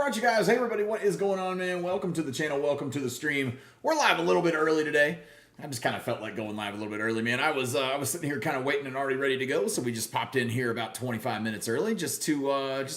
Alright, you guys. Hey, everybody. What is going on, man? Welcome to the channel. Welcome to the stream. We're live a little bit early today. I just kind of felt like going live a little bit early, man. I was sitting here kind of waiting and already ready to go, so we just popped in here about 25 minutes early just to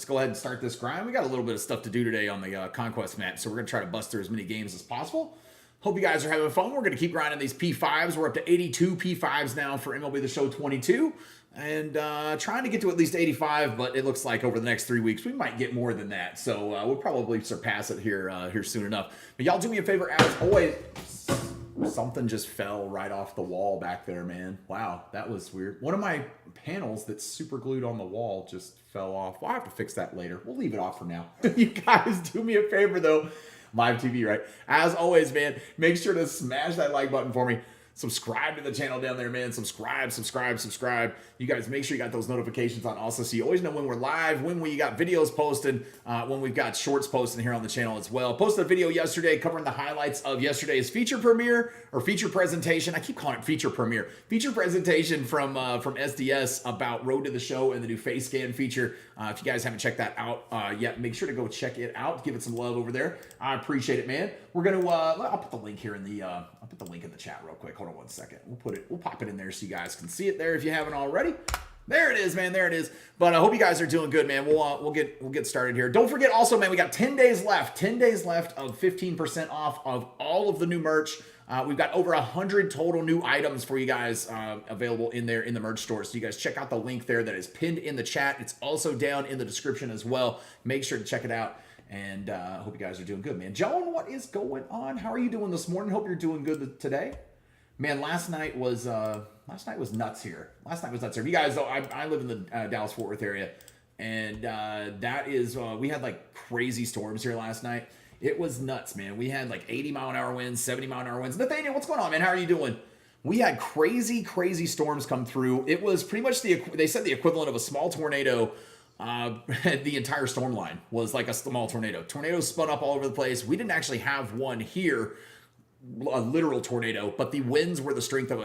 go ahead and start this grind. We got a little bit of stuff to do today on the Conquest map, so we're going to try to bust through as many games as possible. Hope you guys are having fun. We're going to keep grinding these P5s. We're up to 82 P5s now for MLB The Show 22. And trying to get to at least 85, but it looks like over the next 3 weeks, we might get more than that. So we'll probably surpass it here soon enough. But y'all do me a favor, as always. Something just fell right off the wall back there, man. Wow, that was weird. One of my panels that's super glued on the wall just fell off. I'll have to fix that later. We'll leave it off for now. You guys do me a favor, though. Live TV, right? As always, man, make sure to smash that like button for me. Subscribe to the channel down there, man. Subscribe. You guys make sure you got those notifications on also, so you always know when we're live, when we got videos posted, when we've got shorts posted here on the channel as well. Posted a video yesterday covering the highlights of yesterday's feature premiere or feature presentation. I keep calling it feature premiere. Feature presentation from SDS about Road to the Show and the new face scan feature. If you guys haven't checked that out yet, make sure to go check it out. Give it some love over there. I appreciate it, man. We're gonna I'll put the link here in the I'll put the link in the chat real quick. Hold on 1 second. We'll pop it in there so you guys can see it there if you haven't already. There it is, man. There it is. But I hope you guys are doing good, man. We'll get started here. Don't forget also, man, we got 10 days left. 10 days left of 15% off of all of the new merch. We've got over 100 total new items for you guys available in there in the merch store. So you guys check out the link there that is pinned in the chat. It's also down in the description as well. Make sure to check it out. And I hope you guys are doing good, man. Joan, what is going on? How are you doing this morning? Hope you're doing good today. Man, last night was nuts here. You guys, though, I live in the Dallas-Fort Worth area, and that is we had like crazy storms here last night. It was nuts, man. We had like 80-mile-an-hour winds, 70-mile-an-hour winds. Nathaniel, what's going on, man? How are you doing? We had crazy storms come through. It was pretty much they said the equivalent of a small tornado. The entire storm line was like a small tornado. Tornadoes spun up all over the place. We didn't actually have one here, a literal tornado, but the winds were the strength of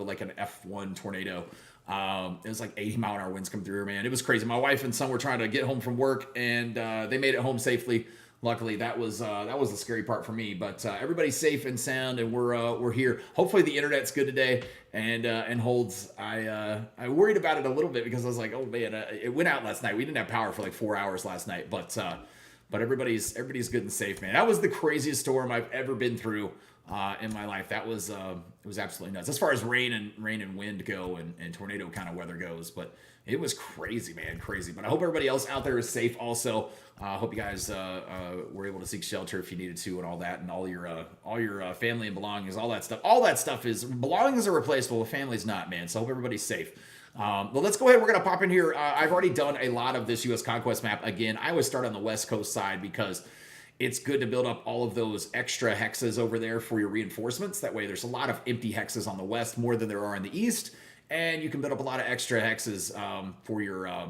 like an F1 tornado. It was like 80-mile-an-hour winds come through, man. It was crazy. My wife and son were trying to get home from work, and they made it home safely. Luckily, that was the scary part for me. But everybody's safe and sound, and we're here. Hopefully, the internet's good today and holds. I worried about it a little bit because I was like, oh man, it went out last night. We didn't have power for like 4 hours last night, but everybody's good and safe, man. That was the craziest storm I've ever been through in my life. That was it was absolutely nuts as far as rain and wind go and tornado kind of weather goes, but it was crazy, man, crazy. But I hope everybody else out there is safe also. I hope you guys were able to seek shelter if you needed to and all that, and all your family and belongings, all that stuff. All that stuff is belongings are replaceable, family's not, man. So I hope everybody's safe. But let's go ahead. We're going to pop in here. I've already done a lot of this U.S. Conquest map. Again, I always start on the West Coast side because it's good to build up all of those extra hexes over there for your reinforcements. That way there's a lot of empty hexes on the West, more than there are in the East. And you can build up a lot of extra hexes for your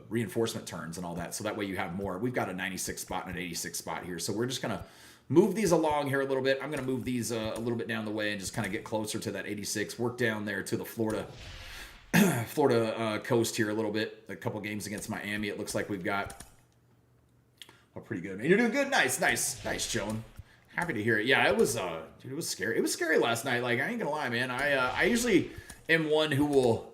reinforcement turns and all that. So that way you have more. We've got a 96 spot and an 86 spot here. So we're just going to move these along here a little bit. I'm going to move these a little bit down the way and just kind of get closer to that 86. Work down there to the Florida coast here a little bit. A couple games against Miami, it looks like we've got. Oh, pretty good, man. You're doing good. Nice, Joan. Happy to hear it. Yeah, it was, dude, it was scary. It was scary last night. Like, I ain't gonna lie, man. I usually am one who will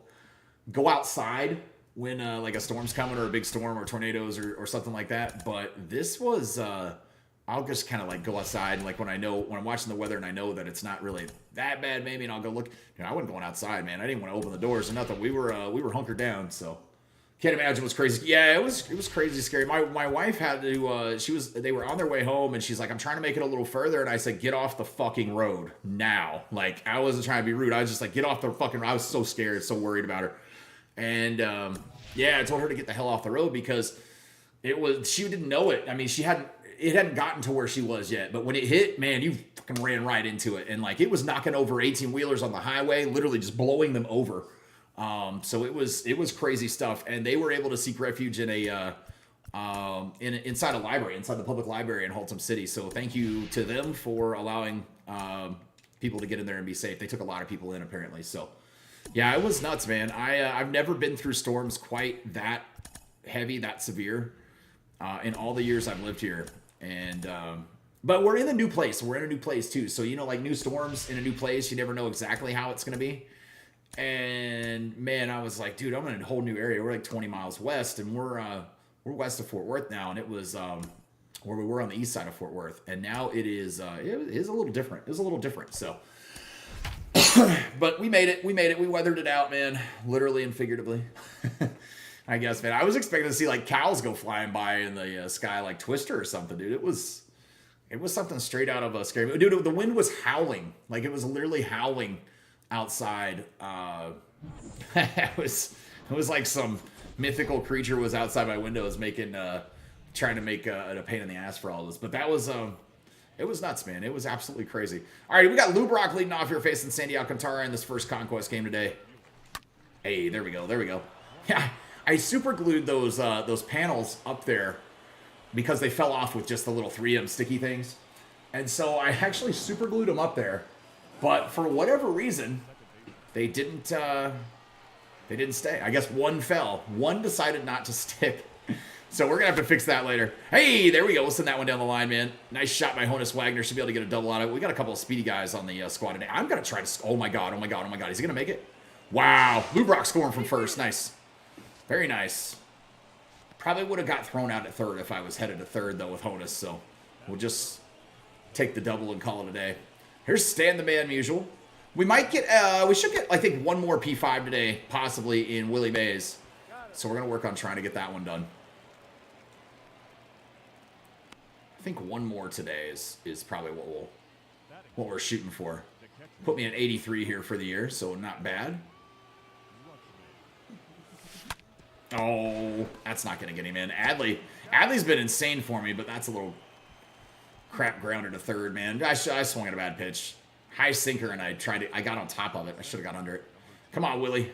go outside when like a storm's coming or a big storm or tornadoes or something like that. But this was, I'll just kind of like go outside, and like when I'm watching the weather and I know that it's not really that bad, maybe, and I'll go look. You know, I wasn't going outside, man. I didn't want to open the doors or nothing. We were hunkered down, so. Can't imagine what's crazy. Yeah, it was crazy scary. My wife had to they were on their way home and she's like, I'm trying to make it a little further, and I said, get off the fucking road now. Like, I wasn't trying to be rude. I was just like, get off the fucking road. I was so scared, so worried about her. And yeah, I told her to get the hell off the road because she didn't know it. I mean, it hadn't gotten to where she was yet, but when it hit, man, you fucking ran right into it. And like, it was knocking over 18-wheelers on the highway, literally just blowing them over. So it was crazy stuff, and they were able to seek refuge in inside a library, inside the public library in Haltom City. So thank you to them for allowing people to get in there and be safe. They took a lot of people in apparently. So yeah, it was nuts, man. I've never been through storms quite that heavy, that severe. in all the years I've lived here. And but we're in a new place. We're in a new place too. So you know, like new storms in a new place, you never know exactly how it's gonna be. And man, I was like, dude, I'm in a whole new area. We're like 20 miles west, and we're west of Fort Worth now, and it was where we were on the east side of Fort Worth, and now it is a little different. It was a little different. So, but we made it. We weathered it out, man. Literally and figuratively. I guess, man. I was expecting to see like cows go flying by in the sky, like Twister or something, dude. It was something straight out of a scary movie. Dude, the wind was howling. Like it was literally howling outside. It was like some mythical creature was outside my windows trying to make a pain in the ass for all of us. But that was it was nuts, man. It was absolutely crazy. All right, we got Lou Brock leading off here facing Sandy Alcantara in this first Conquest game today. Hey, there we go. Yeah, I super glued those panels up there because they fell off with just the little 3M sticky things. And so I actually super glued them up there. But for whatever reason, they didn't stay. I guess one fell. One decided not to stick. So we're going to have to fix that later. Hey, there we go. We'll send that one down the line, man. Nice shot by Honus Wagner. Should be able to get a double out of it. We got a couple of speedy guys on the squad today. I'm going to try to... Oh, my God. Is he going to make it? Wow. Lou Brock scoring from first. Nice. Very nice. Probably would have got thrown out at third if I was headed to third, though, with Honus. So we'll just take the double and call it a day. Here's Stan the Man Musial. We might get... we should get, I think, one more P5 today, possibly in Willie Mays. So we're going to work on trying to get that one done. I think one more today is probably what we're shooting for. Put me at 83 here for the year, so not bad. Oh, that's not going to get him in. Adley's been insane for me, but that's a little crap grounder to third, man. I swung at a bad pitch. High sinker, and I got on top of it. I should have got under it. Come on, Willie.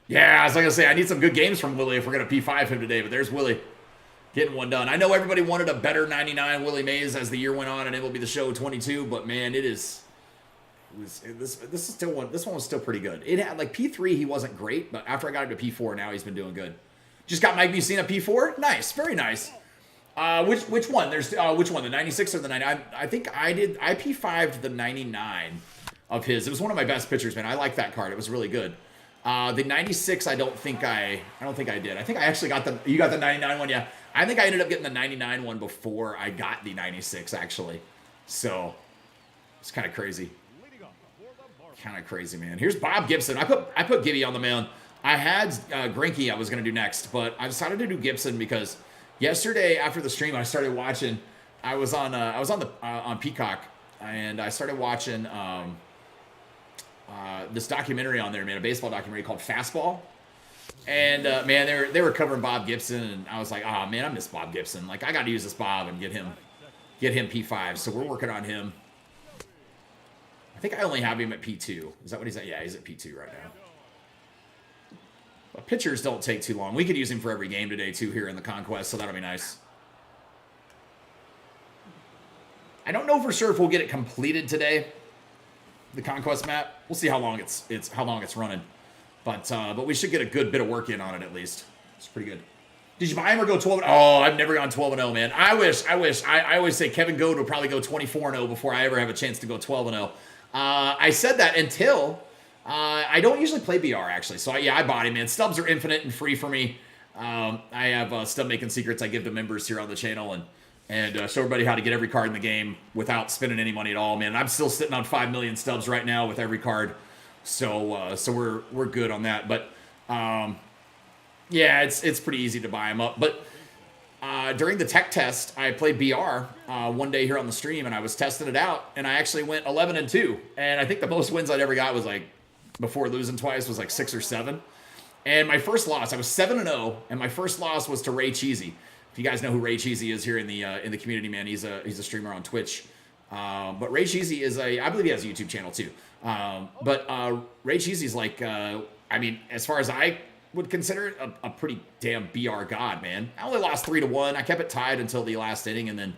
Yeah, I was going to say, I need some good games from Willie if we're going to P5 him today, but there's Willie. Getting one done. I know everybody wanted a better 99 Willie Mays as the year went on, and it will be the show 22. But man, this one was still pretty good. It had like P3, he wasn't great, but after I got him to P4, now he's been doing good. Just got Mike Mussina P4. Nice, very nice. Which one? There's which one? The 96 or the 99? I think I P5'd the 99 of his. It was one of my best pictures, man. I like that card. It was really good. The 96, I don't think I did. I think I actually got you got the 99 one, yeah. I think I ended up getting the 99 one before I got the 96, actually. So, it's kind of crazy. Kind of crazy, man. Here's Bob Gibson. I put Gibby on the mound. I had Greinke I was going to do next, but I decided to do Gibson because yesterday after the stream I started watching. I was on Peacock, and I started watching this documentary on there, man, a baseball documentary called Fastball. And man, they were covering Bob Gibson, and I was like, oh man, I miss Bob Gibson. Like I got to use this Bob and get him P5. So we're working on him. I think I only have him at P2. Is that what he's at? Yeah, he's at P2 right now. But pitchers don't take too long. We could use him for every game today too here in the Conquest, so that'll be nice. I don't know for sure if we'll get it completed today. The Conquest map. We'll see how long it's running. But we should get a good bit of work in on it at least. It's pretty good. Did you buy him or go 12? Oh, I've never gone 12-0, man. I wish. I always say Kevin Goad would probably go 24-0 before I ever have a chance to go 12-0. I said that until I don't usually play BR actually. So I bought him, man. Stubs are infinite and free for me. I have Stub Making Secrets I give to members here on the channel and show everybody how to get every card in the game without spending any money at all, man. I'm still sitting on 5 million stubs right now with every card. So we're good on that, but yeah, it's pretty easy to buy them up. But during the tech test, I played BR one day here on the stream, and I was testing it out, and I actually went 11-2, and I think the most wins I'd ever got was like before losing twice was like 6 or 7. And my first loss, I was 7-0, and my first loss was to Ray Cheesy. If you guys know who Ray Cheesy is here in the community, man, he's a streamer on Twitch. But Ray Cheesy is I believe he has a YouTube channel too. But Ray Cheesy's like, I mean, as far as I would consider it, a pretty damn BR god, man. I only lost 3-1. I kept it tied until the last inning, and then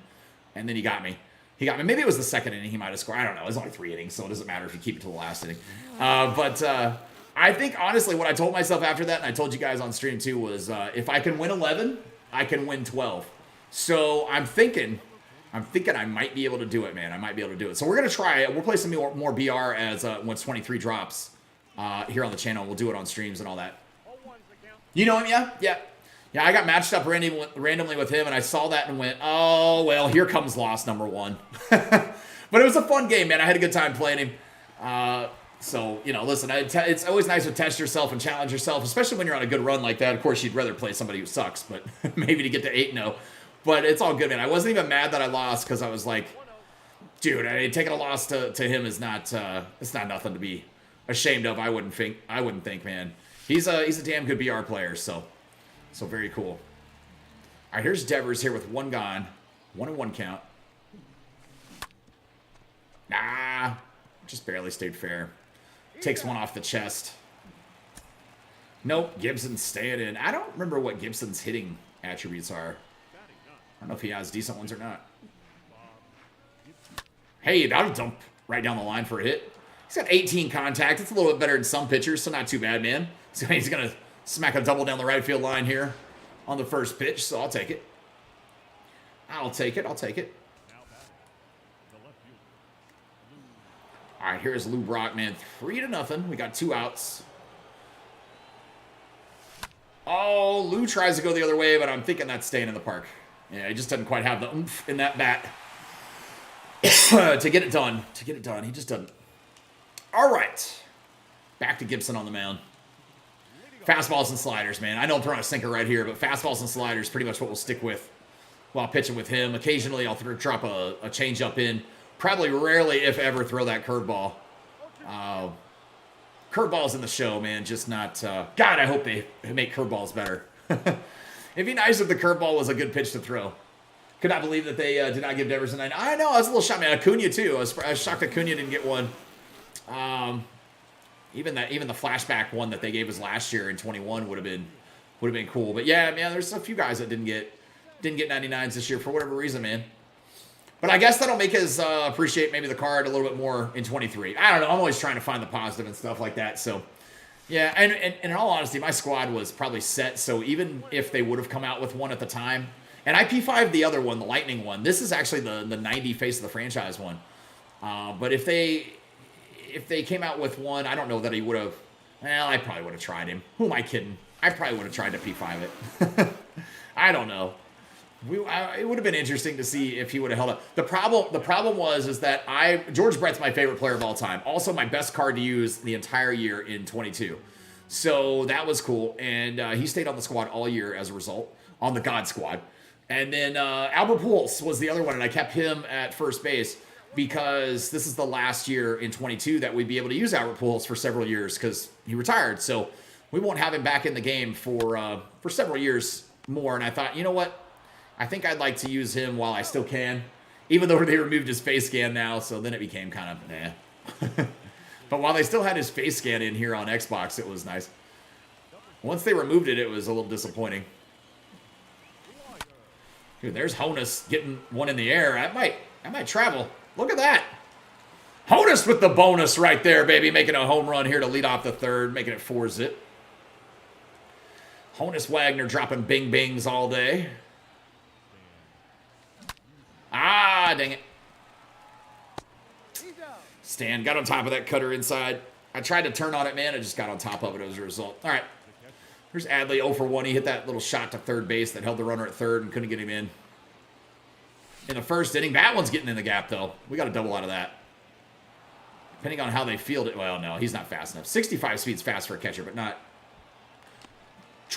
he got me. Maybe it was the second inning he might have scored. I don't know. It was only 3 innings, so it doesn't matter if you keep it to the last inning. But I think, honestly, what I told myself after that, and I told you guys on stream too, was if I can win 11, I can win 12. So I'm thinking I might be able to do it, man. I might be able to do it. So we're going to try it. We'll play some more BR as once 23 drops here on the channel. We'll do it on streams and all that. You know him, yeah? Yeah. Yeah, I got matched up randomly with him, and I saw that and went, oh, well, here comes loss number 1. But it was a fun game, man. I had a good time playing him. So, you know, listen, it's always nice to test yourself and challenge yourself, especially when you're on a good run like that. Of course, you'd rather play somebody who sucks, but maybe to get to 8-0. But it's all good, man. I wasn't even mad that I lost because I was like, dude, taking a loss to him is not it's not nothing to be ashamed of. I wouldn't think, man. He's a damn good BR player, so very cool. All right, here's Devers here with 1 gone, 1-1 count. Nah, just barely stayed fair. Takes one off the chest. Nope, Gibson's staying in. I don't remember what Gibson's hitting attributes are. I don't know if he has decent ones or not. Hey, that'll dump right down the line for a hit. He's got 18 contact. It's a little bit better than some pitchers, so not too bad, man. So he's going to smack a double down the right field line here on the first pitch, so I'll take it. I'll take it. All right, here's Lou Brock, man. 3-0. We got 2 outs. Oh, Lou tries to go the other way, but I'm thinking that's staying in the park. Yeah, he just doesn't quite have the oomph in that bat to get it done. He just doesn't. All right. Back to Gibson on the mound. Fastballs and sliders, man. I know I'm throwing a sinker right here, but fastballs and sliders pretty much what we'll stick with while pitching with him. Occasionally, I'll drop a changeup in. Probably rarely, if ever, throw that curveball. Curveballs in the show, man. Just not... God, I hope they make curveballs better. It'd be nice if the curveball was a good pitch to throw. Could not believe that they did not give Devers a 9. I know, I was a little shocked, man. Acuna, too. I was shocked Acuna didn't get one. Even the flashback one that they gave us last year in 21 would have been cool. But yeah, man, there's a few guys that didn't get 99s this year for whatever reason, man. But I guess that'll make us appreciate maybe the card a little bit more in 23. I don't know. I'm always trying to find the positive and stuff like that. So, yeah. And in all honesty, my squad was probably set. So even if they would have come out with one at the time, and I P5'd the other one, the Lightning one. This is actually the 90 face of the franchise one. But if they came out with one, I don't know that he would have. Well, I probably would have tried him. Who am I kidding? I probably would have tried to P5 it. I don't know. It would have been interesting to see if he would have held up. The problem was that George Brett's my favorite player of all time. Also, my best card to use the entire year in 22. So that was cool, and he stayed on the squad all year as a result, on the God squad. And then Albert Pujols was the other one, and I kept him at first base because this is the last year in 22 that we'd be able to use Albert Pujols for several years because he retired. So we won't have him back in the game for several years more. And I thought, you know what? I think I'd like to use him while I still can, even though they removed his face scan now, so then it became kind of nah. But while they still had his face scan in here on Xbox, it was nice. Once they removed it, it was a little disappointing. Dude, there's Honus getting one in the air. I might travel. Look at that. Honus with the bonus right there, baby, making a home run here to lead off the third, making it 4-zip. Honus Wagner dropping bing-bings all day. Ah, dang it. Stan got on top of that cutter inside. I tried to turn on it, man. I just got on top of it as a result. All right. Here's Adley 0 for 1. He hit that little shot to third base that held the runner at third and couldn't get him in the first inning. That one's getting in the gap, though. We got a double out of that. Depending on how they field it. Well, no, he's not fast enough. 65 speed's fast for a catcher, but not.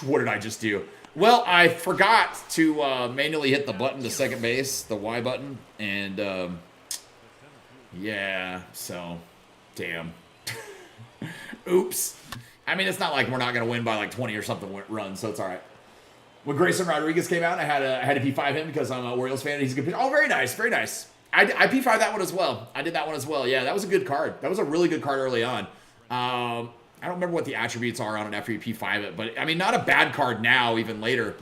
What did I just do? Well, I forgot to manually hit the button to second base, the Y button, and yeah, so, damn. Oops. I mean, it's not like we're not going to win by like 20 or something runs, so it's all right. When Grayson Rodriguez came out, I had to P5 him because I'm an Orioles fan and he's a good pitcher. Oh, very nice, very nice. I P5 that one as well. I did that one as well. Yeah, that was a good card. That was a really good card early on. I don't remember what the attributes are on it after you P5 it, but I mean, not a bad card now, even later.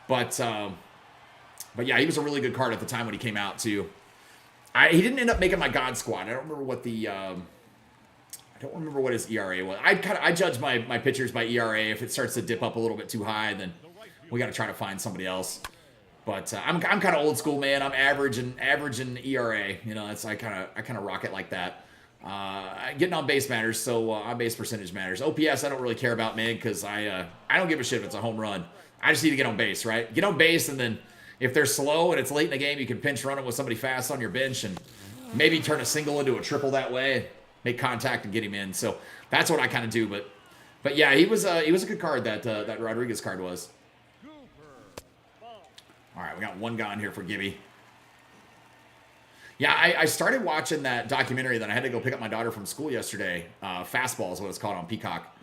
But yeah, he was a really good card at the time when he came out too. He didn't end up making my God squad. I don't remember what the I don't remember what his ERA was. I judge my pitchers by ERA. If it starts to dip up a little bit too high, then we got to try to find somebody else. But I'm kind of old school, man. I'm average and ERA. You know, I kind of rock it like that. Getting on base matters, so on base percentage matters. OPS I don't really care about, man, because I don't give a shit if it's a home run. I just need to get on base, right? Get on base, and then if they're slow and it's late in the game, you can pinch run it with somebody fast on your bench and maybe turn a single into a triple that way, make contact and get him in. So that's what I kind of do. But yeah, he was a good card, that Rodriguez card was. All right, we got one guy on here for Gibby. Yeah, I started watching that documentary that I had to go pick up my daughter from school yesterday. Fastball is what it's called on Peacock.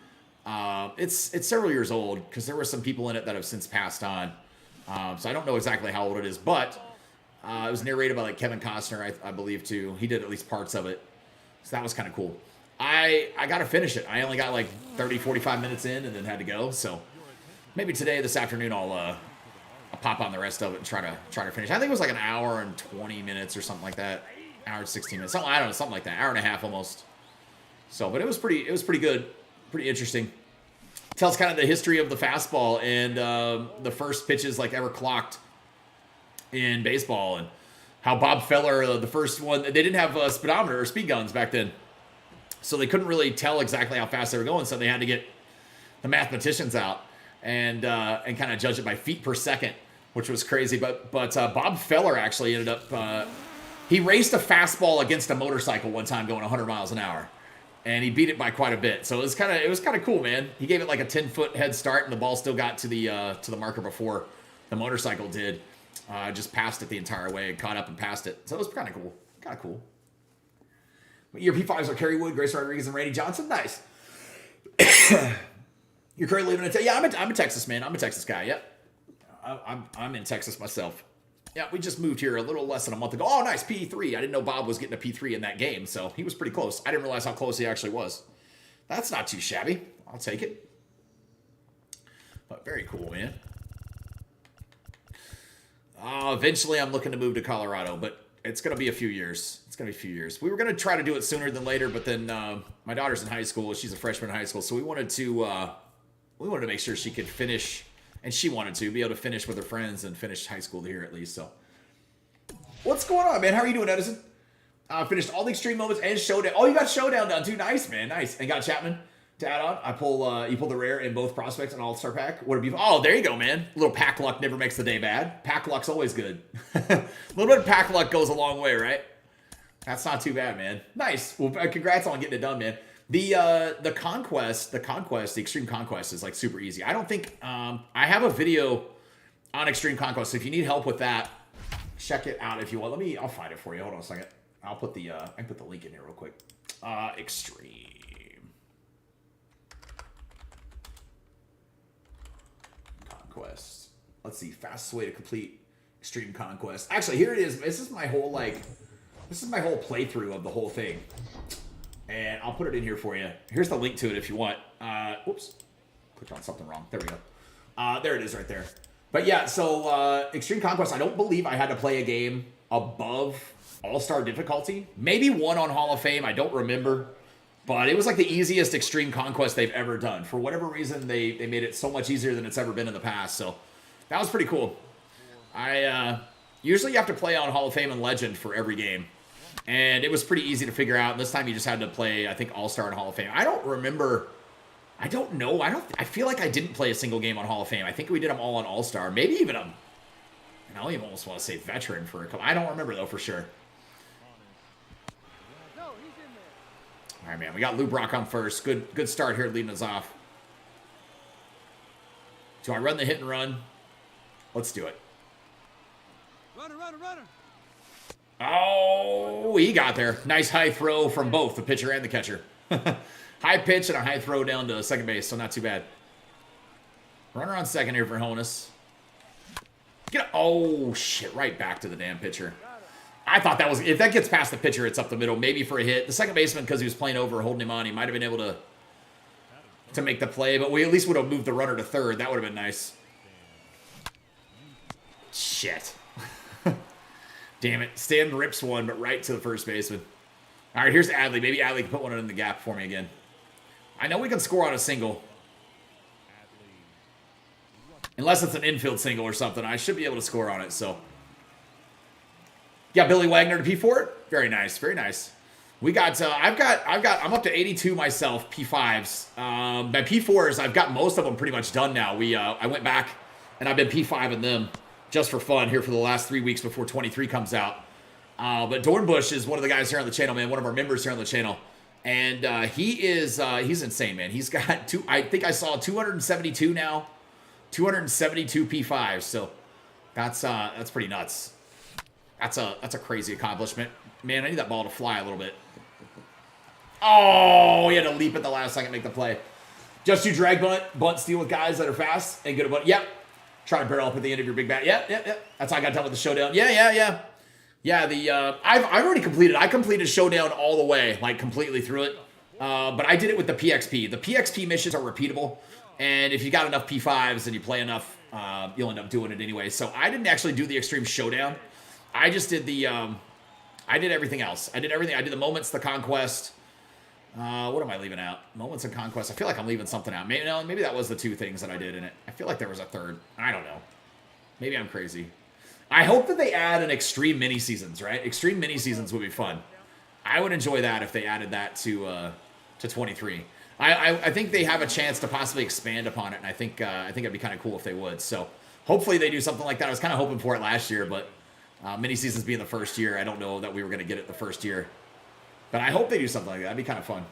It's several years old because there were some people in it that have since passed on. So I don't know exactly how old it is, but it was narrated by like Kevin Costner, I believe, too. He did at least parts of it. So that was kind of cool. I got to finish it. I only got like 30, 45 minutes in and then had to go. So maybe this afternoon, I'll pop on the rest of it and try to finish. I think it was like an hour and 20 minutes or something like that. Hour and 16 minutes. I don't know, something like that. Hour and a half almost. So, but it was pretty good. Pretty interesting. Tells kind of the history of the fastball and the first pitches like ever clocked in baseball, and how Bob Feller, the first one, they didn't have a speedometer or speed guns back then. So they couldn't really tell exactly how fast they were going. So they had to get the mathematicians out and kind of judge it by feet per second, which was crazy. But Bob Feller actually ended up, he raced a fastball against a motorcycle one time going 100 miles an hour. And he beat it by quite a bit. So it was kind of cool, man. He gave it like a 10-foot head start, and the ball still got to the marker before the motorcycle did. Just passed it the entire way and caught up and passed it. So it was kind of cool. Kind of cool. Your P5s are Kerry Wood, Grace Rodriguez, and Randy Johnson. Nice. You're currently living in Texas. Yeah, I'm a Texas man. I'm a Texas guy. Yep. I'm in Texas myself. Yeah, we just moved here a little less than a month ago. Oh, nice, P3. I didn't know Bob was getting a P3 in that game, so he was pretty close. I didn't realize how close he actually was. That's not too shabby. I'll take it. But very cool, man. Eventually, I'm looking to move to Colorado, but it's going to be a few years. We were going to try to do it sooner than later, but then my daughter's in high school. She's a freshman in high school, so we wanted to make sure she could finish. And she wanted to be able to finish with her friends and finish high school here at least. So, what's going on, man? How are you doing, Edison? Finished all the extreme moments and showdown. Oh, you got showdown done too. Nice, man. Nice. And got Chapman to add on. You pull the rare in both prospects and all-star pack. What a beautiful. Oh, there you go, man. A little pack luck never makes the day bad. Pack luck's always good. A little bit of pack luck goes a long way, right? That's not too bad, man. Nice. Well, congrats on getting it done, man. The Conquest, the Extreme Conquest is like super easy. I don't think, I have a video on Extreme Conquest, so if you need help with that, check it out if you want. I'll find it for you. Hold on a second. I can put the link in here real quick. Extreme Conquest. Let's see, fastest way to complete Extreme Conquest. Actually, here it is. This is my whole playthrough of the whole thing. And I'll put it in here for you. Here's the link to it if you want. Whoops. Clicked on something wrong. There we go. There it is right there. But yeah, so Extreme Conquest, I don't believe I had to play a game above All-Star difficulty. Maybe one on Hall of Fame. I don't remember. But it was like the easiest Extreme Conquest they've ever done. For whatever reason, they made it so much easier than it's ever been in the past. So that was pretty cool. Usually you have to play on Hall of Fame and Legend for every game. And it was pretty easy to figure out. This time you just had to play, I think, All-Star and Hall of Fame. I don't remember. I don't know. I feel like I didn't play a single game on Hall of Fame. I think we did them all on All-Star. Maybe even and I even almost want to say Veteran for a couple. I don't remember, though, for sure. All right, man. We got Lou Brock on first. Good start here leading us off. Do I run the hit and run? Let's do it. Runner. Oh, he got there. Nice high throw from both the pitcher and the catcher. High pitch and a high throw down to second base, so not too bad. Runner on second here for Honus. Oh, shit, right back to the damn pitcher. I thought that was, if that gets past the pitcher, it's up the middle, maybe for a hit. The second baseman, because he was playing over, holding him on, he might have been able to make the play, but we at least would have moved the runner to third. That would have been nice. Shit. Damn it. Stan rips one, but right to the first baseman. All right, here's Adley. Maybe Adley can put one in the gap for me again. I know we can score on a single. Unless it's an infield single or something. I should be able to score on it, so. Yeah, Billy Wagner to P4. Very nice, very nice. We got, I'm up to 82 myself, P5s. By P4s, I've got most of them pretty much done now. I went back and I've been P5 in them just for fun here for the last 3 weeks before 23 comes out. But Dornbush is one of the guys here on the channel, man. One of our members here on the channel. And he's insane, man. He's got I think I saw 272 now. 272 P5s. So that's pretty nuts. That's a crazy accomplishment. Man, I need that ball to fly a little bit. Oh, he had to leap at the last second to make the play. Just you drag bunt steal with guys that are fast and good at bunt. Yep. Try to barrel up at the end of your big bat. Yep. That's how I got done with the showdown. Yeah. Yeah, I've already completed. I completed showdown all the way, like completely through it. But I did it with the PXP. The PXP missions are repeatable, and if you got enough P5s and you play enough, you'll end up doing it anyway. So I didn't actually do the extreme showdown. I just did I did everything else. I did everything. I did the moments, the conquest. What am I leaving out? Moments and conquest. I feel like I'm leaving something out. Maybe that was the two things that I did in it. I feel like there was a third. I don't know. Maybe I'm crazy. I hope that they add an extreme mini seasons, right? Extreme mini seasons would be fun. I would enjoy that if they added that to 23. I think they have a chance to possibly expand upon it, and I think it'd be kind of cool if they would. So hopefully they do something like that. I was kind of hoping for it last year, but mini seasons being the first year, I don't know that we were going to get it the first year. But I hope they do something like that. That'd be kind of fun.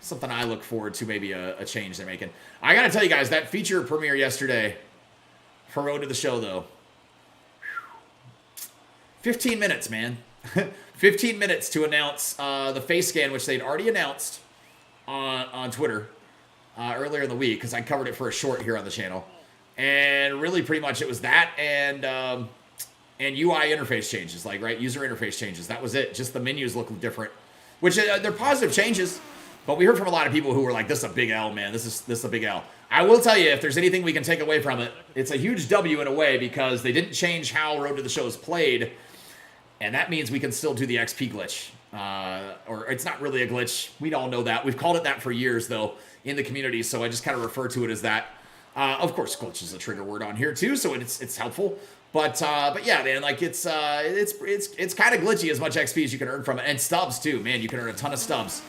Something I look forward to, maybe a change they're making. I got to tell you guys, that feature premiere yesterday for Road to the Show, though. 15 minutes, man. 15 minutes to announce the face scan, which they'd already announced on Twitter earlier in the week, because I covered it for a short here on the channel. And really, pretty much, it was that and UI interface changes, like, right, user interface changes. That was it. Just the menus look different, which they're positive changes. But we heard from a lot of people who were like, "This is a big L, man. This is a big L." I will tell you, if there's anything we can take away from it, it's a huge W in a way, because they didn't change how Road to the Show is played. And that means we can still do the XP glitch. Or it's not really a glitch. We all know that. We've called it that for years, though, in the community. So I just kind of refer to it as that. Of course, glitch is a trigger word on here, too. So it's helpful. But yeah, man, like it's kind of glitchy as much XP as you can earn from it. And stubs, too. Man, you can earn a ton of stubs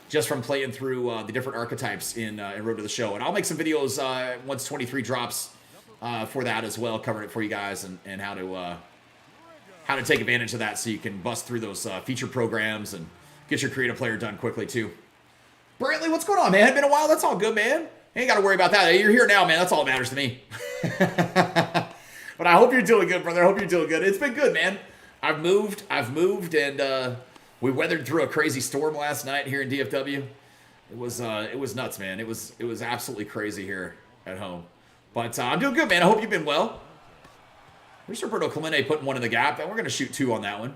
just from playing through the different archetypes in Road to the Show. And I'll make some videos once 23 drops for that as well, covering it for you guys and how to take advantage of that so you can bust through those feature programs and get your creative player done quickly, too. Brantley, what's going on, man? It's been a while. That's all good, man. Ain't got to worry about that. You're here now, man. That's all that matters to me. But I hope you're doing good, brother. I hope you're doing good. It's been good, man. I've moved, and we weathered through a crazy storm last night here in DFW. It was nuts, man. It was absolutely crazy here at home. But I'm doing good, man. I hope you've been well. There's Roberto Clemente putting one in the gap, and we're going to shoot two on that one.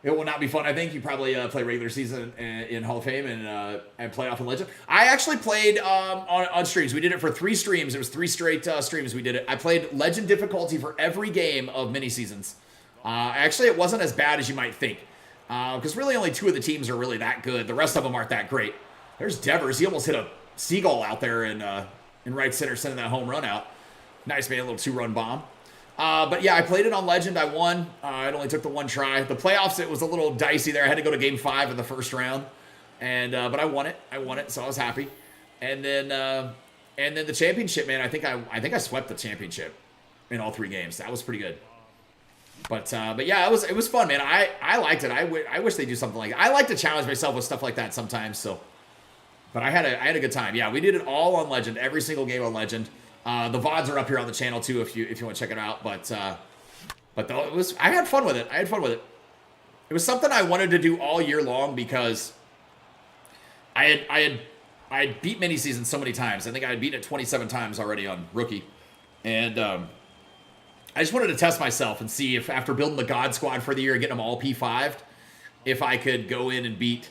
It will not be fun, I think. You probably play regular season in Hall of Fame and playoff and Legend. I actually played on streams. We did it for 3 streams. It was 3 straight streams we did it. I played Legend difficulty for every game of mini seasons. Actually, it wasn't as bad as you might think. Because really only 2 of the teams are really that good. The rest of them aren't that great. There's Devers. He almost hit a seagull out there in right center, sending that home run out. Nice, man. A little 2-run bomb. But yeah, I played it on Legend. I won. It only took the 1 try. The playoffs, it was a little dicey there. I had to go to Game 5 in the first round, but I won it. So I was happy. And then the championship, man. I think I swept the championship in all 3 games. That was pretty good. But yeah, it was fun, man. I liked it. I wish they do something like that. I like to challenge myself with stuff like that sometimes. So, but I had a good time. Yeah, we did it all on Legend. Every single game on Legend. The VODs are up here on the channel too if you want to check it out. But I had fun with it. It was something I wanted to do all year long because I had beat mini seasons so many times. I think I had beaten it 27 times already on Rookie, and I just wanted to test myself and see if after building the God Squad for the year and getting them all P5'd, if I could go in and beat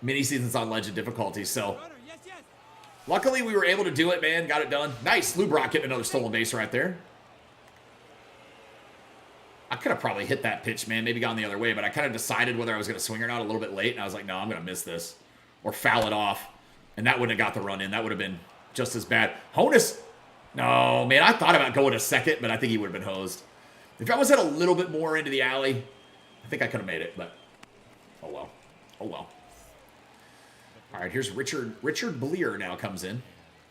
mini seasons on Legend difficulty. So. Luckily, we were able to do it, man. Got it done. Nice. Lou Brock getting another stolen base right there. I could have probably hit that pitch, man. Maybe gone the other way, but I kind of decided whether I was going to swing or not a little bit late, and I was like, no, I'm going to miss this. Or foul it off. And that wouldn't have got the run in. That would have been just as bad. Honus. No, man, I thought about going to second, but I think he would have been hosed. If I was at a little bit more into the alley, I think I could have made it, but oh well. Oh well. All right, here's Richard. Richard Bleer now comes in.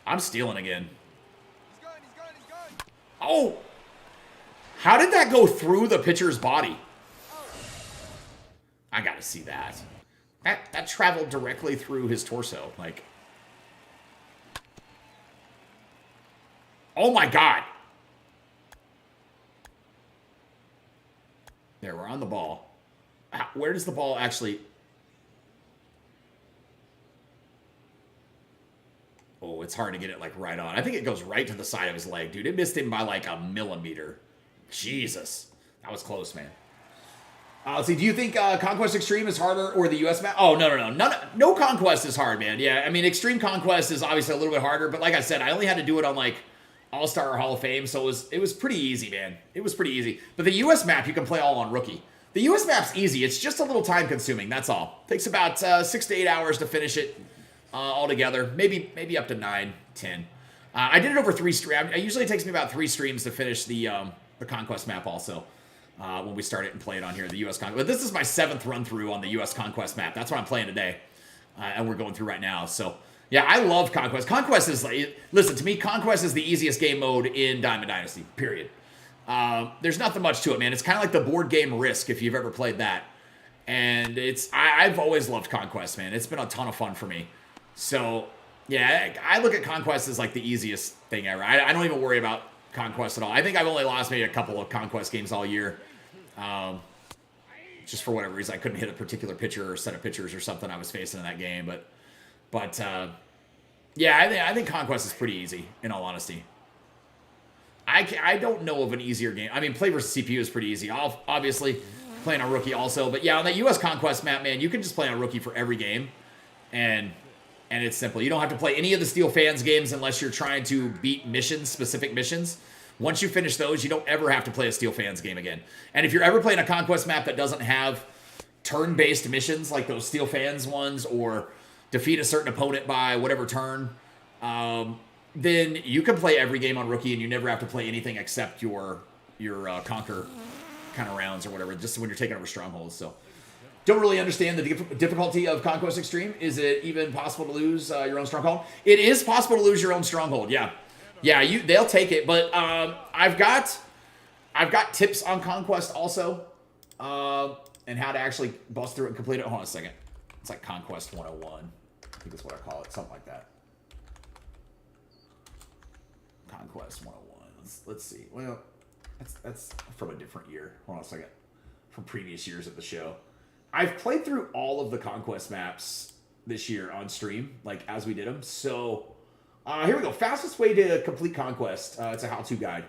I'm stealing again. He's going. Oh! How did that go through the pitcher's body? I gotta see that. That traveled directly through his torso. Like, oh my God. There, we're on the ball. Where does the ball actually... Oh, it's hard to get it, like, right on. I think it goes right to the side of his leg, dude. It missed him by, like, a millimeter. Jesus. That was close, man. Let's see, do you think Conquest Extreme is harder or the US map? Oh, no. No Conquest is hard, man. Yeah, I mean, Extreme Conquest is obviously a little bit harder, but like I said, I only had to do it on, like, All-Star or Hall of Fame, so it was pretty easy, man. It was pretty easy. But the US map, you can play all on Rookie. The US map's easy. It's just a little time-consuming, that's all. Takes about 6 to 8 hours to finish it all together. Maybe up to 9, 10. I did it over 3 streams. It usually takes me about 3 streams to finish the Conquest map also. When we start it and play it on here, the U.S. Conquest. But this is my 7th run-through on the U.S. Conquest map. That's what I'm playing today. And we're going through right now. So, yeah, I love Conquest. Conquest is, like, listen, to me, Conquest is the easiest game mode in Diamond Dynasty, period. There's nothing much to it, man. It's kind of like the board game Risk, if you've ever played that. And I've always loved Conquest, man. It's been a ton of fun for me. So, yeah, I look at Conquest as, like, the easiest thing ever. I don't even worry about Conquest at all. I think I've only lost maybe a couple of Conquest games all year. Just for whatever reason, I couldn't hit a particular pitcher or set of pitchers or something I was facing in that game. But yeah, I think Conquest is pretty easy, in all honesty. I don't know of an easier game. I mean, play versus CPU is pretty easy. Obviously, playing on Rookie also. But yeah, on that U.S. Conquest map, man, you can just play on Rookie for every game. And it's simple. You don't have to play any of the Steel Fans games unless you're trying to beat missions, specific missions. Once you finish those, you don't ever have to play a Steel Fans game again. And if you're ever playing a Conquest map that doesn't have turn-based missions, like those Steel Fans ones, or defeat a certain opponent by whatever turn, then you can play every game on Rookie, and you never have to play anything except your Conquer kind of rounds or whatever, just when you're taking over strongholds. So, don't really understand the difficulty of Conquest Extreme. Is it even possible to lose your own stronghold? It is possible to lose your own stronghold, yeah. Yeah, they'll take it, but I've got tips on Conquest also, and how to actually bust through it and complete it. Hold on a second. It's like Conquest 101. I think that's what I call it, something like that. Conquest 101. Let's see. Well, that's from a different year. Hold on a second. From previous years of the show. I've played through all of the Conquest maps this year on stream, like as we did them. So here we go. Fastest way to complete Conquest. It's a how-to guide.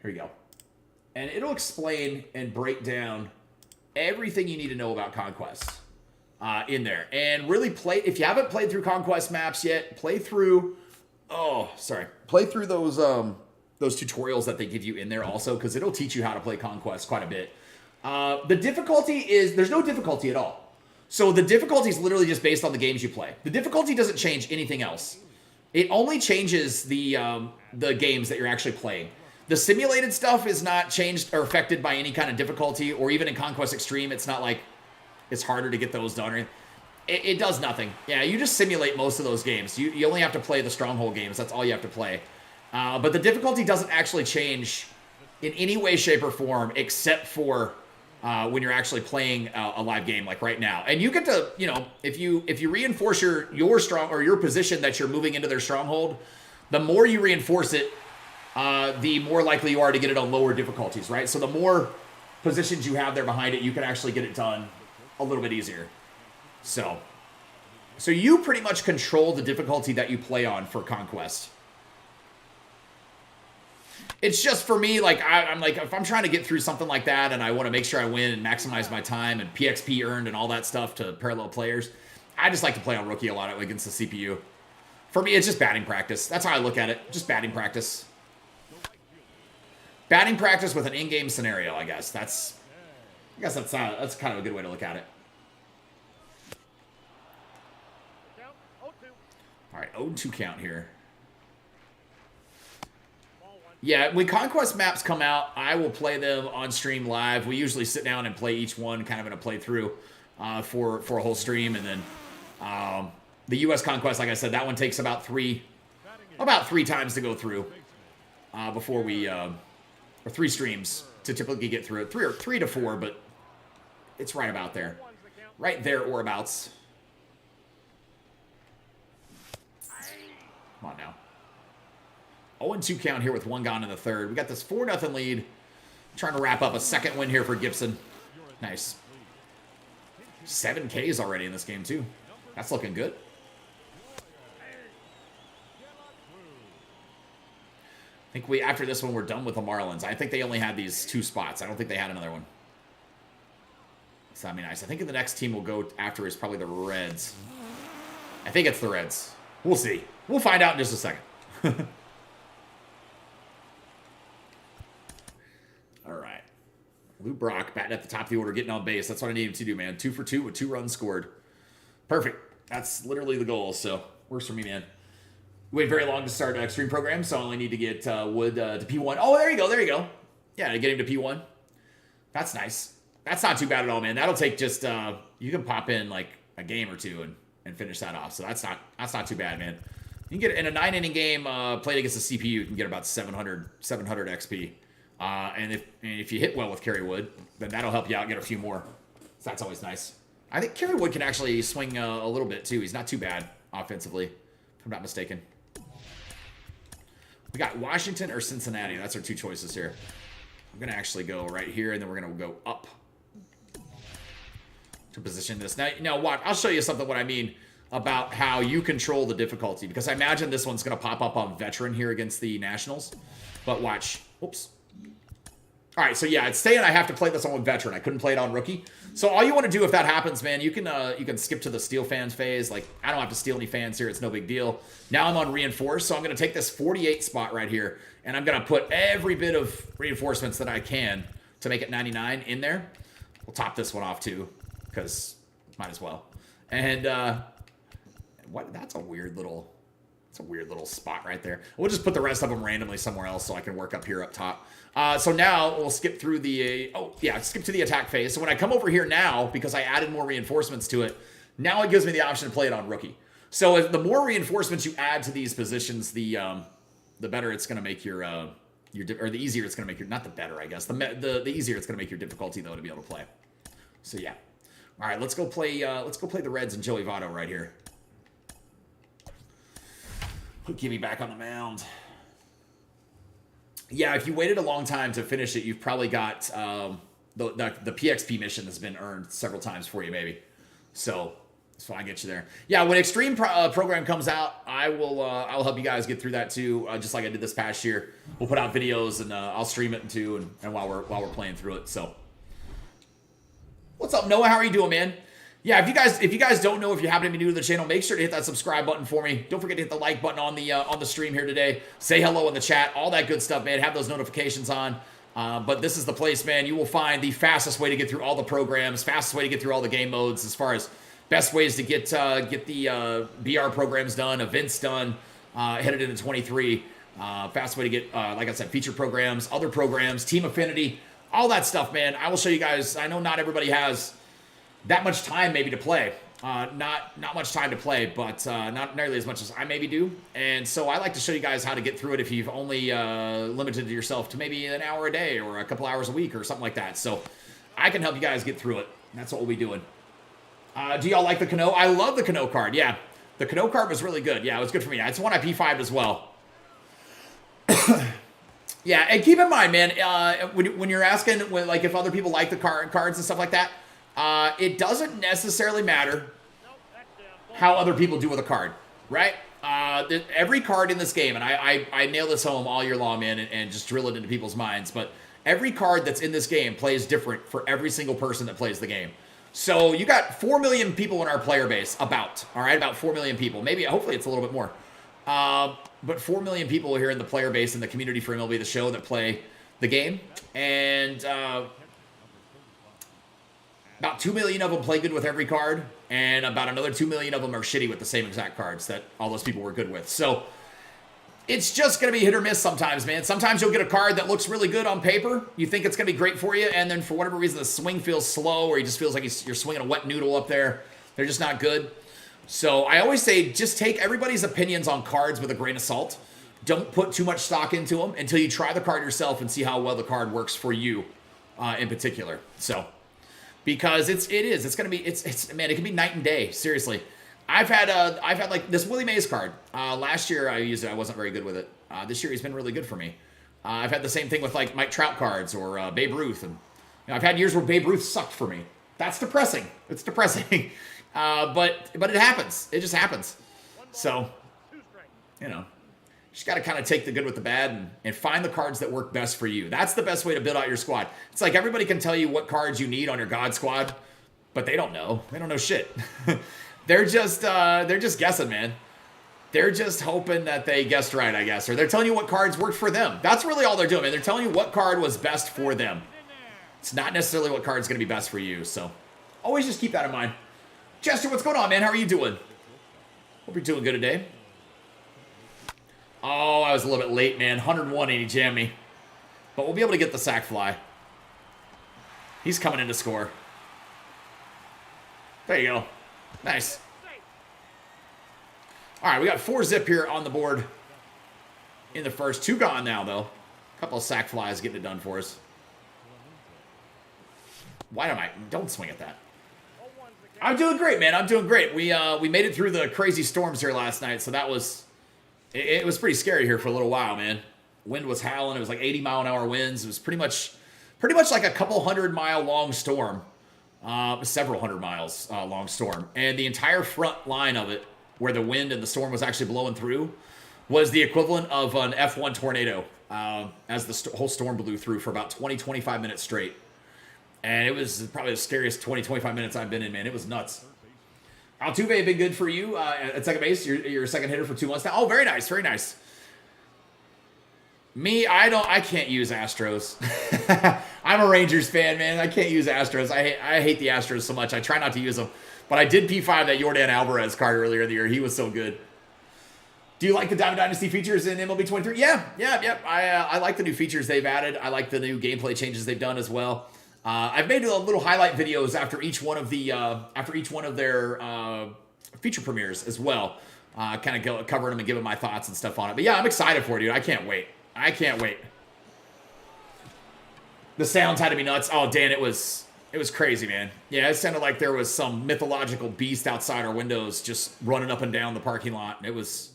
Here you go. And it'll explain and break down everything you need to know about Conquest in there. And really play, if you haven't played through Conquest maps yet, play through, play through those tutorials that they give you in there also, because it'll teach you how to play Conquest quite a bit. The difficulty is, there's no difficulty at all. So the difficulty is literally just based on the games you play. The difficulty doesn't change anything else. It only changes the games that you're actually playing. The simulated stuff is not changed or affected by any kind of difficulty, or even in Conquest Extreme, it's not like it's harder to get those done. Or it does nothing. Yeah, you just simulate most of those games. You only have to play the Stronghold games. That's all you have to play. But the difficulty doesn't actually change in any way, shape, or form, except for when you're actually playing a live game like right now. And you get to, if you reinforce your position that you're moving into their stronghold, the more you reinforce it, the more likely you are to get it on lower difficulties, right? So the more positions you have there behind it, you can actually get it done a little bit easier. So you pretty much control the difficulty that you play on for Conquest. It's just for me, like, I'm like, if I'm trying to get through something like that and I want to make sure I win and maximize my time and PXP earned and all that stuff to parallel players, I just like to play on Rookie a lot against the CPU. For me, it's just batting practice. That's how I look at it. Just batting practice. Batting practice with an in-game scenario, I guess. That's kind of a good way to look at it. All right, 0-2 count here. Yeah, when Conquest maps come out, I will play them on stream live. We usually sit down and play each one kind of in a playthrough for a whole stream. And then the U.S. Conquest, like I said, that one takes about three times to go through before we... or 3 streams to typically get through it. 3 to 4, but it's right about there. Right there or abouts. Come on now. 0-2 count here with 1 gone in the third. We got this 4-0 lead. Trying to wrap up a second win here for Gibson. Nice. 7 Ks already in this game, too. That's looking good. I think after this one, we're done with the Marlins. I think they only had these 2 spots. I don't think they had another one. So that'd be nice. I think the next team we'll go after is probably the Reds. I think it's the Reds. We'll see. We'll find out in just a second. All right. Lou Brock batting at the top of the order, getting on base. That's what I need him to do, man. 2 for 2 with 2 runs scored. Perfect. That's literally the goal, so works for me, man. Wait very long to start an extreme program, so I only need to get Wood to P1. Oh, there you go, there you go. Yeah, to get him to P1. That's nice. That's not too bad at all, man. That'll take just, you can pop in like a game or 2 and finish that off. So that's not too bad, man. You can get, in a 9-inning game played against the CPU, you can get about 700 XP. And if you hit well with Kerry Wood, then that'll help you out, get a few more. So that's always nice. I think Kerry Wood can actually swing a little bit, too. He's not too bad offensively, if I'm not mistaken. We got Washington or Cincinnati. That's our 2 choices here. I'm going to actually go right here, and then we're going to go up to position this. Now, watch. I'll show you something what I mean about how you control the difficulty, because I imagine this one's going to pop up on Veteran here against the Nationals. But watch. Oops. All right, so yeah, it's saying I have to play this on Veteran. I couldn't play it on Rookie. So all you want to do if that happens, man, you can skip to the steal fans phase. Like, I don't have to steal any fans here. It's no big deal. Now I'm on Reinforce, so I'm going to take this 48 spot right here, and I'm going to put every bit of reinforcements that I can to make it 99 in there. We'll top this one off, too, because might as well. And that's a weird little... It's a weird little spot right there. We'll just put the rest of them randomly somewhere else so I can work up here up top. So now we'll skip through the... skip to the attack phase. So when I come over here now, because I added more reinforcements to it, now it gives me the option to play it on Rookie. So the more reinforcements you add to these positions, the better it's going to make your or the easier it's going to make your... Not the better, I guess. The easier it's going to make your difficulty, though, to be able to play. So, yeah. All right, let's go play the Reds and Joey Votto right here. Get me back on the mound. Yeah, if you waited a long time to finish it, you've probably got the PXP mission has been earned several times for you, maybe. So I get you there. Yeah, when Extreme program comes out, I'll help you guys get through that too, just like I did this past year. We'll put out videos and I'll stream it too, and while we're playing through it. So, what's up, Noah? How are you doing, man? Yeah, if you guys don't know, if you happen to be new to the channel, make sure to hit that subscribe button for me. Don't forget to hit the like button on the stream here today. Say hello in the chat, all that good stuff, man. Have those notifications on. But this is the place, man. You will find the fastest way to get through all the programs, fastest way to get through all the game modes, as far as best ways to get the BR programs done, events done, headed into 23. Fast way to get, like I said, feature programs, other programs, team affinity, all that stuff, man. I will show you guys. I know not everybody has that much time maybe to play. Not much time to play, but not nearly as much as I maybe do. And so I like to show you guys how to get through it if you've only limited yourself to maybe an hour a day or a couple hours a week or something like that. So I can help you guys get through it. That's what we'll be doing. Do y'all like the Cano? I love the Cano card. Yeah, the Cano card was really good. Yeah, it was good for me. It's one I P5'd as well. Yeah, and keep in mind, man, when you're asking, like, if other people like the cards and stuff like that, it doesn't necessarily matter how other people do with a card, right? Every card in this game, and I nail this home all year long, man, and just drill it into people's minds, but every card that's in this game plays different for every single person that plays the game. So you got 4 million people in our player base, about 4 million people. Maybe, hopefully it's a little bit more. But 4 million people here in the player base in the community for MLB The Show that play the game, and about 2 million of them play good with every card, and about another 2 million of them are shitty with the same exact cards that all those people were good with. So it's just going to be hit or miss sometimes, man. Sometimes you'll get a card that looks really good on paper. You think it's going to be great for you, and then for whatever reason, the swing feels slow, or he just feels like you're swinging a wet noodle up there. They're just not good. So I always say just take everybody's opinions on cards with a grain of salt. Don't put too much stock into them until you try the card yourself and see how well the card works for you in particular. So, because it's going to be, man, it can be night and day. Seriously. I've had like this Willie Mays card. Last year I used it. I wasn't very good with it. This year he's been really good for me. I've had the same thing with like Mike Trout cards or Babe Ruth. And I've had years where Babe Ruth sucked for me. That's depressing. It's depressing. But it happens. It just happens. So, just got to kind of take the good with the bad and find the cards that work best for you. That's the best way to build out your squad. It's like everybody can tell you what cards you need on your God squad, but they don't know. They don't know shit. They're just guessing, man. They're just hoping that they guessed right, I guess. Or they're telling you what cards worked for them. That's really all they're doing, man. They're telling you what card was best for them. It's not necessarily what card's going to be best for you. So always just keep that in mind. Chester, what's going on, man? How are you doing? Hope you're doing good today. Oh, I was a little bit late, man. 101 and he jammed me. But we'll be able to get the sack fly. He's coming in to score. There you go. Nice. All right, we got 4 zip here on the board in the first. 2 gone now, though. A couple of sack flies getting it done for us. Why don't I? Don't swing at that. I'm doing great, man. I'm doing great. We made it through the crazy storms here last night, so that was... It was pretty scary here for a little while, man. Wind was howling. It was like 80-mile-an-hour winds. It was pretty much like a couple 100-mile long storm. Several hundred miles long storm. And the entire front line of it, where the wind and the storm was actually blowing through, was the equivalent of an F1 tornado as the whole storm blew through for about 20-25 minutes straight. And it was probably the scariest 20-25 minutes I've been in, man. It was nuts. Altuve been good for you at second base. You're a second hitter for 2 months now. Oh, very nice, very nice. Me, I can't use Astros. I'm a Rangers fan, man. I can't use Astros. I hate the Astros so much. I try not to use them. But I did P5 that Yordan Alvarez card earlier in the year. He was so good. Do you like the Diamond Dynasty features in MLB 23? Yeah. I like the new features they've added. I like the new gameplay changes they've done as well. I've made little highlight videos after each one of their feature premieres as well. Kind of go covering them and giving my thoughts and stuff on it. But yeah, I'm excited for it, dude. I can't wait. The sounds had to be nuts. Oh, Dan, it was crazy, man. Yeah, it sounded like there was some mythological beast outside our windows just running up and down the parking lot. It was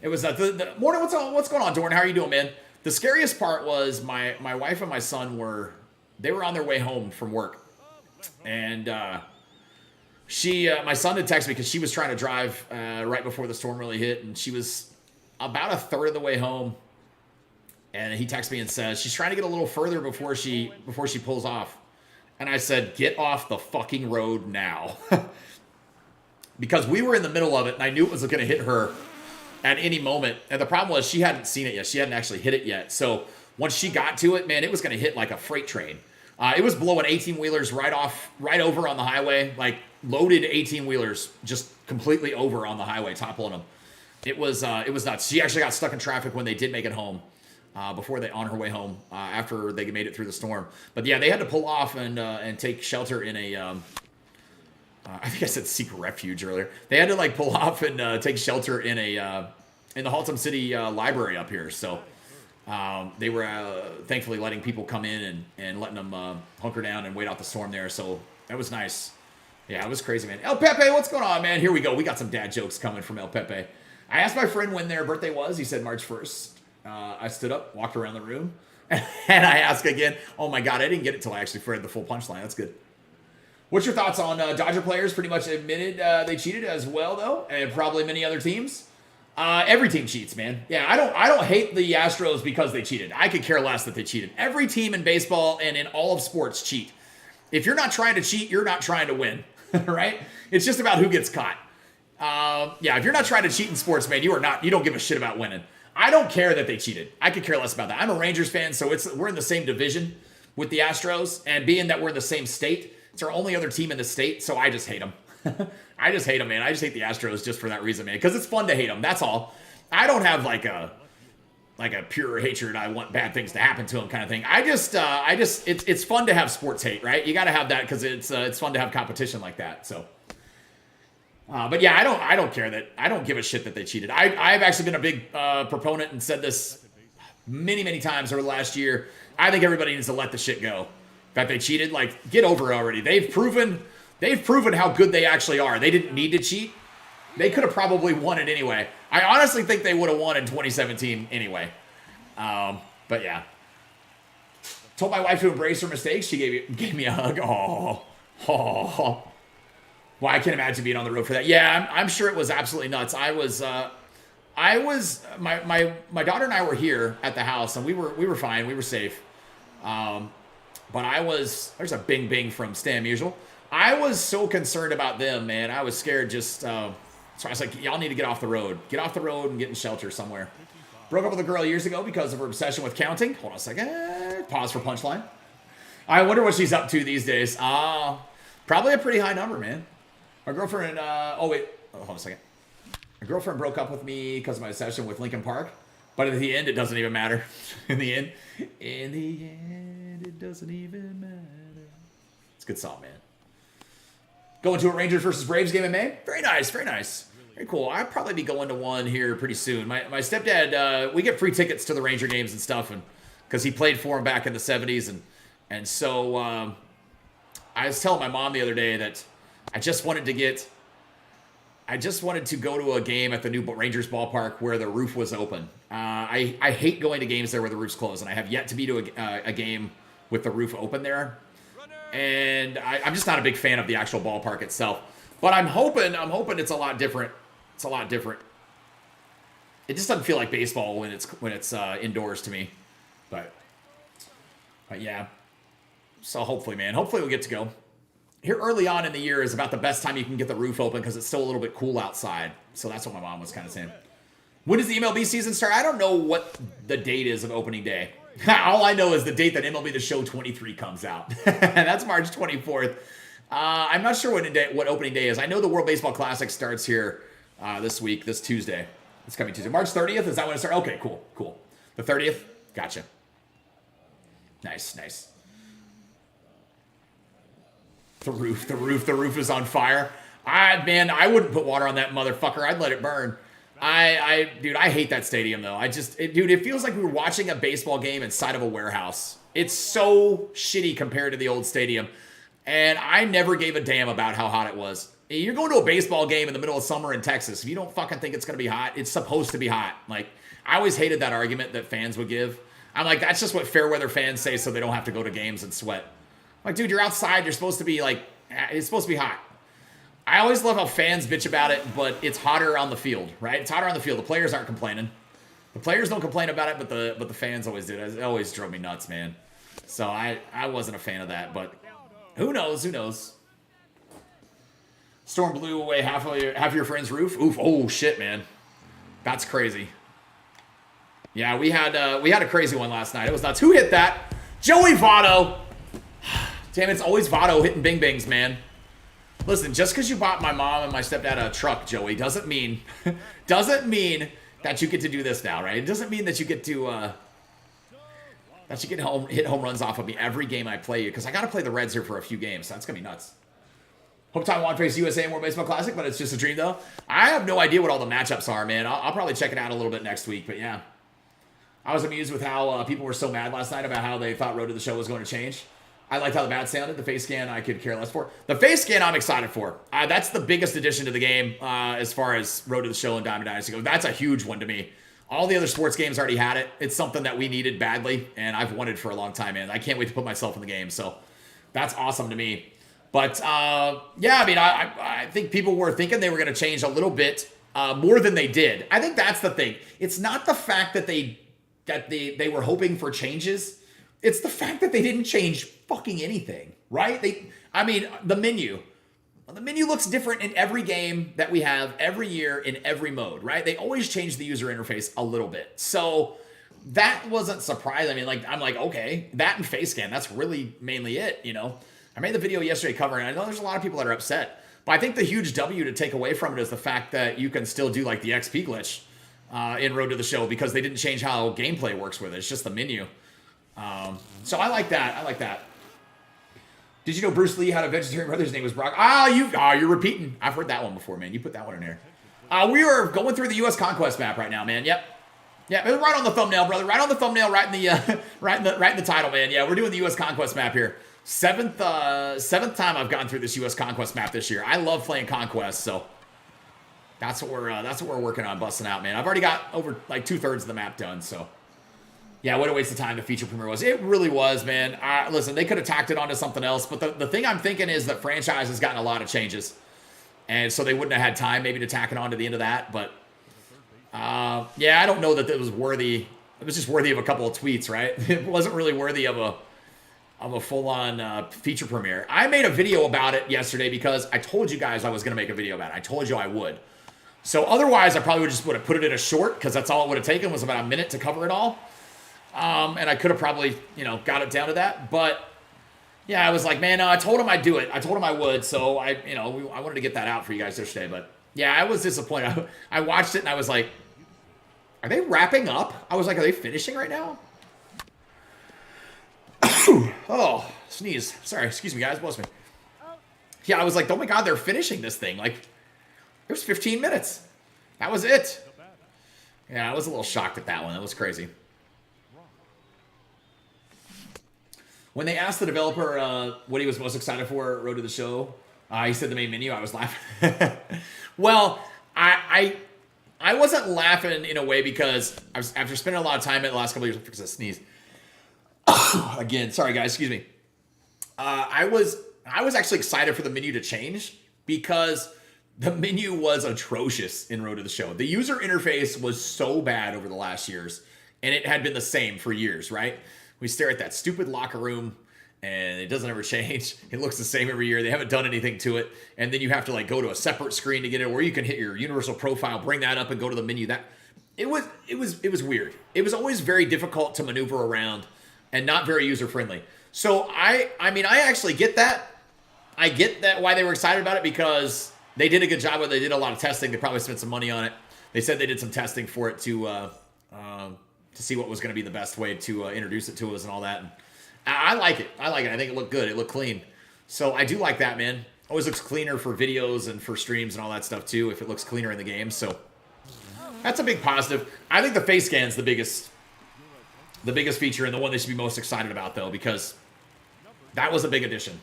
morning. What's going on, Dorn? How are you doing, man? The scariest part was my wife and my son were on their way home from work, and my son had texted me because she was trying to drive right before the storm really hit, and she was about a third of the way home. And he texted me and says she's trying to get a little further before she pulls off. And I said, get off the fucking road now. Because we were in the middle of it, and I knew it was going to hit her at any moment. And the problem was she hadn't seen it yet. She hadn't actually hit it yet. So once she got to it, man, it was going to hit like a freight train. It was blowing 18-wheelers right over on the highway, like loaded 18-wheelers just completely over on the highway, toppling them. It was nuts. She actually got stuck in traffic when they did make it home. On her way home after they made it through the storm. But yeah, they had to pull off and take shelter in a I think I said seek refuge earlier. They had to like pull off and take shelter in the Haltom City library up here. So they were thankfully letting people come in and letting them hunker down and wait out the storm there. So that was nice. Yeah, it was crazy, man. El Pepe, what's going on, man? Here we go. We got some dad jokes coming from El Pepe. I asked my friend when their birthday was. He said March 1st. I stood up, walked around the room, and I asked again. Oh my God, I didn't get it till I actually read the full punchline. That's good. What's your thoughts on Dodger players? Pretty much admitted they cheated as well, though, and probably many other teams. Every team cheats, man. Yeah, I don't hate the Astros because they cheated. I could care less that they cheated. Every team in baseball and in all of sports cheat. If you're not trying to cheat, you're not trying to win, right? It's just about who gets caught. Yeah, if you're not trying to cheat in sports, man, you don't give a shit about winning. I don't care that they cheated. I could care less about that. I'm a Rangers fan, so we're in the same division with the Astros, and being that we're in the same state, it's our only other team in the state, so I just hate them. I just hate them, man. I just hate the Astros just for that reason, man, because it's fun to hate them. That's all. I don't have like a pure hatred. I want bad things to happen to them kind of thing. It's fun to have sports hate, right? You got to have that because it's fun to have competition like that. So, but yeah, I don't care that I don't give a shit that they cheated. I've actually been a big proponent and said this many times over the last year. I think everybody needs to let the shit go. That they cheated, like get over it already. They've proven how good they actually are. They didn't need to cheat. They could have probably won it anyway. I honestly think they would have won in 2017 anyway. But yeah. Told my wife to embrace her mistakes. She gave me a hug. Oh. Well, I can't imagine being on the road for that. Yeah, I'm sure it was absolutely nuts. My daughter and I were here at the house, and we were fine. We were safe. But there's a bing bing from Stan Musial. I was so concerned about them, man. I was scared so I was like, y'all need to get off the road. Get off the road and get in shelter somewhere. Broke up with a girl years ago because of her obsession with counting. Hold on a second. Pause for punchline. I wonder what she's up to these days. Probably a pretty high number, man. My girlfriend, hold on a second. My girlfriend broke up with me because of my obsession with Linkin Park. But in the end, it doesn't even matter. In the end, it doesn't even matter. It's a good song, man. Going to a Rangers versus Braves game in May. Very nice, very nice. Very cool. I'll probably be going to one here pretty soon. My stepdad, we get free tickets to the Ranger games and stuff, and because he played for him back in the 70s. And so I was telling my mom the other day that I just wanted to go to a game at the new Rangers ballpark where the roof was open. I hate going to games there where the roof's closed, and I have yet to be to a game with the roof open there. And I'm just not a big fan of the actual ballpark itself. But I'm hoping it's a lot different. It's a lot different. It just doesn't feel like baseball when it's indoors to me. But yeah. So hopefully, man. Hopefully we'll get to go. Here early on in the year is about the best time you can get the roof open because it's still a little bit cool outside. So that's what my mom was kind of saying. When does the MLB season start? I don't know what the date is of opening day. All I know is the date that MLB The Show 23 comes out. That's March 24th. I'm not sure what opening day is. I know the World Baseball Classic starts here this Tuesday. It's coming Tuesday. March 30th, is that when it starts? Okay, cool. The 30th? Gotcha. Nice. The roof is on fire. I wouldn't put water on that motherfucker. I'd let it burn. Dude, I hate that stadium though. It feels like we were watching a baseball game inside of a warehouse. It's so shitty compared to the old stadium. And I never gave a damn about how hot it was. You're going to a baseball game in the middle of summer in Texas. If you don't fucking think it's going to be hot, it's supposed to be hot. Like, I always hated that argument that fans would give. I'm like, that's just what fair weather fans say so they don't have to go to games and sweat. Like, dude, you're outside. You're supposed to be like, it's supposed to be hot. I always love how fans bitch about it, but it's hotter on the field, right? It's hotter on the field. The players aren't complaining. The players don't complain about it, but the fans always do. It always drove me nuts, man. So I wasn't a fan of that, but who knows? Storm blew away half of your friend's roof. Oof! Oh shit, man, that's crazy. Yeah, we had a crazy one last night. It was nuts. Who hit that? Joey Votto. Damn, it's always Votto hitting bing bangs, man. Listen, just because you bought my mom and my stepdad a truck, Joey, doesn't mean that you get to do this now, right? It doesn't mean that you get to hit home runs off of me every game I play you, because I got to play the Reds here for a few games. So that's gonna be nuts. Hope time won't face USA and World Baseball Classic, but it's just a dream though. I have no idea what all the matchups are, man. I'll probably check it out a little bit next week, but yeah. I was amused with how people were so mad last night about how they thought Road to the Show was going to change. I liked how the bat sounded. The face scan, I could care less for. The face scan, I'm excited for. That's the biggest addition to the game as far as Road to the Show and Diamond Dynasty go. That's a huge one to me. All the other sports games already had it. It's something that we needed badly, and I've wanted for a long time, man. I can't wait to put myself in the game, so that's awesome to me. But, yeah, I mean, I think people were thinking they were going to change a little bit more than they did. I think that's the thing. It's not the fact that they were hoping for changes. It's the fact that they didn't change fucking anything, right? The menu. the menu looks different in every game that we have every year in every mode, right? They always change the user interface a little bit. So that wasn't surprising. I mean, like, I'm like, okay, that and face scan, that's really mainly it, you know? I made the video yesterday covering, I know there's a lot of people that are upset, but I think the huge W to take away from it is the fact that you can still do like the XP glitch in Road to the Show because they didn't change how gameplay works with it. It's just the menu. So I like that. I like that. Did you know Bruce Lee had a vegetarian brother? His name was Brock. You're repeating. I've heard that one before, man. You put that one in there. We are going through the U.S. Conquest map right now, man. Yep. Yeah, right on the thumbnail, brother. Right on the thumbnail. Right in the right in the title, man. Yeah, we're doing the U.S. Conquest map here. Seventh time I've gone through this U.S. Conquest map this year. I love playing Conquest, so that's what we're working on, busting out, man. I've already got over like 2/3 of the map done, so. Yeah, what a waste of time the feature premiere was. It really was, man. Listen, they could have tacked it onto something else, but the thing I'm thinking is that franchise has gotten a lot of changes. And so they wouldn't have had time maybe to tack it on to the end of that. But, yeah, I don't know that it was worthy. It was just worthy of a couple of tweets, right? It wasn't really worthy of a full-on feature premiere. I made a video about it yesterday because I told you guys I was going to make a video about it. I told you I would. So otherwise, I probably would have put it in a short because that's all it would have taken was about a minute to cover it all. And I could have probably, you know, got it down to that. But, yeah, I was like, man, no, I told him I'd do it. I told him I would. So, I wanted to get that out for you guys yesterday. But, yeah, I was disappointed. I watched it and I was like, are they wrapping up? I was like, are they finishing right now? Oh, sneeze. Sorry. Excuse me, guys. Bless me. Yeah, I was like, oh, my God, they're finishing this thing. Like, it was 15 minutes. That was it. Yeah, I was a little shocked at that one. That was crazy. When they asked the developer what he was most excited for at Road to the Show, he said the main menu. I was laughing. Well, I wasn't laughing in a way because I was after spending a lot of time in the last couple of years because I sneezed. Again, sorry guys, excuse me. I was actually excited for the menu to change because the menu was atrocious in Road to the Show. The user interface was so bad over the last years, and it had been the same for years, right? We stare at that stupid locker room, and it doesn't ever change. It looks the same every year. They haven't done anything to it. And then you have to like go to a separate screen to get it, where you can hit your universal profile, bring that up, and go to the menu. It was weird. It was always very difficult to maneuver around, and not very user friendly. So I mean, I actually get that. I get that why they were excited about it because they did a good job of it. They did a lot of testing. They probably spent some money on it. They said they did some testing for it to see what was going to be the best way to introduce it to us and all that. And I like it. I like it. I think it looked good. It looked clean. So I do like that, man. Always looks cleaner for videos and for streams and all that stuff too, if it looks cleaner in the game. So that's a big positive. I think the face scan's the biggest feature and the one they should be most excited about, though, because that was a big addition.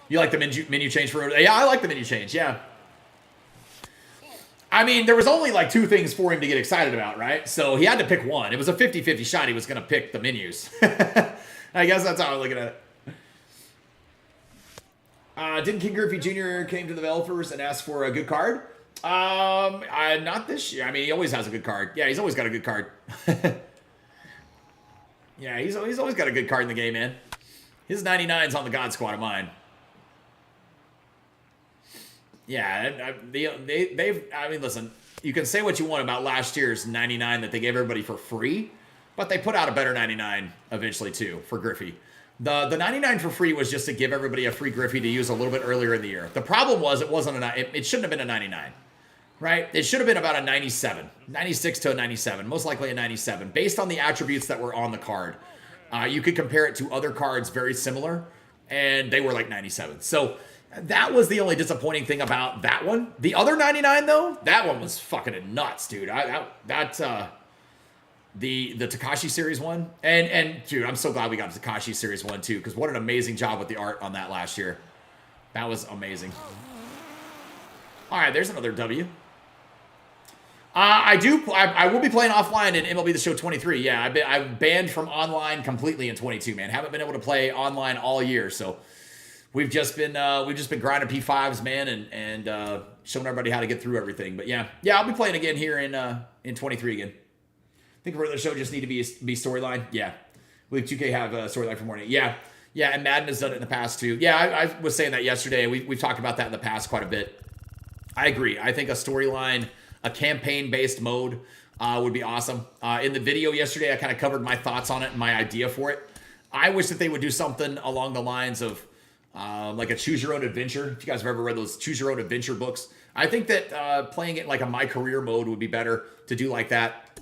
You like the menu change for... Yeah, I like the menu change, yeah. I mean, there was only like 2 things for him to get excited about, right? So he had to pick one. It was a 50-50 shot. He was going to pick the menus. I guess that's how I'm looking at it. Didn't King Griffey Jr. came to the developers and asked for a good card? Not this year. I mean, he always has a good card. Yeah, he's always got a good card. Yeah, he's always got a good card in the game, man. His 99's on the God Squad of mine. Yeah, I mean, listen, you can say what you want about last year's 99 that they gave everybody for free, but they put out a better 99 eventually, too, for Griffey. The 99 for free was just to give everybody a free Griffey to use a little bit earlier in the year. The problem was it shouldn't have been a 99, right? It should have been about a 97, 96 to a 97, most likely a 97, based on the attributes that were on the card. You could compare it to other cards very similar, and they were like 97. So that was the only disappointing thing about that one. The other 99, though, that one was fucking nuts, dude. The Takashi series one, and dude, I'm so glad we got Takashi series one too, because what an amazing job with the art on that last year. That was amazing. All right, there's another W. I will be playing offline in MLB The Show 23. Yeah, I'm banned from online completely in 22, man. Haven't been able to play online all year, so we've just been grinding P5s, man, and showing everybody how to get through everything. But yeah, I'll be playing again here in 23 again. I think for the show just need to be storyline. Yeah, I believe 2K have a storyline for morning. Yeah, Yeah, and Madden has done it in the past too. Yeah, I was saying that yesterday. We've talked about that in the past quite a bit. I agree. I think a storyline, a campaign-based mode would be awesome. In the video yesterday, I kind of covered my thoughts on it and my idea for it. I wish that they would do something along the lines of like a choose your own adventure. If you guys have ever read those choose your own adventure books, I think that playing it like a my career mode would be better to do like that.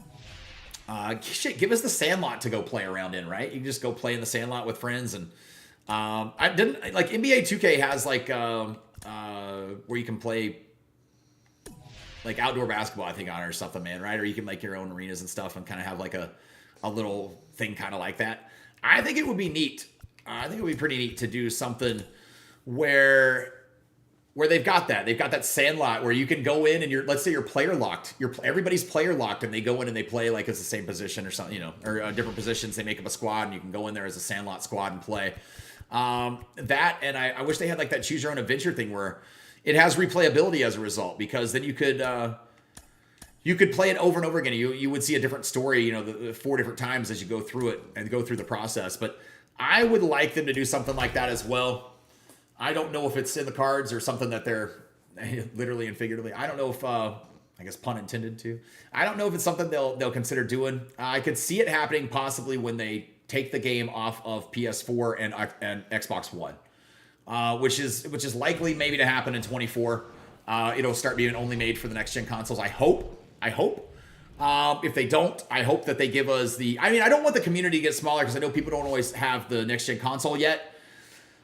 Shit, give us the Sandlot to go play around in, right? You can just go play in the Sandlot with friends. And I didn't like NBA 2K has like where you can play like outdoor basketball, I think, on it or something, man, right? Or you can make your own arenas and stuff and kind of have like a little thing kind of like that. I think it would be neat. I think it would be pretty neat to do something where they've got that. They've got that Sandlot where you can go in and let's say you're player locked. Everybody's player locked and they go in and they play like it's the same position or something, you know, or different positions. They make up a squad and you can go in there as a Sandlot squad and play. That, and I wish they had like that choose your own adventure thing where it has replayability as a result, because then you could play it over and over again. You would see a different story, you know, the 4 different times as you go through it and go through the process. But I would like them to do something like that as well. I don't know if it's in the cards or something that they're literally and figuratively. I don't know if, I guess pun intended too. I don't know if it's something they'll consider doing. I could see it happening possibly when they take the game off of PS4 and Xbox One, which is likely maybe to happen in 24. It'll start being only made for the next gen consoles. I hope. If they don't, I hope that they give us I mean, I don't want the community to get smaller because I know people don't always have the next gen console yet.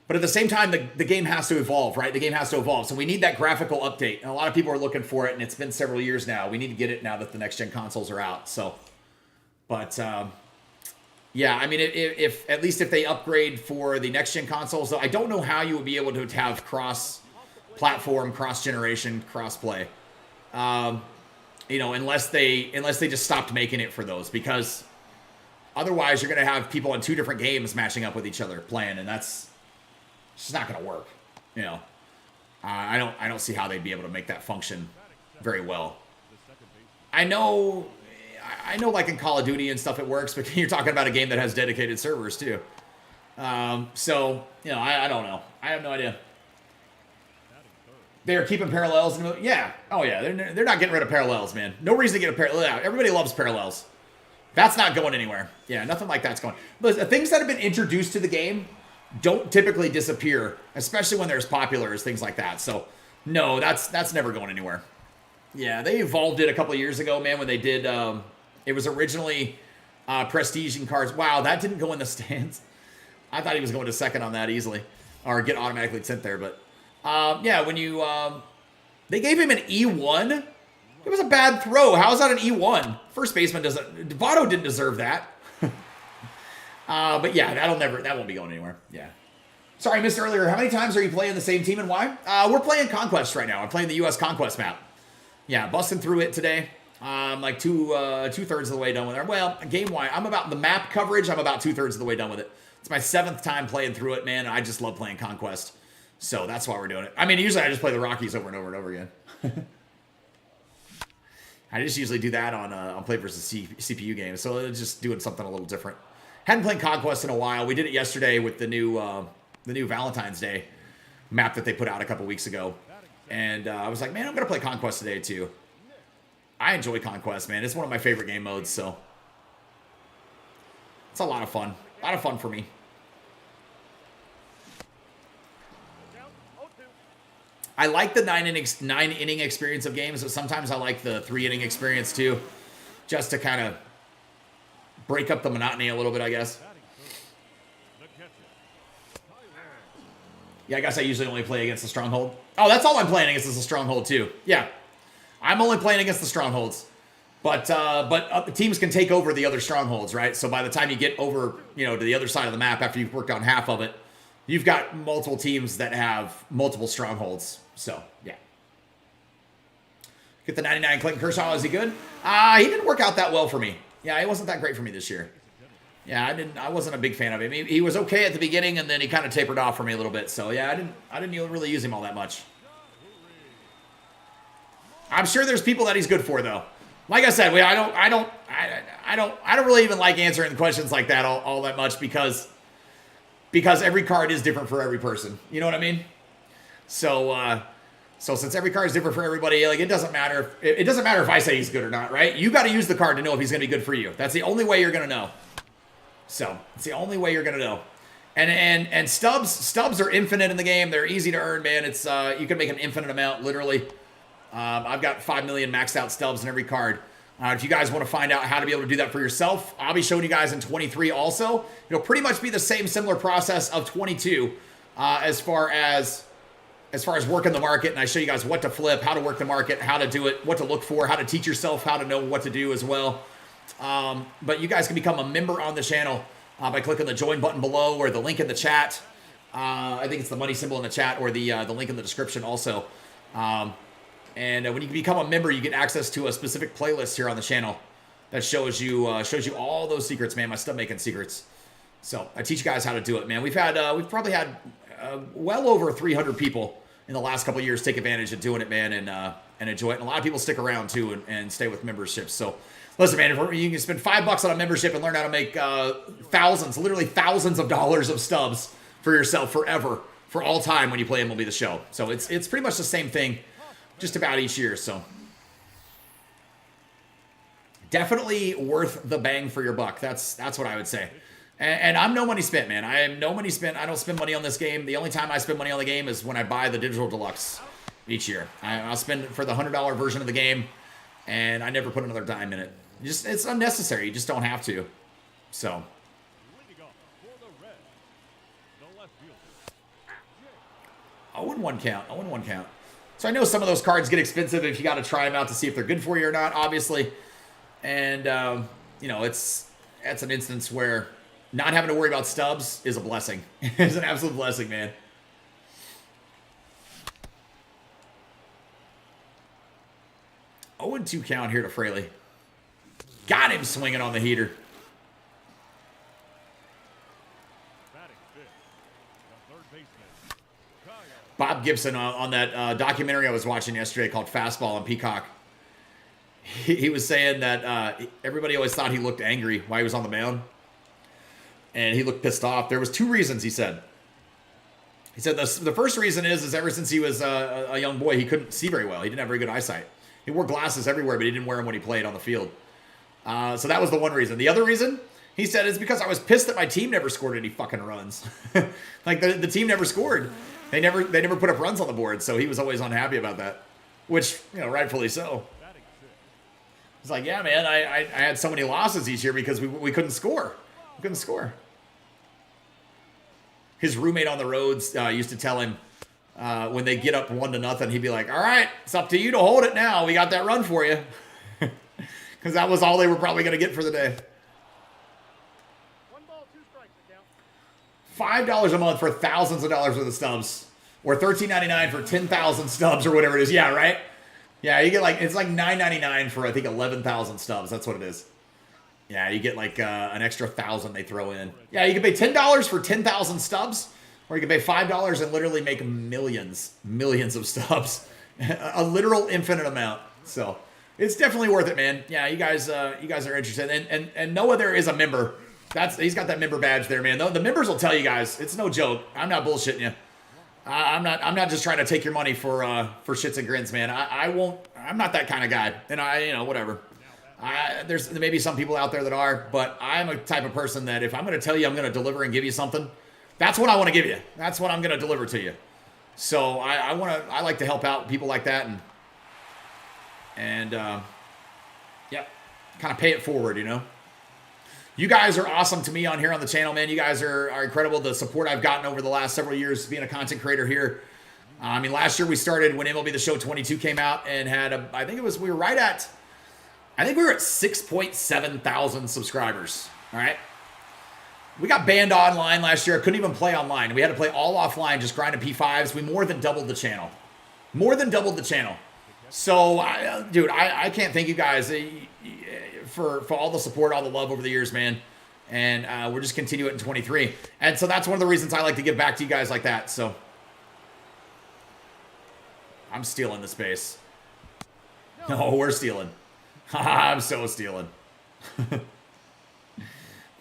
But at the same time, the game has to evolve, right? The game has to evolve. So we need that graphical update. And a lot of people are looking for it, and it's been several years now. We need to get it now that the next gen consoles are out. So, but yeah, I mean, if at least if they upgrade for the next gen consoles, though, I don't know how you would be able to have cross-platform, cross-generation, cross-play. You know, unless they just stopped making it for those, because otherwise you're going to have people in 2 different games matching up with each other playing, and that's just not going to work. You know, I don't see how they'd be able to make that function very well. I know, like in Call of Duty and stuff, it works, but you're talking about a game that has dedicated servers too. So you know, I don't know. I have no idea. They are keeping parallels. Yeah. Oh, yeah. They're not getting rid of parallels, man. No reason to get a parallel. Yeah, everybody loves parallels. That's not going anywhere. Yeah, nothing like that's going. But the things that have been introduced to the game don't typically disappear, especially when they're as popular as things like that. So, no, that's never going anywhere. Yeah, they evolved it a couple of years ago, man, when they did. It was originally Prestige and cards. Wow, that didn't go in the stands. I thought he was going to second on that easily, or get automatically sent there, but. Yeah, when you, they gave him an E1. It was a bad throw. How is that an E1? First baseman Votto didn't deserve that. But yeah, that won't be going anywhere. Yeah. Sorry, I missed earlier. How many times are you playing the same team and why? We're playing Conquest right now. I'm playing the U.S. Conquest map. Yeah, busting through it today. Like two-thirds of the way done with it. Well, game-wise, I'm about the map coverage. I'm about 2/3 of the way done with it. It's my 7th time playing through it, man. I just love playing Conquest. So that's why we're doing it. I mean, usually I just play the Rockies over and over and over again. I just usually do that on Play vs. CPU games. So it's just doing something a little different. Hadn't played Conquest in a while. We did it yesterday with the new Valentine's Day map that they put out a couple weeks ago. And I was like, man, I'm going to play Conquest today too. I enjoy Conquest, man. It's one of my favorite game modes. So it's a lot of fun. A lot of fun for me. I like the 9-inning experience of games, but sometimes I like the 3-inning experience too, just to kind of break up the monotony a little bit, I guess. Yeah, I guess I usually only play against the Stronghold. Oh, that's all I'm playing against is the Stronghold too. Yeah, I'm only playing against the Strongholds, but the teams can take over the other Strongholds, right? So by the time you get over, you know, to the other side of the map after you've worked on half of it, you've got multiple teams that have multiple Strongholds. So, yeah. Get the 99 Clayton Kershaw. Is he good? He didn't work out that well for me. Yeah, he wasn't that great for me this year. Yeah, I wasn't a big fan of him. He was okay at the beginning, and then he kind of tapered off for me a little bit. So, yeah, I didn't really use him all that much. I'm sure there's people that he's good for, though. Like I said, I don't really even like answering questions like that all that much, because because every card is different for every person. You know what I mean? So, so since every card is different for everybody, like it doesn't matter. It doesn't matter if I say he's good or not, right? You got to use the card to know if he's going to be good for you. That's the only way you're going to know. So it's the only way you're going to know. And stubs are infinite in the game. They're easy to earn, man. It's you can make an infinite amount, literally. I've got 5 million maxed out stubs in every card. If you guys want to find out how to be able to do that for yourself, I'll be showing you guys in 23 also. It'll pretty much be the same similar process of 22 as far as working the market. And I show you guys what to flip, how to work the market, how to do it, what to look for, how to teach yourself how to know what to do as well. But you guys can become a member on the channel by clicking the join button below or the link in the chat. I think it's the money symbol in the chat or the link in the description also. And when you become a member, you get access to a specific playlist here on the channel that shows you all those secrets, man. My stub making secrets. So I teach you guys how to do it, man. We've probably had well over 300 people in the last couple of years take advantage of doing it, man, and enjoy it. And a lot of people stick around too and stay with memberships. So listen, man, if you can spend $5 on a membership and learn how to make literally thousands of dollars of stubs for yourself forever, for all time when you play MLB The Show. So it's pretty much the same thing just about each year. So definitely worth the bang for your buck. That's what I would say. And I'm no money spent, man. I am no money spent. I don't spend money on this game. The only time I spend money on the game is when I buy the digital deluxe each year. I'll spend it for the $100 version of the game, and I never put another dime in it. It's unnecessary. You just don't have to. So. I wouldn't one count. So I know some of those cards get expensive if you got to try them out to see if they're good for you or not, obviously. And, you know, that's an instance where not having to worry about stubs is a blessing. It's an absolute blessing, man. Oh, and 2 count here to Fraley. Got him swinging on the heater. Bob Gibson on that documentary I was watching yesterday called Fastball on Peacock. He was saying that everybody always thought he looked angry while he was on the mound. And he looked pissed off. There was 2 reasons, he said. He said the first reason is ever since he was a young boy, he couldn't see very well. He didn't have very good eyesight. He wore glasses everywhere, but he didn't wear them when he played on the field. So that was the one reason. The other reason, he said, is because I was pissed that my team never scored any fucking runs. Like, the team never scored. They never put up runs on the board, so he was always unhappy about that. Which, you know, rightfully so. He's like, yeah, man, I had so many losses each year because we couldn't score. We couldn't score. His roommate on the roads used to tell him when they get up 1-0, he'd be like, all right, it's up to you to hold it now. We got that run for you. Because that was all they were probably going to get for the day. 1 ball, 2 strikes, $5 a month for thousands of dollars worth of stubs. Or $13.99 for 10,000 stubs or whatever it is. Yeah, right? Yeah, you get it's like $9.99 for, I think, 11,000 stubs. That's what it is. Yeah, you get like an extra 1,000 they throw in. Yeah, you can pay $10 for 10,000 stubs, or you can pay $5 and literally make millions of stubs. A literal infinite amount. So it's definitely worth it, man. Yeah, you guys are interested. And Noah there is a member. He's got that member badge there, man. The members will tell you guys. It's no joke. I'm not bullshitting you. I'm not just trying to take your money for shits and grins, man. I'm not that kind of guy. And whatever. There may be some people out there that are, but I'm a type of person that if I'm going to tell you I'm going to deliver and give you something, that's what I want to give you. That's what I'm going to deliver to you. So I like to help out people like that and yeah, kind of pay it forward, you know. You guys are awesome to me on here on the channel, man. You guys are incredible. The support I've gotten over the last several years being a content creator here. I mean, last year we started when MLB The Show 22 came out and had we were at 6.7 thousand subscribers. All right. We got banned online last year. I couldn't even play online. We had to play all offline, just grinding P5s. We more than doubled the channel. So, dude, I can't thank you guys for all the support, all the love over the years, man. And we're just continue it in 23. And so that's one of the reasons I like to give back to you guys like that. So I'm stealing the space. No, we're stealing. I'm so stealing.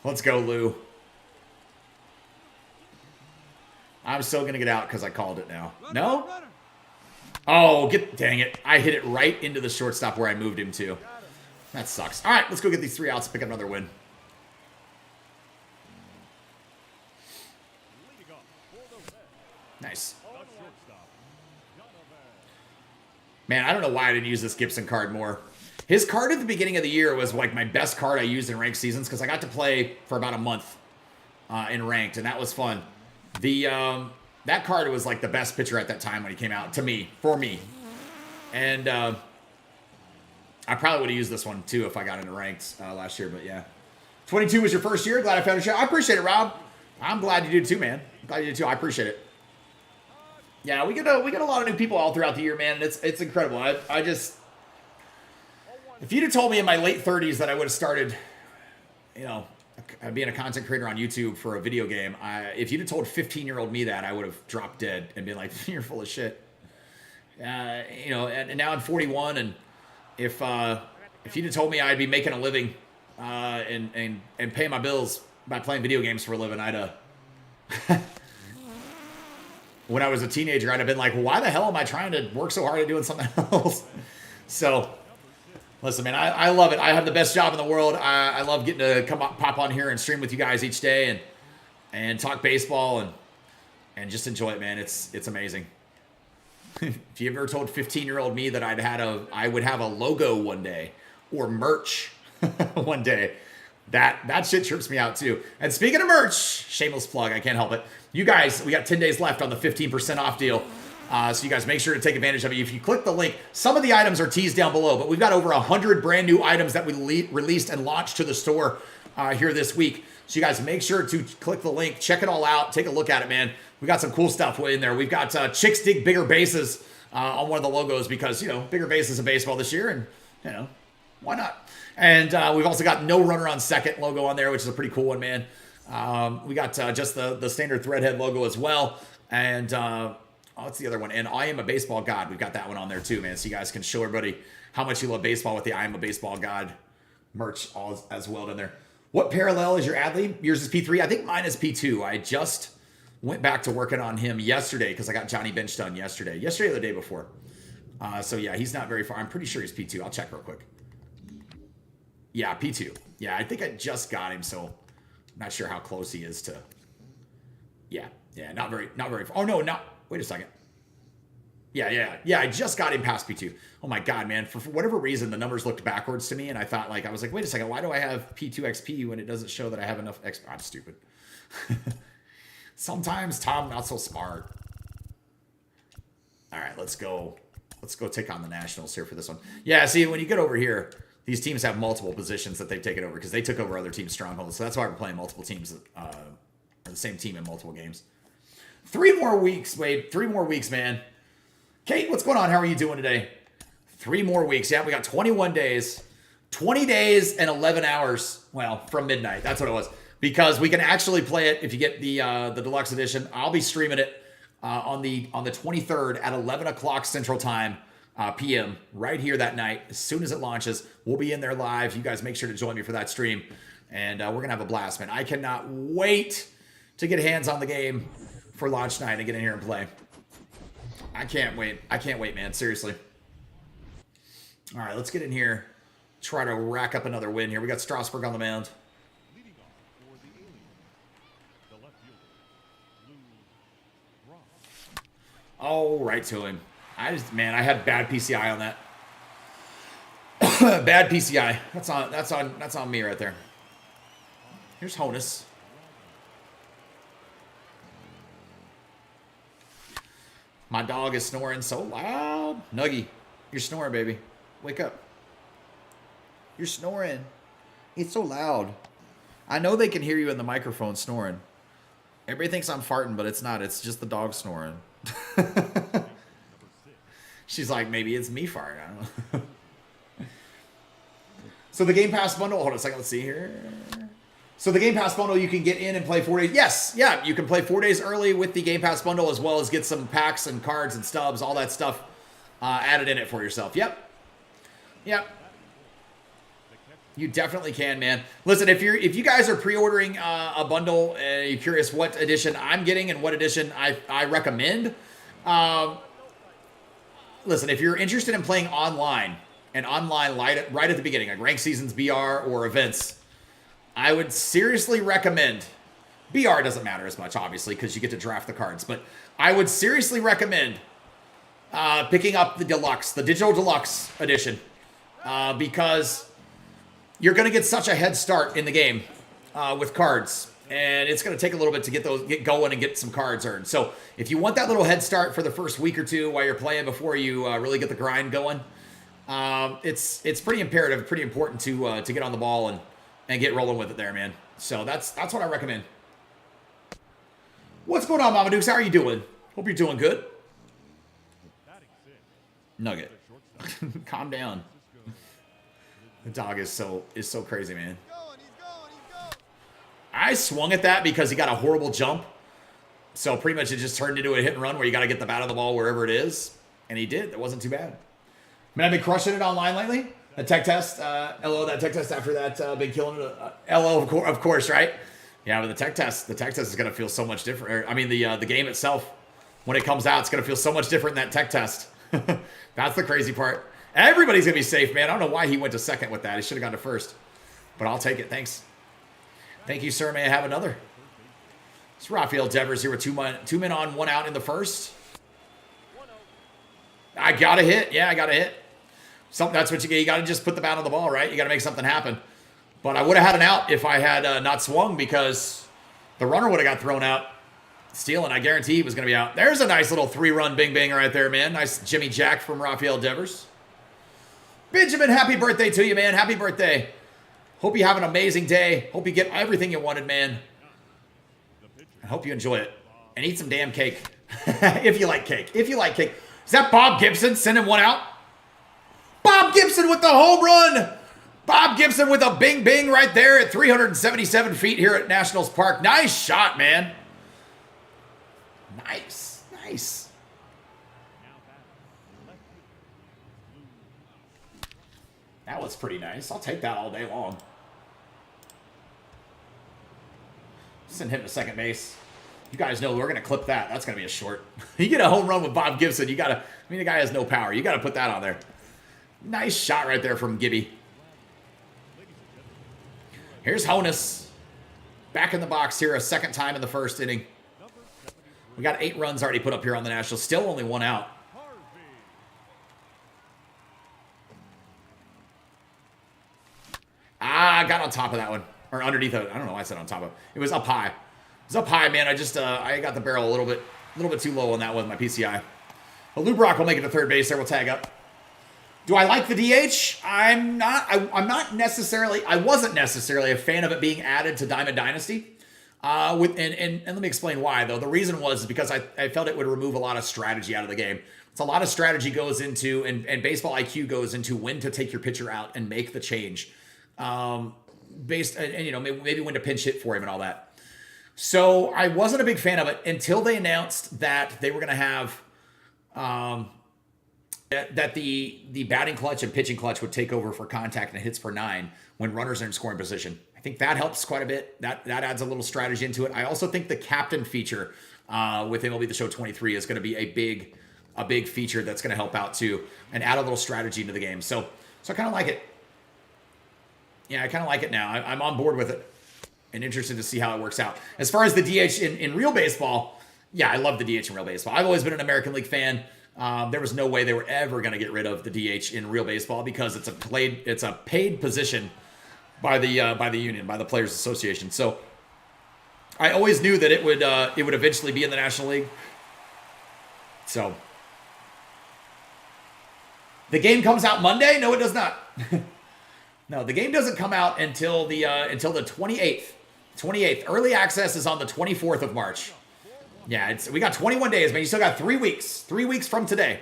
Let's go, Lou. I'm still going to get out because I called it now. No? Oh, dang it. I hit it right into the shortstop where I moved him to. That sucks. All right, let's go get these 3 outs and pick up another win. Nice. Man, I don't know why I didn't use this Gibson card more. His card at the beginning of the year was like my best card I used in ranked seasons because I got to play for about a month in ranked, and that was fun. That card was like the best pitcher at that time when he came out, for me. And I probably would have used this one too if I got into ranked last year, but yeah. 22 was your first year. Glad I found a show. I appreciate it, Rob. I'm glad you did too, man. Glad you did too. I appreciate it. Yeah, we get a lot of new people all throughout the year, man. And it's incredible. I just, if you'd have told me in my late 30s that I would have started, you know, being a content creator on YouTube for a video game, if you'd have told 15-year-old me that, I would have dropped dead and been like, "You're full of shit." You know, and now I'm 41, and if you'd have told me I'd be making a living and paying my bills by playing video games for a living, I'd when I was a teenager, I'd have been like, well, why the hell am I trying to work so hard at doing something else? So, listen, man, I love it. I have the best job in the world. I love getting to pop on here and stream with you guys each day and talk baseball and just enjoy it, man. It's amazing. If you ever told 15-year-old me that I would have a logo one day or merch one day, that shit trips me out too. And speaking of merch, shameless plug, I can't help it. You guys, we got 10 days left on the 15% off deal. So you guys make sure to take advantage of it. If you click the link, some of the items are teased down below, but we've got over 100 brand new items that we released and launched to the store here this week. So you guys make sure to click the link, check it all out, take a look at it, man. We got some cool stuff in there. We've got Chicks Dig Bigger Bases on one of the logos because, you know, bigger bases in baseball this year, and, you know, why not? And we've also got No Runner on Second logo on there, which is a pretty cool one, man. We got just the standard Threadhead logo as well. And what's the other one? And I Am a Baseball God. We've got that one on there too, man. So you guys can show everybody how much you love baseball with the I Am a Baseball God merch all as well in there. What parallel is your Adley? Yours is P3. I think mine is P2. I just went back to working on him yesterday because I got Johnny Bench done yesterday or the day before. So yeah, he's not very far. I'm pretty sure he's P2. I'll check real quick. Yeah, P2. Yeah, I think I just got him, so not sure how close he is to. Yeah, not very far. Oh no, wait a second. Yeah, I just got him past P2. Oh my God, man. For whatever reason, the numbers looked backwards to me, and I was like, wait a second, why do I have P2 XP when it doesn't show that I have enough XP? I'm stupid. Sometimes, Tom, not so smart. All right, let's go take on the Nationals here for this one. Yeah, see, when you get over here, these teams have multiple positions that they've taken over because they took over other teams' strongholds. So that's why we're playing multiple teams, or the same team in multiple games. 3 more weeks, Wade. 3 more weeks, man. Kate, what's going on? How are you doing today? 3 more weeks. Yeah, we got 21 days. 20 days and 11 hours. Well, from midnight. That's what it was. Because we can actually play it if you get the deluxe edition. I'll be streaming it on the 23rd at 11 o'clock Central Time. PM right here that night. As soon as it launches, we'll be in there live. You guys make sure to join me for that stream. And we're going to have a blast, man. I cannot wait to get hands on the game for launch night and get in here and play. I can't wait. I can't wait, man. Seriously. All right, let's get in here. Try to rack up another win here. We got Strasburg on the mound. Oh, right to him. I had bad PCI on that. Bad PCI. That's on me right there. Here's Honus. My dog is snoring so loud. Nuggy, you're snoring, baby. Wake up. You're snoring. It's so loud. I know they can hear you in the microphone snoring. Everybody thinks I'm farting, but it's not. It's just the dog snoring. She's like, maybe it's me farting. I don't know. So the Game Pass bundle, hold on a second, let's see here. So the Game Pass bundle, you can get in and play 4 days. Yes, yeah, you can play 4 days early with the Game Pass bundle as well as get some packs and cards and stubs, all that stuff added in it for yourself. Yep. You definitely can, man. Listen, if you guys are pre-ordering a bundle and you're curious what edition I'm getting and what edition I recommend, listen, if you're interested in playing online and online right at the beginning, like ranked seasons, BR, or events, I would seriously recommend. BR doesn't matter as much, obviously, because you get to draft the cards, but I would seriously recommend picking up the deluxe, the digital deluxe edition, because you're going to get such a head start in the game with cards, and it's going to take a little bit to get going and get some cards earned. So if you want that little head start for the first week or two while you're playing before you really get the grind going, it's pretty imperative, pretty important to get on the ball and get rolling with it there, man. So that's what I recommend. What's going on, Mama Dukes? How are you doing? Hope you're doing good. Nugget. Calm down. The dog is so crazy, man. I swung at that because he got a horrible jump. So pretty much it just turned into a hit and run where you got to get the bat of the ball wherever it is. And he did. It wasn't too bad. Man, I've been crushing it online lately. The tech test. LO, that tech test after that, been killing it. LO, of course, right? Yeah, but the tech test is going to feel so much different. I mean, the game itself, when it comes out, it's going to feel so much different than that tech test. That's the crazy part. Everybody's going to be safe, man. I don't know why he went to second with that. He should have gone to first. But I'll take it. Thanks. Thank you, sir. May I have another? It's Rafael Devers here with two men on, one out in the first. I got to hit. Yeah, I got to hit. That's what you get. You got to just put the bat on the ball, right? You got to make something happen. But I would have had an out if I had not swung because the runner would have got thrown out. Stealing, I guarantee he was going to be out. There's a nice little 3-run bing-bang right there, man. Nice Jimmy Jack from Rafael Devers. Benjamin, happy birthday to you, man. Happy birthday. Hope you have an amazing day. Hope you get everything you wanted, man. I hope you enjoy it. And eat some damn cake. If you like cake. If you like cake. Is that Bob Gibson sending one out? Bob Gibson with the home run. Bob Gibson with a bing-bing right there at 377 feet here at Nationals Park. Nice shot, man. Nice. Nice. That was pretty nice. I'll take that all day long. Send him to second base. You guys know we're going to clip that. That's going to be a short. You get a home run with Bob Gibson, you got to, I mean, the guy has no power. You got to put that on there. Nice shot right there from Gibby. Here's Honus. Back in the box here a second time in the first inning. We got 8 runs already put up here on the Nationals. Still only 1 out. I got on top of that one. Or underneath it. I don't know why I said on top of it. It was up high. It was up high, man. I just, I got the barrel a little bit too low on that one with my PCI. But Lou Brock will make it to third base there. We'll tag up. Do I like the DH? I'm not necessarily, I wasn't necessarily a fan of it being added to Diamond Dynasty. And let me explain why, though. The reason was because I felt it would remove a lot of strategy out of the game. It's a lot of strategy goes into, and baseball IQ goes into when to take your pitcher out and make the change. Based, and you know, maybe when to pinch hit for him and all that. So I wasn't a big fan of it until they announced that they were going to have, that the batting clutch and pitching clutch would take over for contact and hits per 9 when runners are in scoring position. I think that helps quite a bit. That adds a little strategy into it. I also think the captain feature with MLB The Show 23 is going to be a big feature that's going to help out too and add a little strategy into the game. So I kind of like it. Yeah, I kind of like it now. I'm on board with it and interested to see how it works out. As far as the DH in real baseball, yeah, I love the DH in real baseball. I've always been an American League fan. There was no way they were ever going to get rid of the DH in real baseball because it's a paid position by the union, by the Players Association. So I always knew that it would eventually be in the National League. So the game comes out Monday? No, it does not. No, the game doesn't come out until the 28th. 28th. Early access is on the 24th of March. Yeah, we got 21 days, man. You still got 3 weeks. 3 weeks from today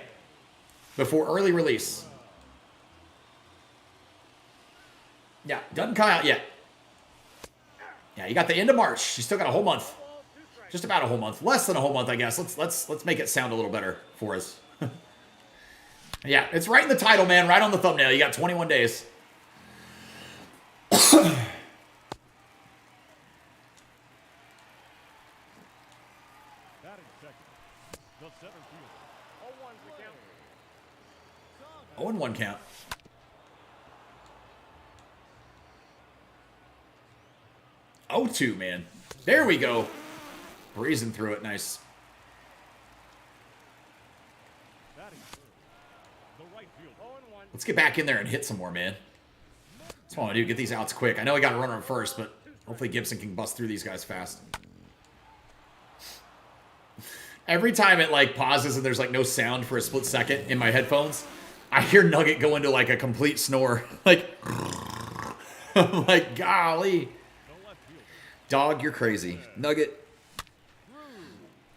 before early release. Yeah, doesn't come out yet. Yeah, you got the end of March. You still got a whole month. Just about a whole month. Less than a whole month, I guess. Let's make it sound a little better for us. Yeah, it's right in the title, man. Right on the thumbnail. You got 21 days. Oh, and 1 count. 0-2, man. There we go. Breezing through it. Nice. Let's get back in there and hit some more, man. That's what I want to do. Get these outs quick. I know I got a runner first, but hopefully Gibson can bust through these guys fast. Every time it, like, pauses and there's, like, no sound for a split second in my headphones, I hear Nugget go into, like, a complete snore. Like, I'm like, golly. Dog, you're crazy. Nugget.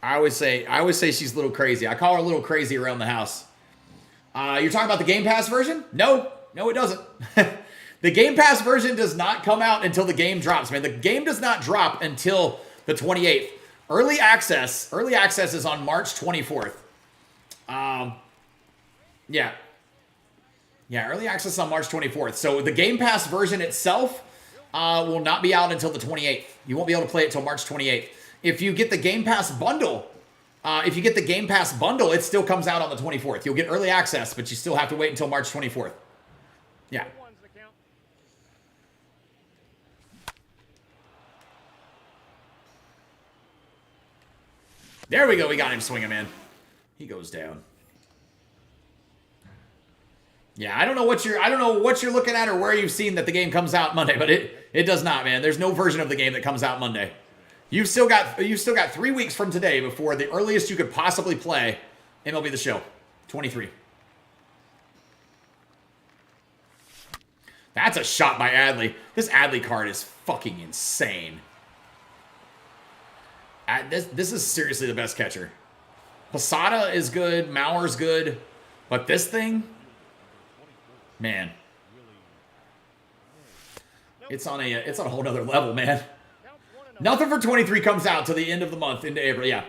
I always say she's a little crazy. I call her a little crazy around the house. You're talking about the Game Pass version? No, it doesn't. The Game Pass version does not come out until the game drops, man. The game does not drop until the 28th. Early access is on March 24th. Yeah, early access on March 24th. So the Game Pass version itself will not be out until the 28th. You won't be able to play it until March 28th. If you get the Game Pass bundle, it still comes out on the 24th. You'll get early access, but you still have to wait until March 24th. Yeah. There we go. We got him swinging, man. He goes down. Yeah, I don't know what you're looking at or where you've seen that the game comes out Monday, but it does not, man. There's no version of the game that comes out Monday. You've still got 3 weeks from today before the earliest you could possibly play MLB The Show 23. That's a shot by Adley. This Adley card is fucking insane. This is seriously the best catcher. Posada is good. Mauer's good. But this thing, man, it's on a whole nother level, man. Nothing for 23 comes out till the end of the month, into April. Yeah.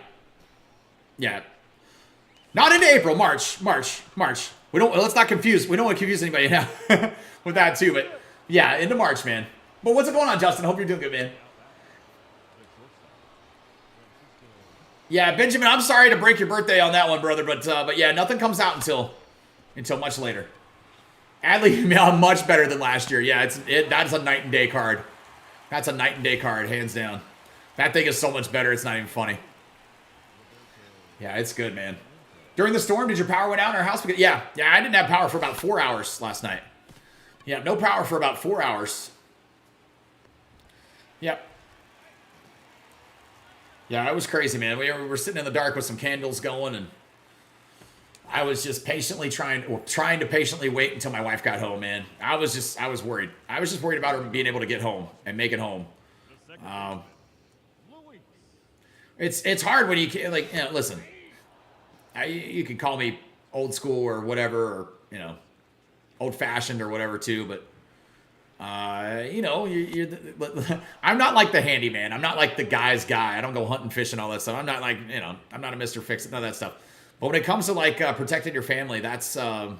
Not into April, March. Let's not confuse. We don't want to confuse anybody now with that too, but yeah, into March, man. But what's going on, Justin? Hope you're doing good, man. Yeah, Benjamin, I'm sorry to break your birthday on that one, brother, but yeah, nothing comes out until much later. Adley, much better than last year. Yeah, that's a night and day card. That's a night and day card, hands down. That thing is so much better, it's not even funny. Yeah, it's good, man. During the storm, did your power went out in our house? Yeah, I didn't have power for about 4 hours last night. Yeah, no power for about 4 hours. Yep. Yeah, it was crazy, man. We were sitting in the dark with some candles going, and I was just trying to patiently wait until my wife got home, man. I was worried. I was just worried about her being able to get home and make it home. It's hard when you can't, like, you know, listen, you can call me old school or whatever, or, you know, old fashioned or whatever too, but you know, I'm not like the handyman. I'm not like the guy's guy. I don't go hunting, fishing, all that stuff. I'm not like, you know, I'm not a Mr. Fix-It, none of that stuff. But when it comes to, like, protecting your family, that's, you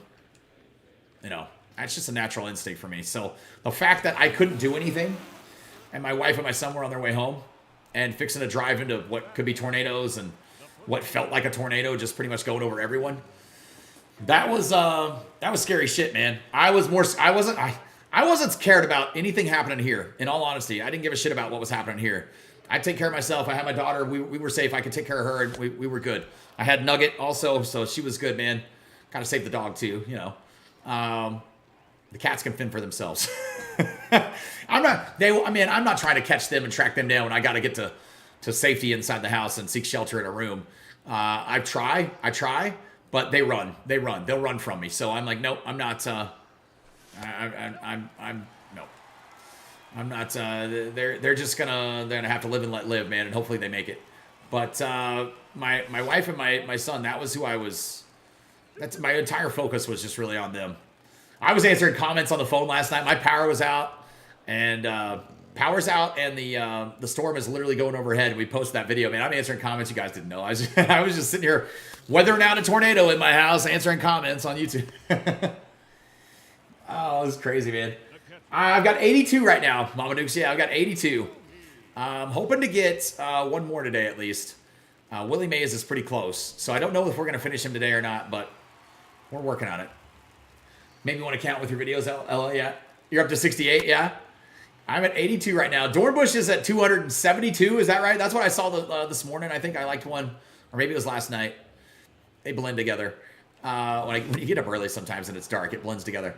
know, that's just a natural instinct for me. So the fact that I couldn't do anything, and my wife and my son were on their way home and fixing to drive into what could be tornadoes and what felt like a tornado, just pretty much going over everyone, that was scary shit, man. I wasn't scared about anything happening here. In all honesty, I didn't give a shit about what was happening here. I take care of myself. I had my daughter. We were safe. I could take care of her, and we were good. I had Nugget also, so she was good, man. Kind of saved the dog too, you know. The cats can fend for themselves. I'm not trying to catch them and track them down when I got to get to safety inside the house and seek shelter in a room. I try, but they run. They'll run from me. So I'm like, nope, I'm not. I'm not. They're just gonna have to live and let live, man, and hopefully they make it. But my wife and my son, that was who I was. That's my entire focus was just really on them. I was answering comments on the phone last night. My power was out, and power's out, and the storm is literally going overhead. We posted that video, man. I'm answering comments you guys didn't know. I was just sitting here weathering out a tornado in my house, answering comments on YouTube. Oh, it was crazy, man. I've got 82 right now, Mama Dukes. Yeah, I've got 82. I'm hoping to get one more today at least. Willie Mays is pretty close, so I don't know if we're going to finish him today or not, but we're working on it. Maybe you want to count with your videos, Ella? Yeah. You're up to 68, yeah? I'm at 82 right now. Dornbush is at 272, is that right? That's what I saw this morning. I think I liked one, or maybe it was last night. They blend together. When you get up early sometimes and it's dark, it blends together.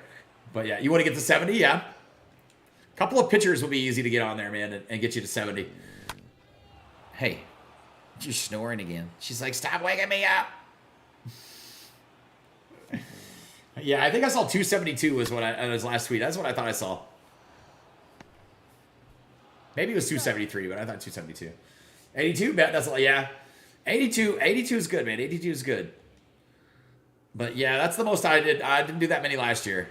But yeah, you want to get to 70? Yeah. A couple of pitchers will be easy to get on there, man, and get you to 70. Hey, you're snoring again. She's like, stop waking me up. Yeah, I think I saw 272 was what was last tweet. That's what I thought I saw. Maybe it was 273, but I thought 272. 82, that's yeah. 82 is good, man. 82 is good. But yeah, that's the most I did. I didn't do that many last year.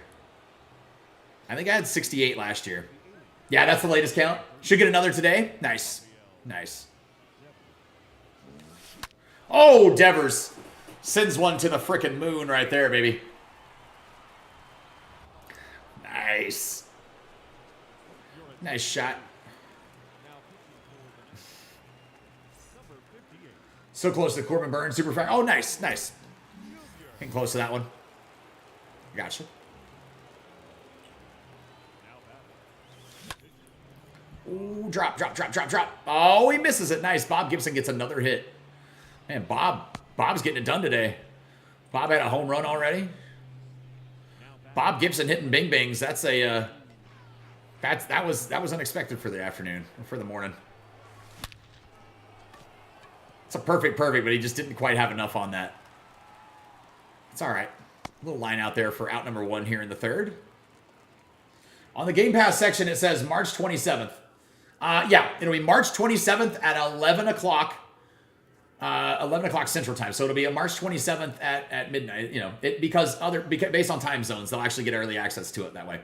I think I had 68 last year. Yeah, that's the latest count. Should get another today. Nice. Nice. Oh, Devers sends one to the frickin' moon right there, baby. Nice. Nice shot. So close to Corbin Burns, super fast. Oh, nice, nice. Getting close to that one. Gotcha. Ooh, drop. Oh, he misses it. Nice. Bob Gibson gets another hit. Man, Bob's getting it done today. Bob had a home run already. Bob Gibson hitting bing bangs. That's a that was unexpected for the afternoon or for the morning. It's a perfect, but he just didn't quite have enough on that. It's all right. A little line out there for out number 1 here in the third. On the Game Pass section, it says March 27th. Yeah, it'll be March 27th at 11 o'clock. 11 o'clock Central Time. So it'll be a March 27th at midnight. You know, because based on time zones, they'll actually get early access to it that way.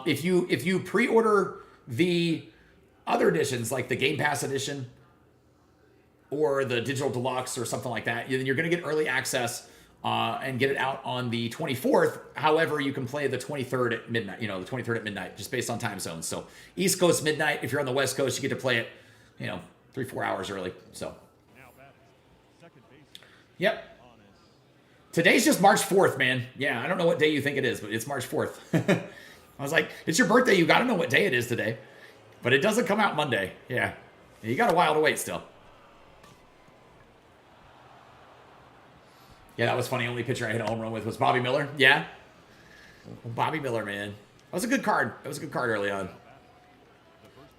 If you pre-order the other editions, like the Game Pass edition or the Digital Deluxe or something like that, then you're going to get early access and get it out on the 24th. However, you can play the 23rd at midnight. You know, the 23rd at midnight, just based on time zones. So East Coast midnight. If you're on the West Coast, you get to play it, 3-4 hours early. So. Yep. Today's just March 4th, man. Yeah, I don't know what day you think it is, but it's March 4th. I was like, it's your birthday. You got to know what day it is today. But it doesn't come out Monday. Yeah. You got a while to wait still. Yeah, that was funny. Only pitcher I hit a home run with was Bobby Miller. Yeah. Bobby Miller, man. That was a good card. That was a good card early on.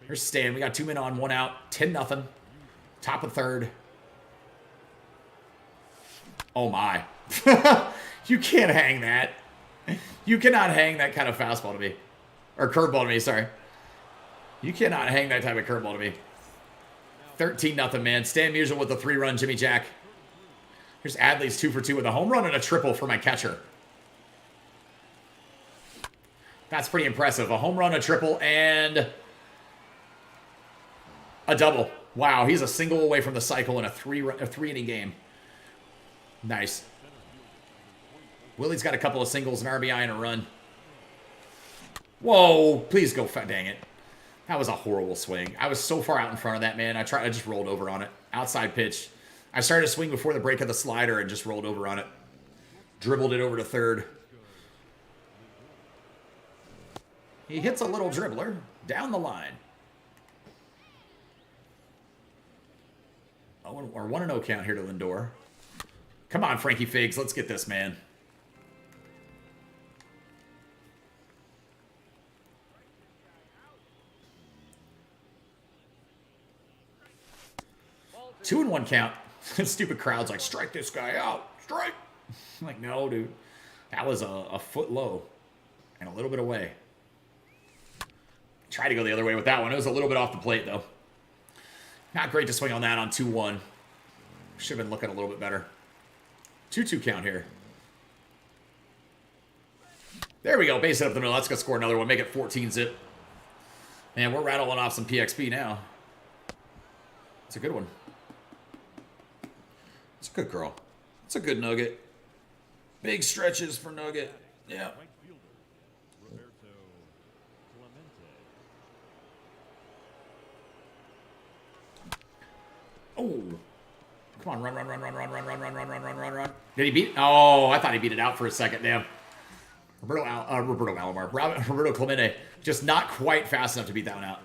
Here's Stan. We got 2 men on, 1 out. 10-0. Top of third. Oh, my. You can't hang that. You cannot hang that kind of fastball to me. Or curveball to me, sorry. You cannot hang that type of curveball to me. 13-0, man. Stan Musial with the 3-run Jimmy Jack. Here's Adley's 2 for 2 with a home run and a triple for my catcher. That's pretty impressive. A home run, a triple, and a double. Wow, he's a single away from the cycle in a 3-inning game. Nice. Willie's got a couple of singles, an RBI, and a run. Whoa, please go. Dang it. That was a horrible swing. I was so far out in front of that, man. I just rolled over on it. Outside pitch. I started to swing before the break of the slider and just rolled over on it. Dribbled it over to third. He hits a little dribbler down the line. Oh, our 1-0 count here to Lindor. Come on, Frankie Figs. Let's get this, man. Two and 1 count. Stupid crowd's like, strike this guy out. Strike. I'm like, no, dude. That was a foot low and a little bit away. Tried to go the other way with that one. It was a little bit off the plate, though. Not great to swing on that on 2-1. Should have been looking a little bit better. 2-2 count here. There we go. Base it up the middle. Let's go score another one. Make it 14-zip. Man, we're rattling off some PXP now. It's a good one. It's a good girl. It's a good nugget. Big stretches for nugget. Yeah. Oh. Come on, run. Did he beat it? Oh, I thought he beat it out for a second. Damn. Roberto Clemente. Just not quite fast enough to beat that one out.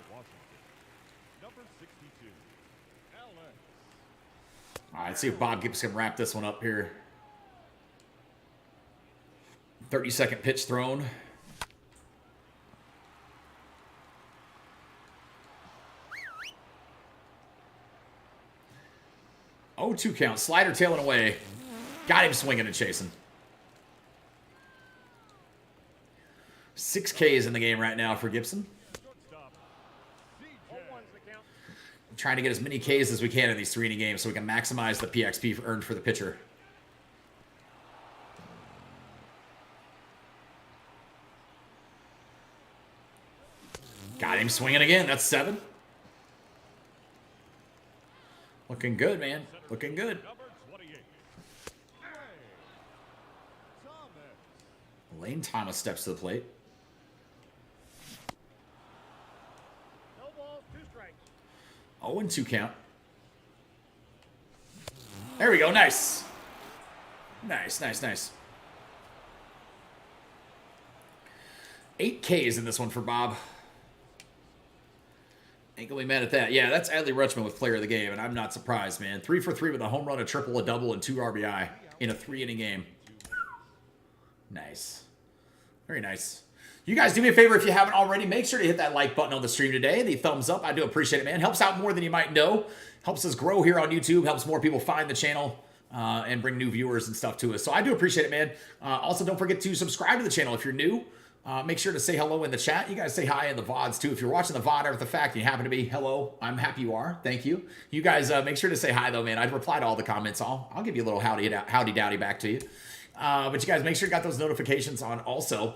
All right, let's see if Bob Gibbs can wrap this one up here. 30-second pitch thrown. Oh, 2 count. Slider tailing away. Got him swinging and chasing. 6 Ks in the game right now for Gibson. Trying to get as many Ks as we can in these 3-inning games so we can maximize the PXP earned for the pitcher. Got him swinging again. That's 7. Looking good, man. Looking good. Lane Thomas steps to the plate. No balls, 2 strikes. 0-2 count. There we go. Nice. Nice. 8 Ks in this one for Bob. Ain't gonna be mad at that. Yeah, that's Adley Rutschman with player of the game, and I'm not surprised, man. 3 for 3 with a home run, a triple, a double, and 2 RBI in a 3-inning game. Nice. Very nice. You guys do me a favor if you haven't already. Make sure to hit that like button on the stream today. The thumbs up. I do appreciate it, man. Helps out more than you might know. Helps us grow here on YouTube. Helps more people find the channel and bring new viewers and stuff to us. So I do appreciate it, man. Also, don't forget to subscribe to the channel if you're new. Make sure to say hello in the chat. You guys say hi in the VODs, too. If you're watching the VOD after the fact and you happen to be, hello, I'm happy you are. Thank you. You guys make sure to say hi, though, man. I'd reply to all the comments. I'll give you a little howdy-dowdy back to you. But you guys make sure you got those notifications on also.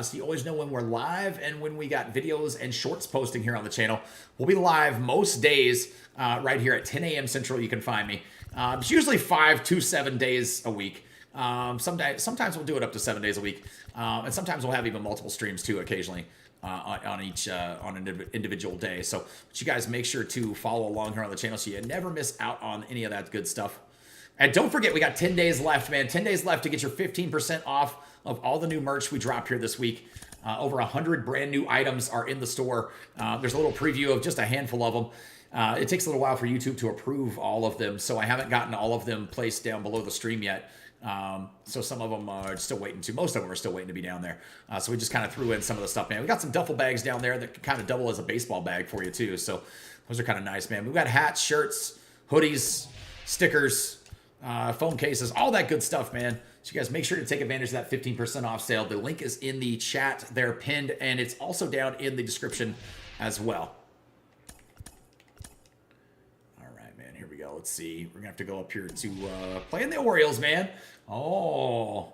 So you always know when we're live and when we got videos and shorts posting here on the channel. We'll be live most days right here at 10 a.m. Central. You can find me. It's usually 5 to 7 days a week. Sometimes we'll do it up to 7 days a week. And sometimes we'll have even multiple streams too occasionally on an individual day. So but you guys make sure to follow along here on the channel so you never miss out on any of that good stuff. And don't forget, we got 10 days left, man. 10 days left to get your 15% off of all the new merch we dropped here this week. Over 100 brand new items are in the store. There's a little preview of just a handful of them. It takes a little while for YouTube to approve all of them, so I haven't gotten all of them placed down below the stream yet. So some of them are still waiting to. Most of them are still waiting to be down there. So we just kind of threw in some of the stuff, man. We got some duffel bags down there that can kind of double as a baseball bag for you, too. So those are kind of nice, man. We've got hats, shirts, hoodies, stickers, phone cases, all that good stuff, man. So you guys make sure to take advantage of that 15% off sale. The link is in the chat there pinned, and it's also down in the description as well. All right, man, here we go. Let's see. We're going to have to go up here to playing the Orioles, man. Oh,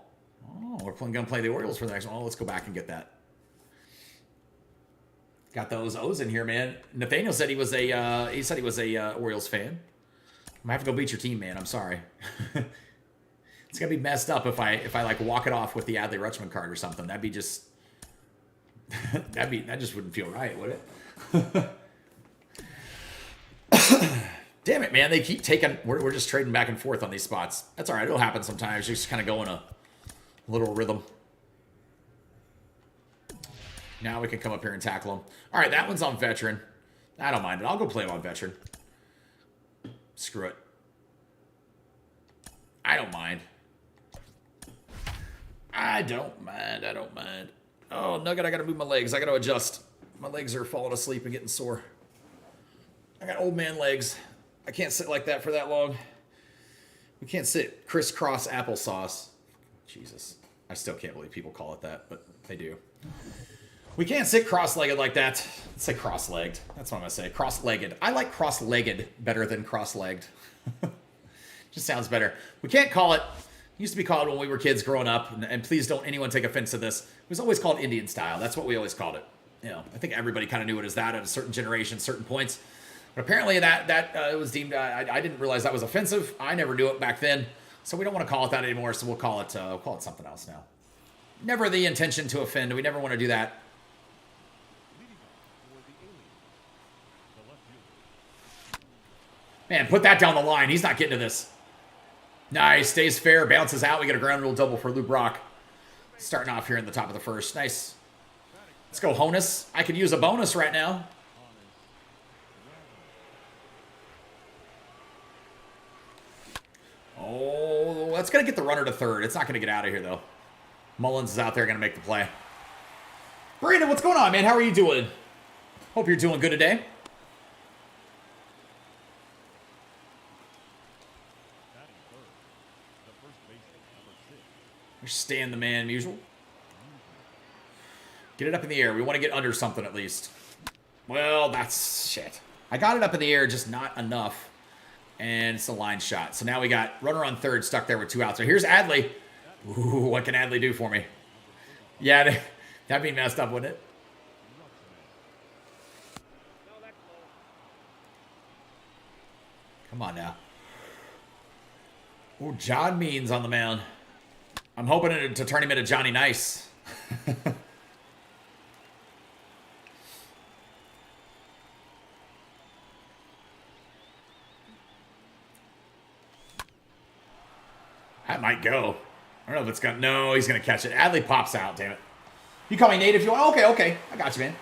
we're going to play the Orioles for the next one. Oh, let's go back and get that. Got those O's in here, man. Nathaniel said he was a Orioles fan. I'm gonna have to go beat your team, man. I'm sorry. It's gonna be messed up if I like walk it off with the Adley Rutschman card or something. That'd be just that just wouldn't feel right, would it? Damn it, man. They keep taking we're just trading back and forth on these spots. That's all right. It'll happen sometimes. You just kind of go in a little rhythm. Now we can come up here and tackle them. All right, that one's on veteran. I don't mind it. I'll go play him on veteran. Screw it. I don't mind. I don't mind. Oh, Nugget, I gotta move my legs. I gotta adjust. My legs are falling asleep and getting sore. I got old man legs. I can't sit like that for that long. We can't sit crisscross applesauce. Jesus. I still can't believe people call it that, but they do. We can't sit cross-legged like that. Let's say cross-legged. That's what I'm going to say. Cross-legged. I like cross-legged better than cross-legged. Just sounds better. We can't call it. It used to be called when we were kids growing up, and please don't anyone take offense to this. It was always called Indian style. That's what we always called it. You know, I think everybody kind of knew it as that at a certain generation, certain points. But apparently that it was deemed. I didn't realize that was offensive. I never knew it back then, so we don't want to call it that anymore. So we'll call it something else now. Never the intention to offend. We never want to do that. Man, put that down the line. He's not getting to this. Nice. Stays fair. Bounces out. We get a ground rule double for Lou Brock. Starting off here in the top of the first. Nice. Let's go, Honus. I could use a bonus right now. Oh, that's going to get the runner to third. It's not going to get out of here, though. Mullins is out there going to make the play. Brandon, what's going on, man? How are you doing? Hope you're doing good today. We're staying the man usual. Get it up in the air. We want to get under something at least. Well, that's shit. I got it up in the air, just not enough. And it's a line shot. So now we got runner on third stuck there with 2 outs. So here's Adley. Ooh, what can Adley do for me? Yeah, that'd be messed up, wouldn't it? Come on now. Ooh, John Means on the mound. I'm hoping to turn him into Johnny Nice. That might go. I don't know if it's got... No, he's going to catch it. Adley pops out, damn it. You call me Nate if you want. Okay. I got you, man.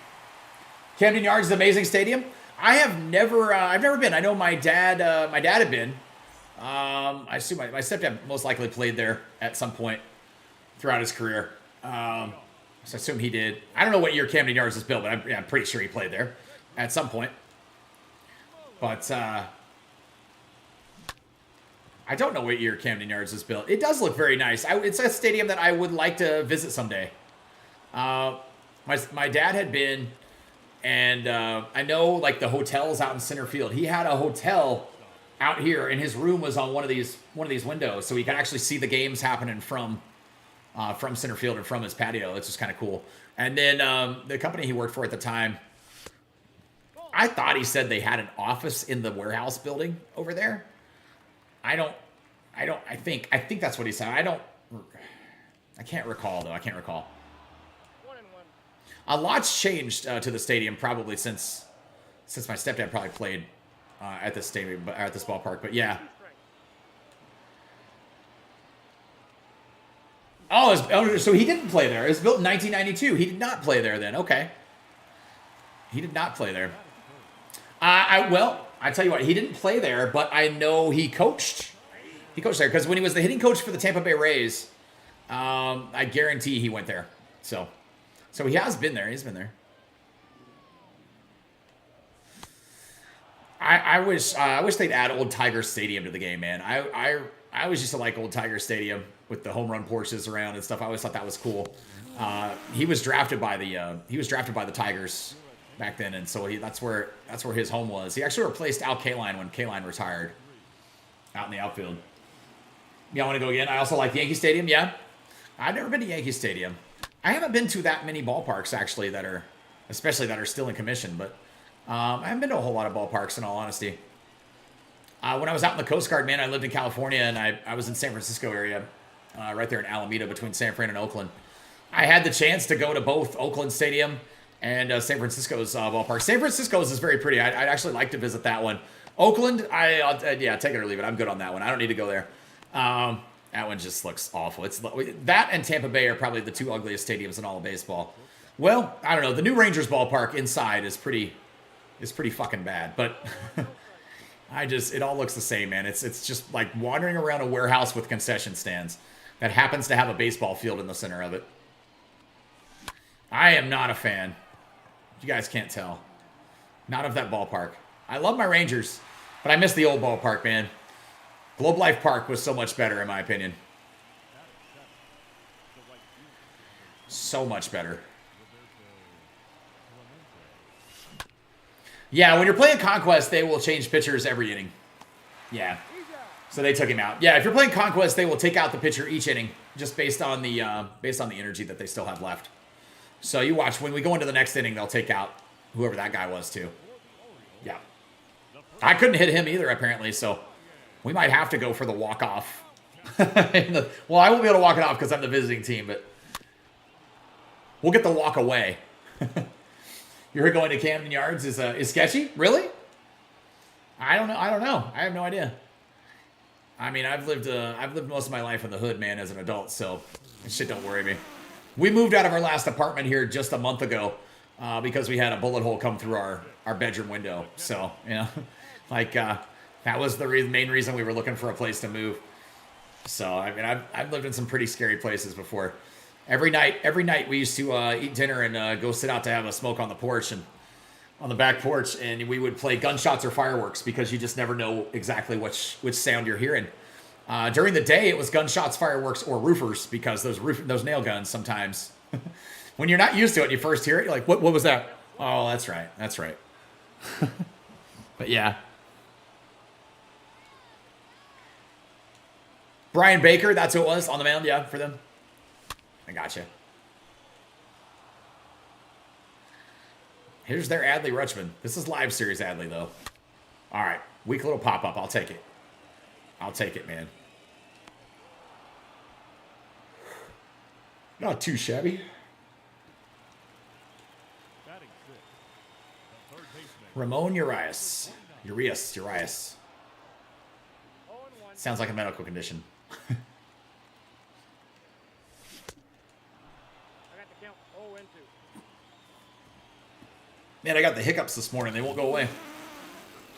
Camden Yards is an amazing stadium. I have never... I've never been. I know my dad had been. I assume my stepdad most likely played there at some point throughout his career. So I assume he did. I don't know what year Camden Yards was built, but I'm pretty sure he played there at some point. But I don't know what year Camden Yards was built. It does look very nice. It's a stadium that I would like to visit someday. My dad had been, and I know like the hotels out in center field. He had a hotel out here, and his room was on one of these windows, so he could actually see the games happening from center field and from his patio. It's just kind of cool. And then the company he worked for at the time, I thought he said they had an office in the warehouse building over there. I think that's what he said. I can't recall though. I can't recall. 1-1. A lot's changed to the stadium probably since my stepdad probably played at this stadium, or at this ballpark. But yeah. Oh, so he didn't play there. It was built in 1992. He did not play there then. Okay. He did not play there. Well, I tell you what, he didn't play there, but I know he coached. He coached there because when he was the hitting coach for the Tampa Bay Rays, I guarantee he went there. So he has been there. He's been there. I wish they'd add Old Tiger Stadium to the game, man. I always used to like Old Tiger Stadium with the home run porches around and stuff. I always thought that was cool. He was drafted by the Tigers back then, and so that's where his home was. He actually replaced Al Kaline when Kaline retired out in the outfield. Yeah, I want to go again. I also like Yankee Stadium. Yeah, I've never been to Yankee Stadium. I haven't been to that many ballparks actually that are still in commission, but I haven't been to a whole lot of ballparks in all honesty. When I was out in the Coast Guard, man, I lived in California, and I was in San Francisco area, right there in Alameda between San Fran and Oakland. I had the chance to go to both Oakland Stadium and San Francisco's ballpark. San Francisco's is very pretty. I'd actually like to visit that one. Oakland, yeah, take it or leave it. I'm good on that one. I don't need to go there. That one just looks awful. That and Tampa Bay are probably the 2 ugliest stadiums in all of baseball. Well, I don't know. The new Rangers ballpark inside is pretty fucking bad, but it all looks the same, man. It's just like wandering around a warehouse with concession stands that happens to have a baseball field in the center of it. I am not a fan. You guys can't tell. Not of that ballpark. I love my Rangers, but I miss the old ballpark, man. Globe Life Park was so much better, in my opinion. So much better. Yeah, when you're playing Conquest, they will change pitchers every inning. Yeah. So they took him out. Yeah, if you're playing Conquest, they will take out the pitcher each inning, just based on the energy that they still have left. So you watch, when we go into the next inning, they'll take out whoever that guy was too. Yeah. I couldn't hit him either, apparently, so we might have to go for the walk-off. Well, I won't be able to walk it off because I'm the visiting team, but we'll get the walk away. You heard going to Camden Yards is sketchy? Really? I don't know. I don't know. I have no idea. I mean, I've lived most of my life in the hood, man, as an adult, so this shit don't worry me. We moved out of our last apartment here just a month ago because we had a bullet hole come through our bedroom window. So, you know, like that was the main reason we were looking for a place to move. So, I mean, I've lived in some pretty scary places before. Every night we used to eat dinner and go sit out to have a smoke on the porch and on the back porch, and we would play gunshots or fireworks because you just never know exactly which sound you're hearing. During the day, it was gunshots, fireworks, or roofers because those nail guns sometimes. When you're not used to it, and you first hear it, you're like, what was that? Oh, that's right. That's right. But yeah. Brian Baker, that's who it was on the mound, yeah, for them. I gotcha. Here's their Adley Rutschman. This is live series Adley, though. All right. Weak little pop-up. I'll take it. I'll take it, man. Not too shabby. Ramon Urias. Urias. Sounds like a medical condition. I got the count 0-2. Man, I got the hiccups this morning. They won't go away.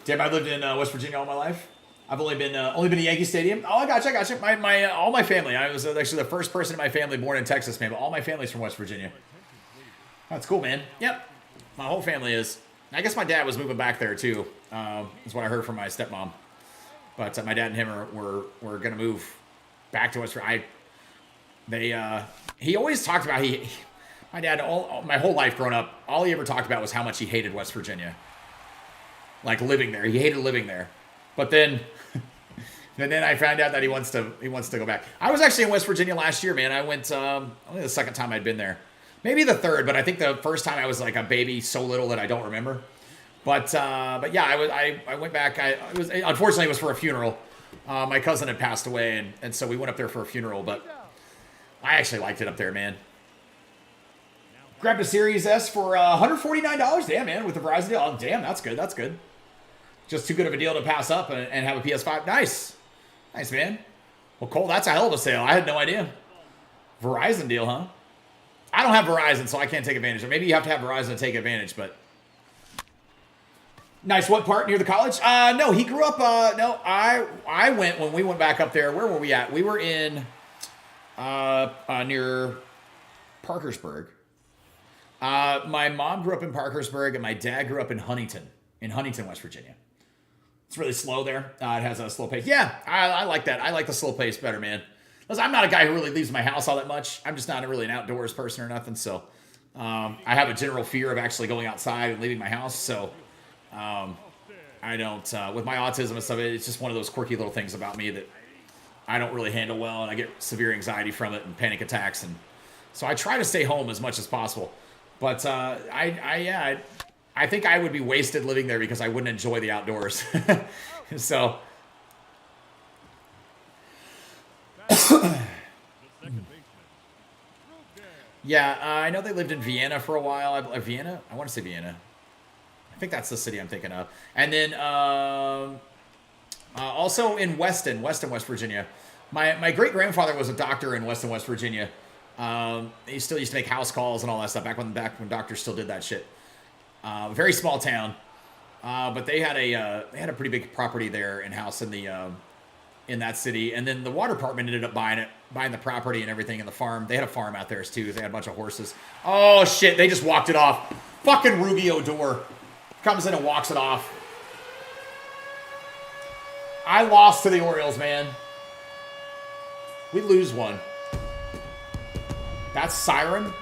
Damn, I lived in West Virginia all my life. I've only been to Yankee Stadium. Oh, I gotcha. All my family. I was actually the first person in my family born in Texas, man. But all my family's from West Virginia. That's cool, man. Yep, my whole family is. I guess my dad was moving back there too. That's what I heard from my stepmom. But my dad and him were gonna move back to West Virginia. He always talked about my dad my whole life growing up. All he ever talked about was how much he hated West Virginia. Like living there, he hated living there. But then, and then I found out that he wants to go back. I was actually in West Virginia last year, man. I went only the second time I'd been there, maybe the third, but I think the first time I was like a baby, so little that I don't remember. But yeah, I went back. Unfortunately it was for a funeral. My cousin had passed away, and so we went up there for a funeral. But I actually liked it up there, man. Grabbed a Series S for $149. Damn, man, with the Verizon deal. Oh, damn, that's good. That's good. Just too good of a deal to pass up and have a PS5. Nice. Nice, man. Well, Cole, that's a hell of a sale. I had no idea. Verizon deal, huh? I don't have Verizon, so I can't take advantage. Or maybe you have to have Verizon to take advantage, but... Nice. What part? Near the college? No, he grew up... no, I went when we went back up there. Where were we at? We were in... near Parkersburg. My mom grew up in Parkersburg, and my dad grew up in Huntington, West Virginia. It's really slow there. It has a slow pace. Yeah, I like that. I like the slow pace better, man. Listen, I'm not a guy who really leaves my house all that much. I'm just not really an outdoors person or nothing. So I have a general fear of actually going outside and leaving my house. So I don't, with my autism and stuff, it's just one of those quirky little things about me that I don't really handle well. And I get severe anxiety from it and panic attacks. And so I try to stay home as much as possible. But I think I would be wasted living there because I wouldn't enjoy the outdoors. So. Yeah, I know they lived in Vienna for a while. Vienna? I want to say Vienna. I think that's the city I'm thinking of. And then also in Weston, West Virginia. My great-grandfather was a doctor in Weston, West Virginia. He still used to make house calls and all that stuff back when doctors still did that shit. Very small town, but they had a pretty big property there and house in that city. And then the water department ended up buying the property and everything in the farm. They had a farm out there too. They had a bunch of horses. Oh shit! They just walked it off. Fucking Rubio Door comes in and walks it off. I lost to the Orioles, man. We lose one. That's Siren.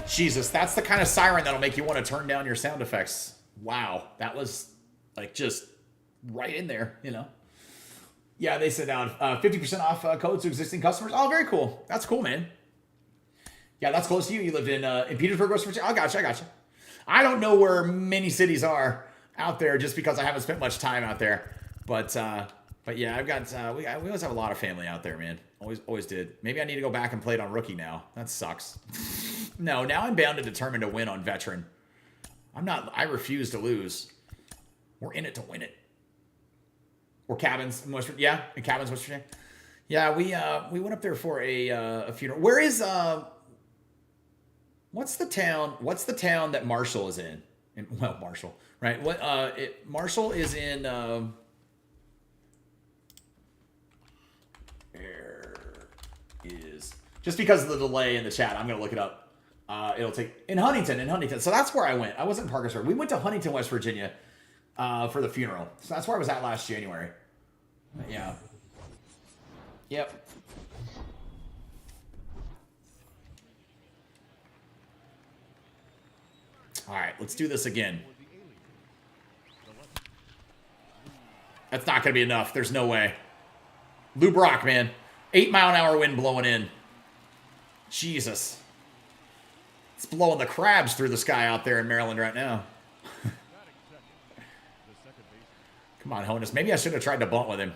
Jesus, that's the kind of siren that'll make you want to turn down your sound effects. Wow, that was like just right in there, you know. Yeah, they said 50% off codes to existing customers. Oh, very cool. That's cool, man. Yeah, that's close to you. You lived in Petersburg, West Virginia. I gotcha. I don't know where many cities are out there just because I haven't spent much time out there. But yeah, I've got we always have a lot of family out there, man. Always did. Maybe I need to go back and play it on rookie now. That sucks. No, now I'm bound and determined to win on veteran. I refuse to lose. We're in it to win it. Or cabins in West Virginia. Yeah, in cabins, West Virginia. Yeah, we went up there for a funeral. Where is what's the town that Marshall is in? Well, Marshall, right? Marshall is in where is, just because of the delay in the chat, I'm gonna look it up. It'll take in Huntington. So that's where I went. I wasn't in Parkersburg. We went to Huntington, West Virginia, for the funeral. So that's where I was at last January. Yeah. Yep. All right, let's do this again. That's not going to be enough. There's no way. Lou Brock, man. 8-mile-an-hour wind blowing in. Jesus. It's blowing the crabs through the sky out there in Maryland right now. Come on, Honus. Maybe I should have tried to bunt with him.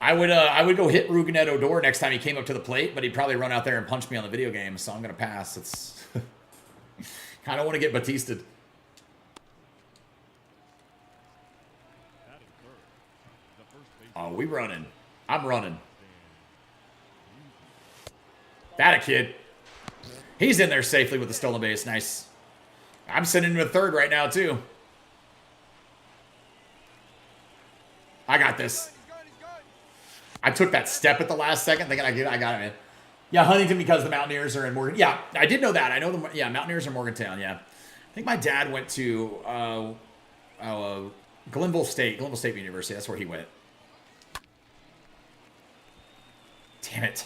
I would go hit Rugenet Odor next time he came up to the plate, but he'd probably run out there and punch me on the video game, so I'm going to pass. It's... I don't want to get Batista'd. Oh, we running. I'm running. That a kid. He's in there safely with the stolen base. Nice. I'm sending him to third right now, too. I got this. I took that step at the last second thinking I got him in. Yeah, Huntington because the Mountaineers are in Morgan. Yeah, I did know that. I know the Mountaineers are in Morgantown. Yeah, I think my dad went to Glenville State University. That's where he went. Damn it!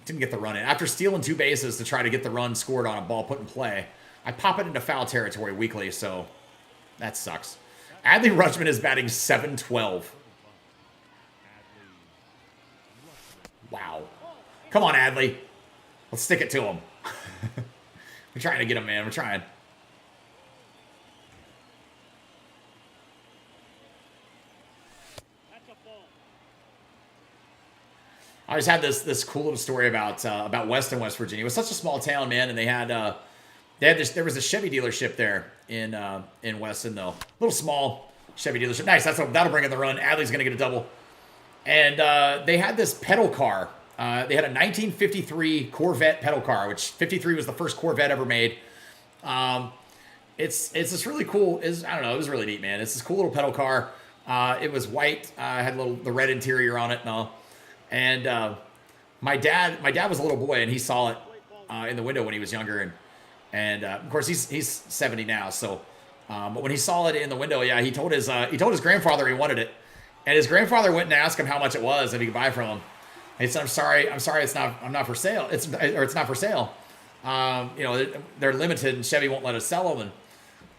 Didn't get the run in after stealing 2 bases to try to get the run scored on a ball put in play. I pop it into foul territory weekly, so that sucks. Adley Rutschman is batting .712. Wow. Come on, Adley. Let's stick it to him. We're trying to get him, man. We're trying. I just had this cool little story about Weston, West Virginia. It was such a small town, man, and there was a Chevy dealership there in Weston, though. Little small Chevy dealership. Nice. That'll bring in the run. Adley's gonna get a double. And they had this pedal car. They had a 1953 Corvette pedal car, which 53 was the first Corvette ever made. It's this really cool. I don't know. It was really neat, man. It's this cool little pedal car. It was white. Had the red interior on it and all. And my dad was a little boy, and he saw it in the window when he was younger. And of course he's 70 now. So, but when he saw it in the window, yeah, he told his grandfather he wanted it. And his grandfather went and asked him how much it was if he could buy it from him. He said, I'm sorry, I'm not for sale. It's not for sale. They're limited and Chevy won't let us sell them.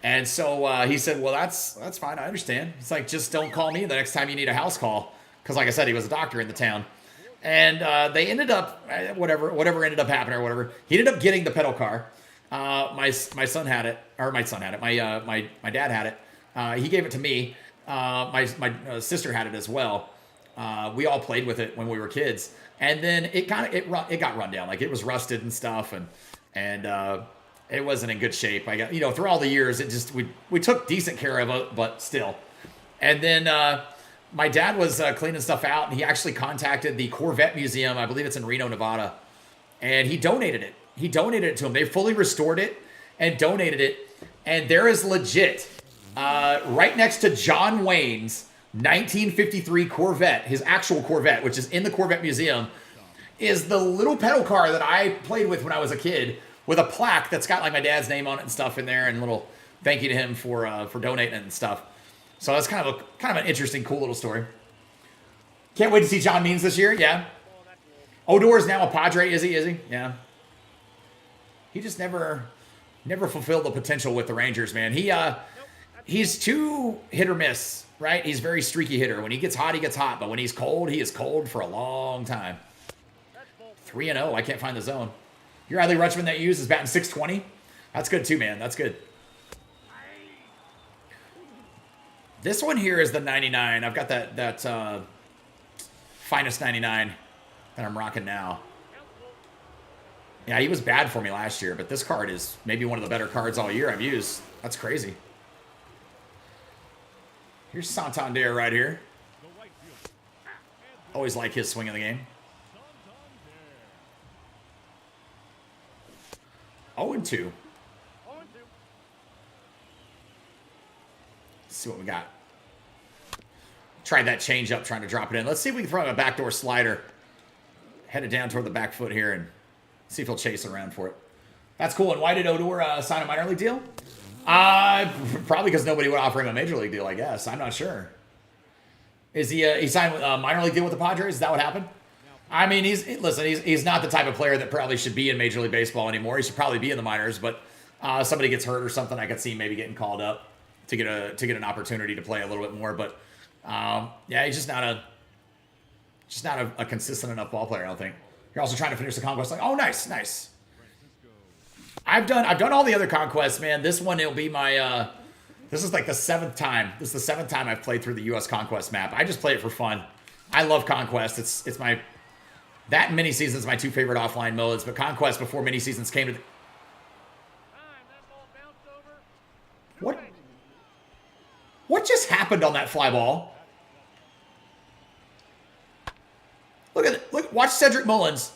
And so he said, well, that's fine. I understand. It's like, just don't call me the next time you need a house call. Because like I said, he was a doctor in the town. And they ended up, whatever ended up happening or whatever, he ended up getting the pedal car. My son had it, or my son had it. My dad had it. He gave it to me. My sister had it as well. We all played with it when we were kids, and then it got run down, like it was rusted and stuff, and it wasn't in good shape. I got through all the years, it just we took decent care of it, but still. And then my dad was cleaning stuff out, and he actually contacted the Corvette Museum. I believe it's in Reno, Nevada, and he donated it. He donated it to him. They fully restored it and donated it, and there is legit. Right next to John Wayne's 1953 Corvette, his actual Corvette, which is in the Corvette Museum, is the little pedal car that I played with when I was a kid, with a plaque that's got like my dad's name on it and stuff in there, and a little thank you to him for donating it and stuff. So that's kind of an interesting, cool little story. Can't wait to see John Means this year. Yeah. Odor is now a Padre, is he? Yeah. He just never fulfilled the potential with the Rangers, man. He's too hit or miss, right? He's a very streaky hitter. When he gets hot, he gets hot. But when he's cold, he is cold for a long time. 3-0. I can't find the zone. Your Adley Rutschman that you use is batting .620. That's good too, man. That's good. This one here is the 99. I've got that finest 99 that I'm rocking now. Yeah, he was bad for me last year, but this card is maybe one of the better cards all year I've used. That's crazy. Here's Santander right here. Always like his swing in the game. 0-2. Let's see what we got. Tried that change up, trying to drop it in. Let's see if we can throw him a backdoor slider. Headed down toward the back foot here and see if he'll chase around for it. That's cool. And why did Odor sign a minor league deal? Probably because nobody would offer him a major league deal, I guess. I'm not sure. Is he signed a minor league deal with the Padres? Is that what happened? I mean, he's not the type of player that probably should be in Major League Baseball anymore. He should probably be in the minors, but somebody gets hurt or something, I could see him maybe getting called up to get an opportunity to play a little bit more. But yeah, he's just not a consistent enough ball player, I don't think. You're also trying to finish the Conquest. Like, oh, nice. I've done all the other Conquests, man. This one, it'll be my this is like the 7th time. This is the 7th time I've played through the US Conquest map. I just play it for fun. I love Conquest. It's my that mini season's my 2 favorite offline modes, but Conquest before mini seasons came to the What just happened on that fly ball? Look at it. Look, watch Cedric Mullins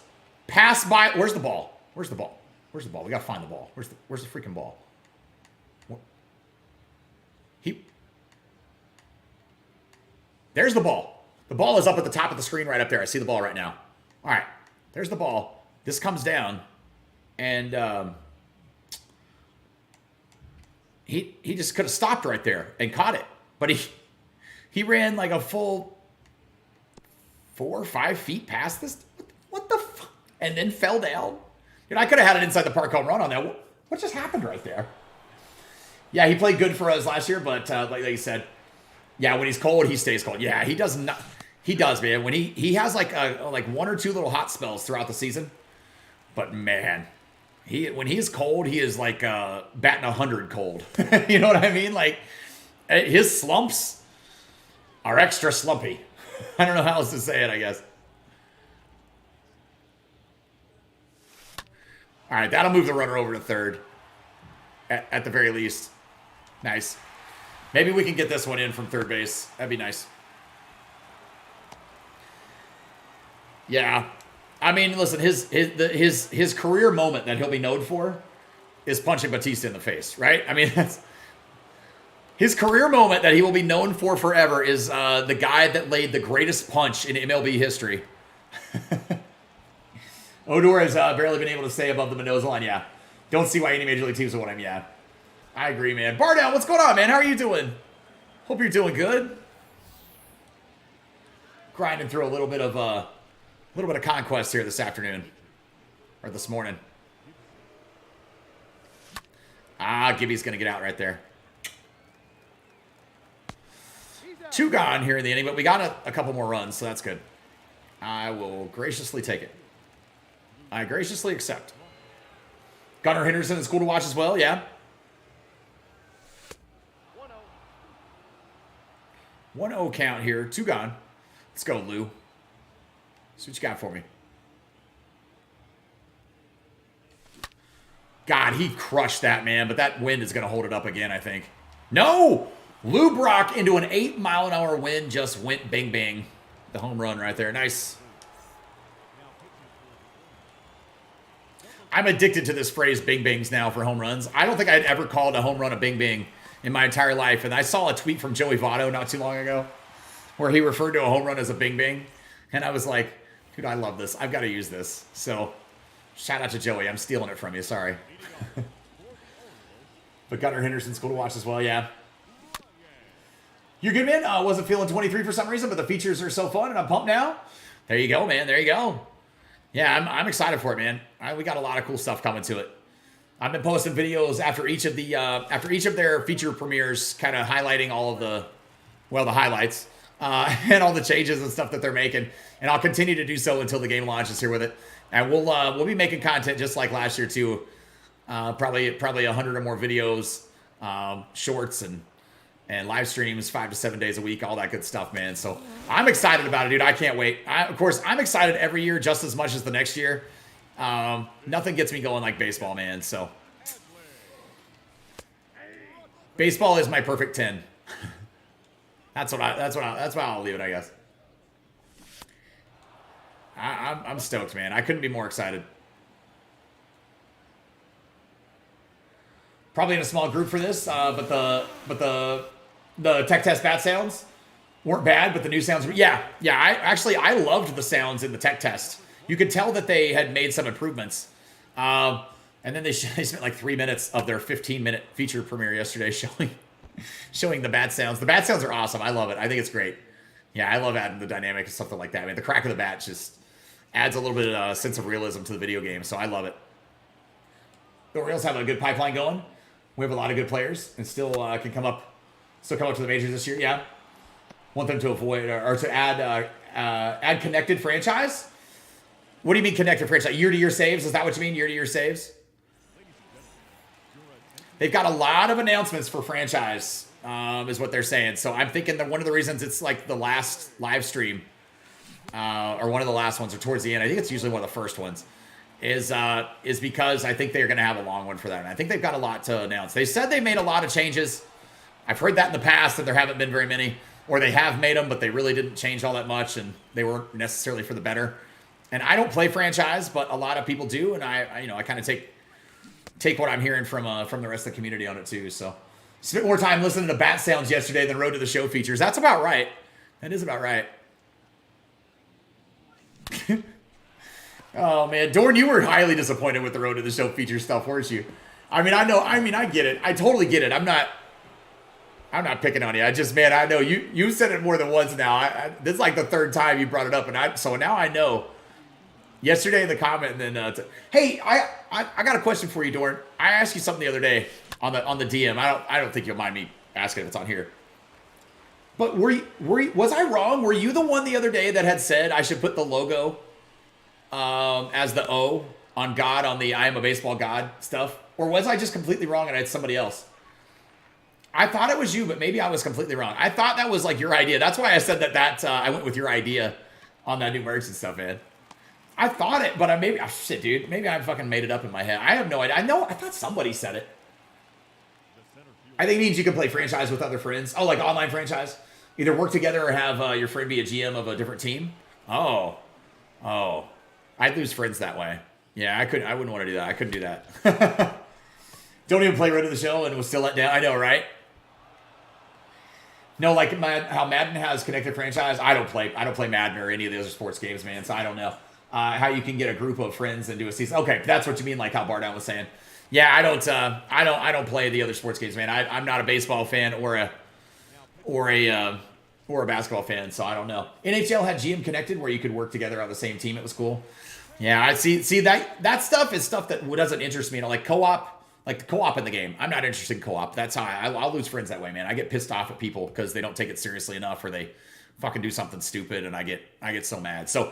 pass by. Where's the ball? Where's the ball? Where's the ball? We gotta find the ball. Where's the freaking ball? There's the ball. The ball is up at the top of the screen right up there. I see the ball right now. All right. There's the ball. This comes down. And he just could have stopped right there and caught it. But he ran like a full 4 or 5 feet past this. What the fuck? And then fell down. Dude, I could have had an inside the park home run on that. What just happened right there? Yeah, he played good for us last year, but like you said, yeah, when he's cold, he stays cold. Yeah, he does not. He does, man. When he has like 1 or 2 little hot spells throughout the season, but man, when he's cold, he is like batting 100 cold. You know what I mean? Like his slumps are extra slumpy. I don't know how else to say it, I guess. All right, that'll move the runner over to third at the very least. Nice. Maybe we can get this one in from third base. That'd be nice. Yeah. I mean, listen, his career moment that he'll be known for is punching Batista in the face, right? I mean, that's his career moment that he will be known for forever is the guy that laid the greatest punch in MLB history. Odor has barely been able to stay above the Mendoza line. Yeah. Don't see why any major league teams would want him. Yeah. I agree, man. Bardown, what's going on, man? How are you doing? Hope you're doing good. Grinding through a little bit of Conquest here this afternoon. Or this morning. Gibby's going to get out right there. 2 gone here in the inning, but we got a couple more runs, so that's good. I will graciously take it. I graciously accept. Gunnar Henderson is cool to watch as well, yeah. 1-0 count here. 2 gone. Let's go, Lou. See what you got for me. God, he crushed that, man. But that wind is going to hold it up again, I think. No! Lou Brock into an 8-mile-an-hour wind just went bing, bing. The home run right there. Nice. I'm addicted to this phrase bing, bings now for home runs. I don't think I'd ever called a home run a bing, bing in my entire life. And I saw a tweet from Joey Votto not too long ago where he referred to a home run as a bing, bing. And I was like, dude, I love this. I've got to use this. So shout out to Joey. I'm stealing it from you. Sorry. But Gunnar Henderson's cool to watch as well. Yeah. You good, man? Wasn't feeling 23 for some reason, but the features are so fun and I'm pumped now. There you go, man. There you go. Yeah, I'm excited for it, man. We got a lot of cool stuff coming to it. I've been posting videos after each of their feature premieres, kind of highlighting all of the highlights and all the changes and stuff that they're making. And I'll continue to do so until the game launches here with it. And we'll be making content just like last year too. Probably 100 or more videos, shorts and live streams 5 to 7 days a week, all that good stuff, man. So I'm excited about it, dude. I can't wait. Of course, I'm excited every year just as much as the next year. Nothing gets me going like baseball, man. So baseball is my perfect 10. That's why I'll leave it, I guess. I'm stoked, man. I couldn't be more excited. Probably in a small group for this, but the tech test bat sounds weren't bad, but the new sounds were, yeah. I loved the sounds in the tech test. You could tell that they had made some improvements. And then they spent like 3 minutes of their 15-minute feature premiere yesterday showing the bat sounds. The bat sounds are awesome. I love it. I think it's great. Yeah, I love adding the dynamic and something like that. I mean, the crack of the bat just adds a little bit of sense of realism to the video game, so I love it. The Orioles have a good pipeline going. We have a lot of good players and still can come up to the majors this year. Yeah, want them to avoid or to add connected franchise. What do you mean connected franchise? Year-to-year saves? Is that what you mean? Year-to-year saves? They've got a lot of announcements for franchise, is what they're saying. So I'm thinking that one of the reasons it's like the last live stream, or one of the last ones, or towards the end. I think it's usually one of the first ones. Is because I think they're going to have a long one for that. And I think they've got a lot to announce. They said they made a lot of changes. I've heard that in the past, that there haven't been very many. Or they have made them, but they really didn't change all that much, and they weren't necessarily for the better. And I don't play franchise, but a lot of people do, and I kind of take what I'm hearing from the rest of the community on it too. So spent more time listening to bat sounds yesterday than Road to the Show features. That's about right. That is about right. Oh man, Dorn, you were highly disappointed with the Road to the Show feature stuff, weren't you? I mean, I get it. I totally get it. I'm not picking on you. I just, man, I know you said it more than once now. This is like the third time you brought it up, and so now I know. Yesterday in the comment, and then hey, I got a question for you, Dorn. I asked you something the other day on the DM. I don't think you'll mind me asking if it's on here. But was I wrong? Were you the one the other day that had said I should put the logo as the O on God on the I Am a Baseball God stuff? Or was I just completely wrong and it's somebody else? I thought it was you, but maybe I was completely wrong. I thought that was like your idea. That's why I said that I went with your idea on that new merch and stuff, man. I thought it, but shit, dude. Maybe I fucking made it up in my head. I have no idea. I thought somebody said it. I think it means you can play franchise with other friends. Oh, like online franchise? Either work together or have your friend be a GM of a different team? Oh. I'd lose friends that way. Yeah, I wouldn't want to do that. I couldn't do that. Don't even play Road to the Show and was still let down. I know, right? No, like how Madden has connected franchise. I don't play Madden or any of the other sports games, man. So I don't know how you can get a group of friends and do a season. Okay, that's what you mean, like how Bardown was saying. Yeah, I don't play the other sports games, man. I'm not a baseball fan or a basketball fan, so I don't know. NHL had GM Connected where you could work together on the same team. It was cool. Yeah, I see that stuff is stuff that doesn't interest me. Like co-op. Like the co-op in the game. I'm not interested in co-op. That's how I'll lose friends that way, man. I get pissed off at people because they don't take it seriously enough or they fucking do something stupid and I get so mad. So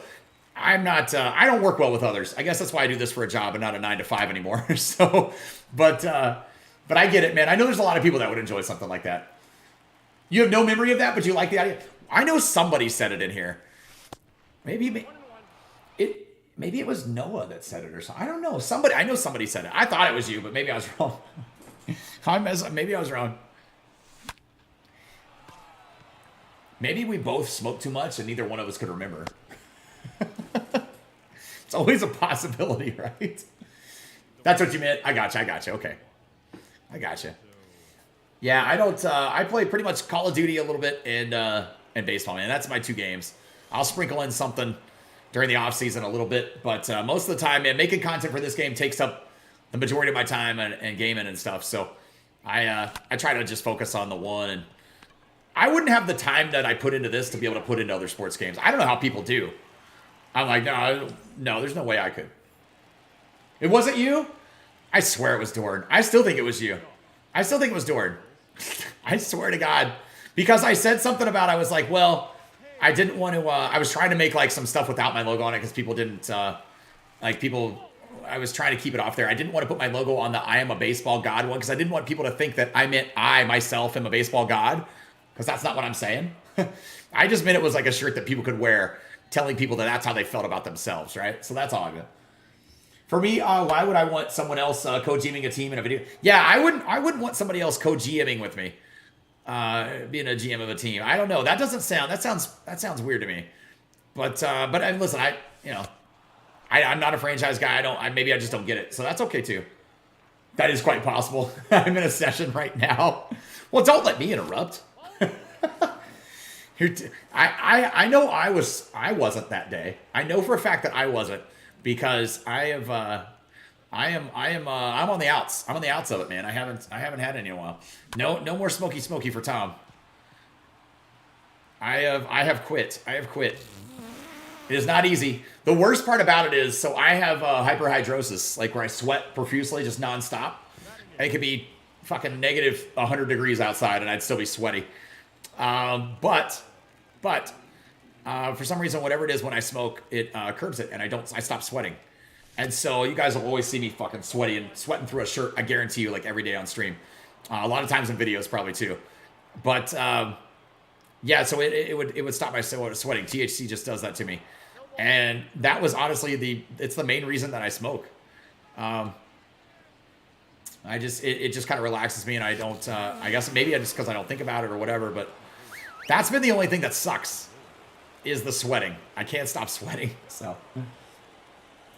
I'm not, I don't work well with others. I guess that's why I do this for a job and not a 9-to-5 anymore. So, but I get it, man. I know there's a lot of people that would enjoy something like that. You have no memory of that, but you like the idea. I know somebody said it in here. Maybe it was Noah that said it or something. I don't know. I know somebody said it. I thought it was you, but maybe I was wrong. Maybe I was wrong. Maybe we both smoked too much and neither one of us could remember. It's always a possibility, right? That's what you meant. I gotcha. Okay. I gotcha. Yeah, I don't, I play pretty much Call of Duty a little bit and baseball, man. That's my two games. I'll sprinkle in something during the off season a little bit, but most of the time, man, making content for this game takes up the majority of my time and gaming and stuff. So I try to just focus on the one, and I wouldn't have the time that I put into this to be able to put into other sports games. I don't know how people do. I'm like, no, there's no way I could. It wasn't you? I swear it was Dorn. I still think it was you. I still think it was Dorn. I swear to God, because I said something about, I was like, well, I didn't want to, I was trying to make like some stuff without my logo on it because people didn't, I was trying to keep it off there. I didn't want to put my logo on the I Am a Baseball God one because I didn't want people to think that I meant I myself am a baseball god, because that's not what I'm saying. I just meant it was like a shirt that people could wear telling people that that's how they felt about themselves, right? So that's all I meant. For me, why would I want someone else co-GMing a team in a video? Yeah, I wouldn't want somebody else co-GMing with me. Being a GM of a team. I don't know. That sounds weird to me. But and listen, I'm not a franchise guy. Maybe I just don't get it. So that's okay too. That is quite possible. I'm in a session right now. Well, don't let me interrupt. I know I wasn't that day. I know for a fact that I wasn't because I'm on the outs. I'm on the outs of it, man. I haven't had any in a while. No more smoky for Tom. I have quit. It is not easy. The worst part about it is, so I have hyperhidrosis, like where I sweat profusely, just nonstop. And it could be fucking negative 100 degrees outside, and I'd still be sweaty. But for some reason, whatever it is, when I smoke, it curbs it, and I stop sweating. And so you guys will always see me fucking sweating through a shirt. I guarantee you, like every day on stream, a lot of times in videos probably too. But yeah, so it would stop my sweating. THC just does that to me, and that was honestly it's the main reason that I smoke. It just kind of relaxes me, and I don't. I guess maybe just because I don't think about it or whatever. But that's been the only thing that sucks is the sweating. I can't stop sweating, so.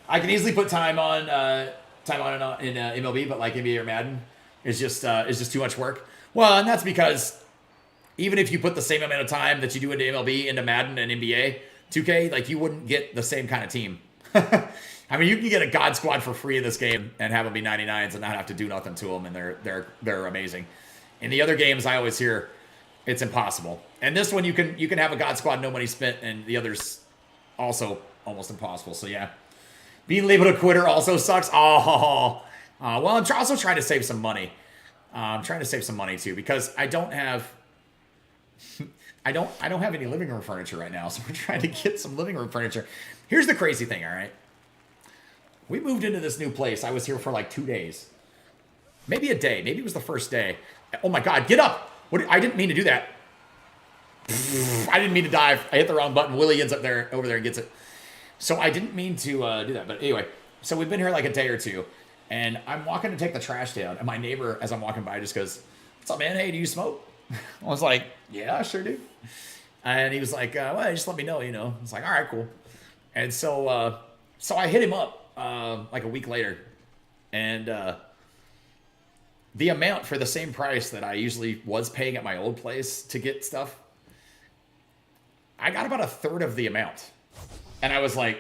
I can easily put time on in MLB, but like NBA or Madden is just too much work. Well, and that's because even if you put the same amount of time that you do into MLB into Madden and NBA 2K, like you wouldn't get the same kind of team. I mean, you can get a God Squad for free in this game and have them be 99s and not have to do nothing to them, and they're amazing. In the other games, I always hear it's impossible. And this one, you can have a God Squad, no money spent, and the others also almost impossible. So yeah. Being labeled a quitter also sucks. Well, I'm also trying to save some money. I'm trying to save some money too because I don't have any living room furniture right now. So we're trying to get some living room furniture. Here's the crazy thing, all right? We moved into this new place. I was here for like 2 days. Maybe a day. Maybe it was the first day. Oh my God, get up. I didn't mean to do that. I didn't mean to dive. I hit the wrong button. Willie ends up over there and gets it. So I didn't mean to do that. But anyway, so we've been here like a day or two. And I'm walking to take the trash down. And my neighbor, as I'm walking by, just goes, "What's up, man? Hey, do you smoke?" I was like, "Yeah, I sure do." And he was like, "Well, just let me know, you know." I was like, "All right, cool." And so I hit him up like a week later. And the amount for the same price that I usually was paying at my old place to get stuff, I got about a third of the amount. And I was like,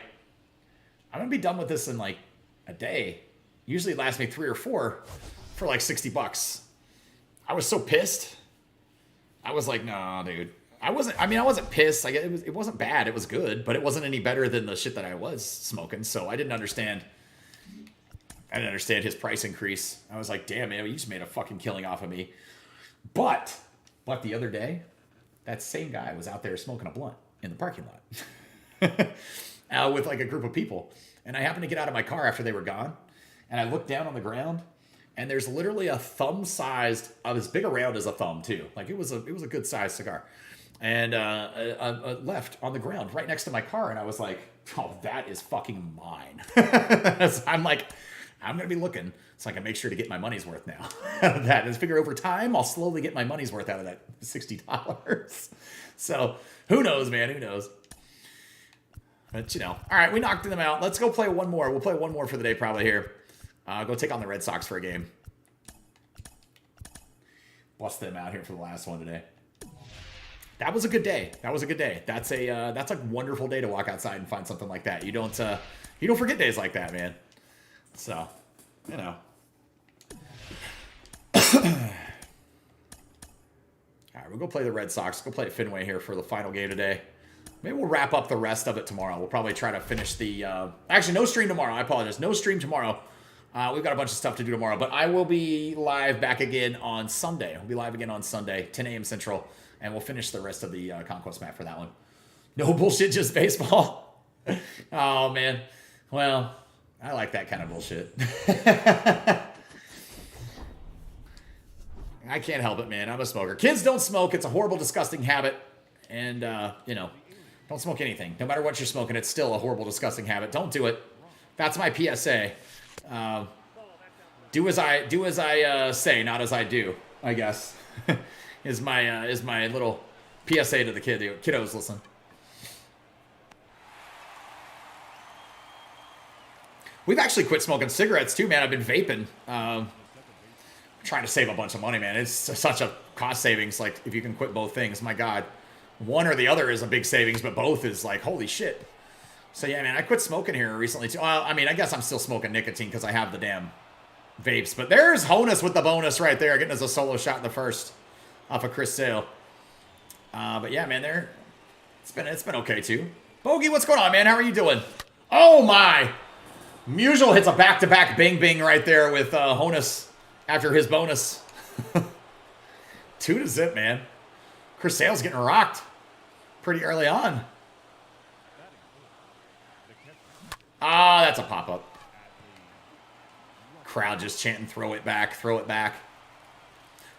I'm going to be done with this in like a day. Usually it lasts me 3 or 4 for like $60. I was so pissed. I was like, no, dude. I wasn't pissed. Like it wasn't bad. It was good, but it wasn't any better than the shit that I was smoking. So I didn't understand his price increase. I was like, damn, man, you just made a fucking killing off of me. But the other day, that same guy was out there smoking a blunt in the parking lot. With like a group of people, and I happened to get out of my car after they were gone, and I looked down on the ground, and there's literally a thumb-sized, as big around as a thumb too. Like it was a good sized cigar, and left on the ground right next to my car, and I was like, "Oh, that is fucking mine." So I'm like, I'm gonna be looking so I can make sure to get my money's worth now. Out of that, and figure over time I'll slowly get my money's worth out of that $60. So who knows, man? Who knows? But, you know, all right, we knocked them out. Let's go play one more. We'll play one more for the day probably here. Go take on the Red Sox for a game. Bust them out here for the last one today. That was a good day. That's a wonderful day to walk outside and find something like that. You don't forget days like that, man. So, you know. All right, we'll go play the Red Sox. Go play at Fenway here for the final game today. Maybe we'll wrap up the rest of it tomorrow. We'll probably try to finish the... actually, no stream tomorrow. I apologize. No stream tomorrow. We've got a bunch of stuff to do tomorrow. But I will be live back again on Sunday. We'll be live again on Sunday, 10 a.m. Central. And we'll finish the rest of the Conquest map for that one. No bullshit, just baseball. Oh, man. Well, I like that kind of bullshit. I can't help it, man. I'm a smoker. Kids don't smoke. It's a horrible, disgusting habit. And, you know... Don't smoke anything. No matter what you're smoking, it's still a horrible, disgusting habit. Don't do it. That's my PSA. Do as I say, not as I do, I guess. is my little PSA to the kiddos. Listen. We've actually quit smoking cigarettes too, man. I've been vaping. Trying to save a bunch of money, man. It's such a cost savings. Like, if you can quit both things, my God. One or the other is a big savings, but both is like, holy shit. So, yeah, man, I quit smoking here recently, too. Well, I mean, I guess I'm still smoking nicotine because I have the damn vapes. But there's Honus with the bonus right there, getting us a solo shot in the first off of Chris Sale. But, yeah, man, it's been okay, too. Bogey, what's going on, man? How are you doing? Oh, my. Musial hits a back-to-back bing-bing right there with Honus after his bonus. 2-0, man. Chris Sale's getting rocked pretty early on. Ah, that's a pop-up. Crowd just chanting, throw it back, throw it back.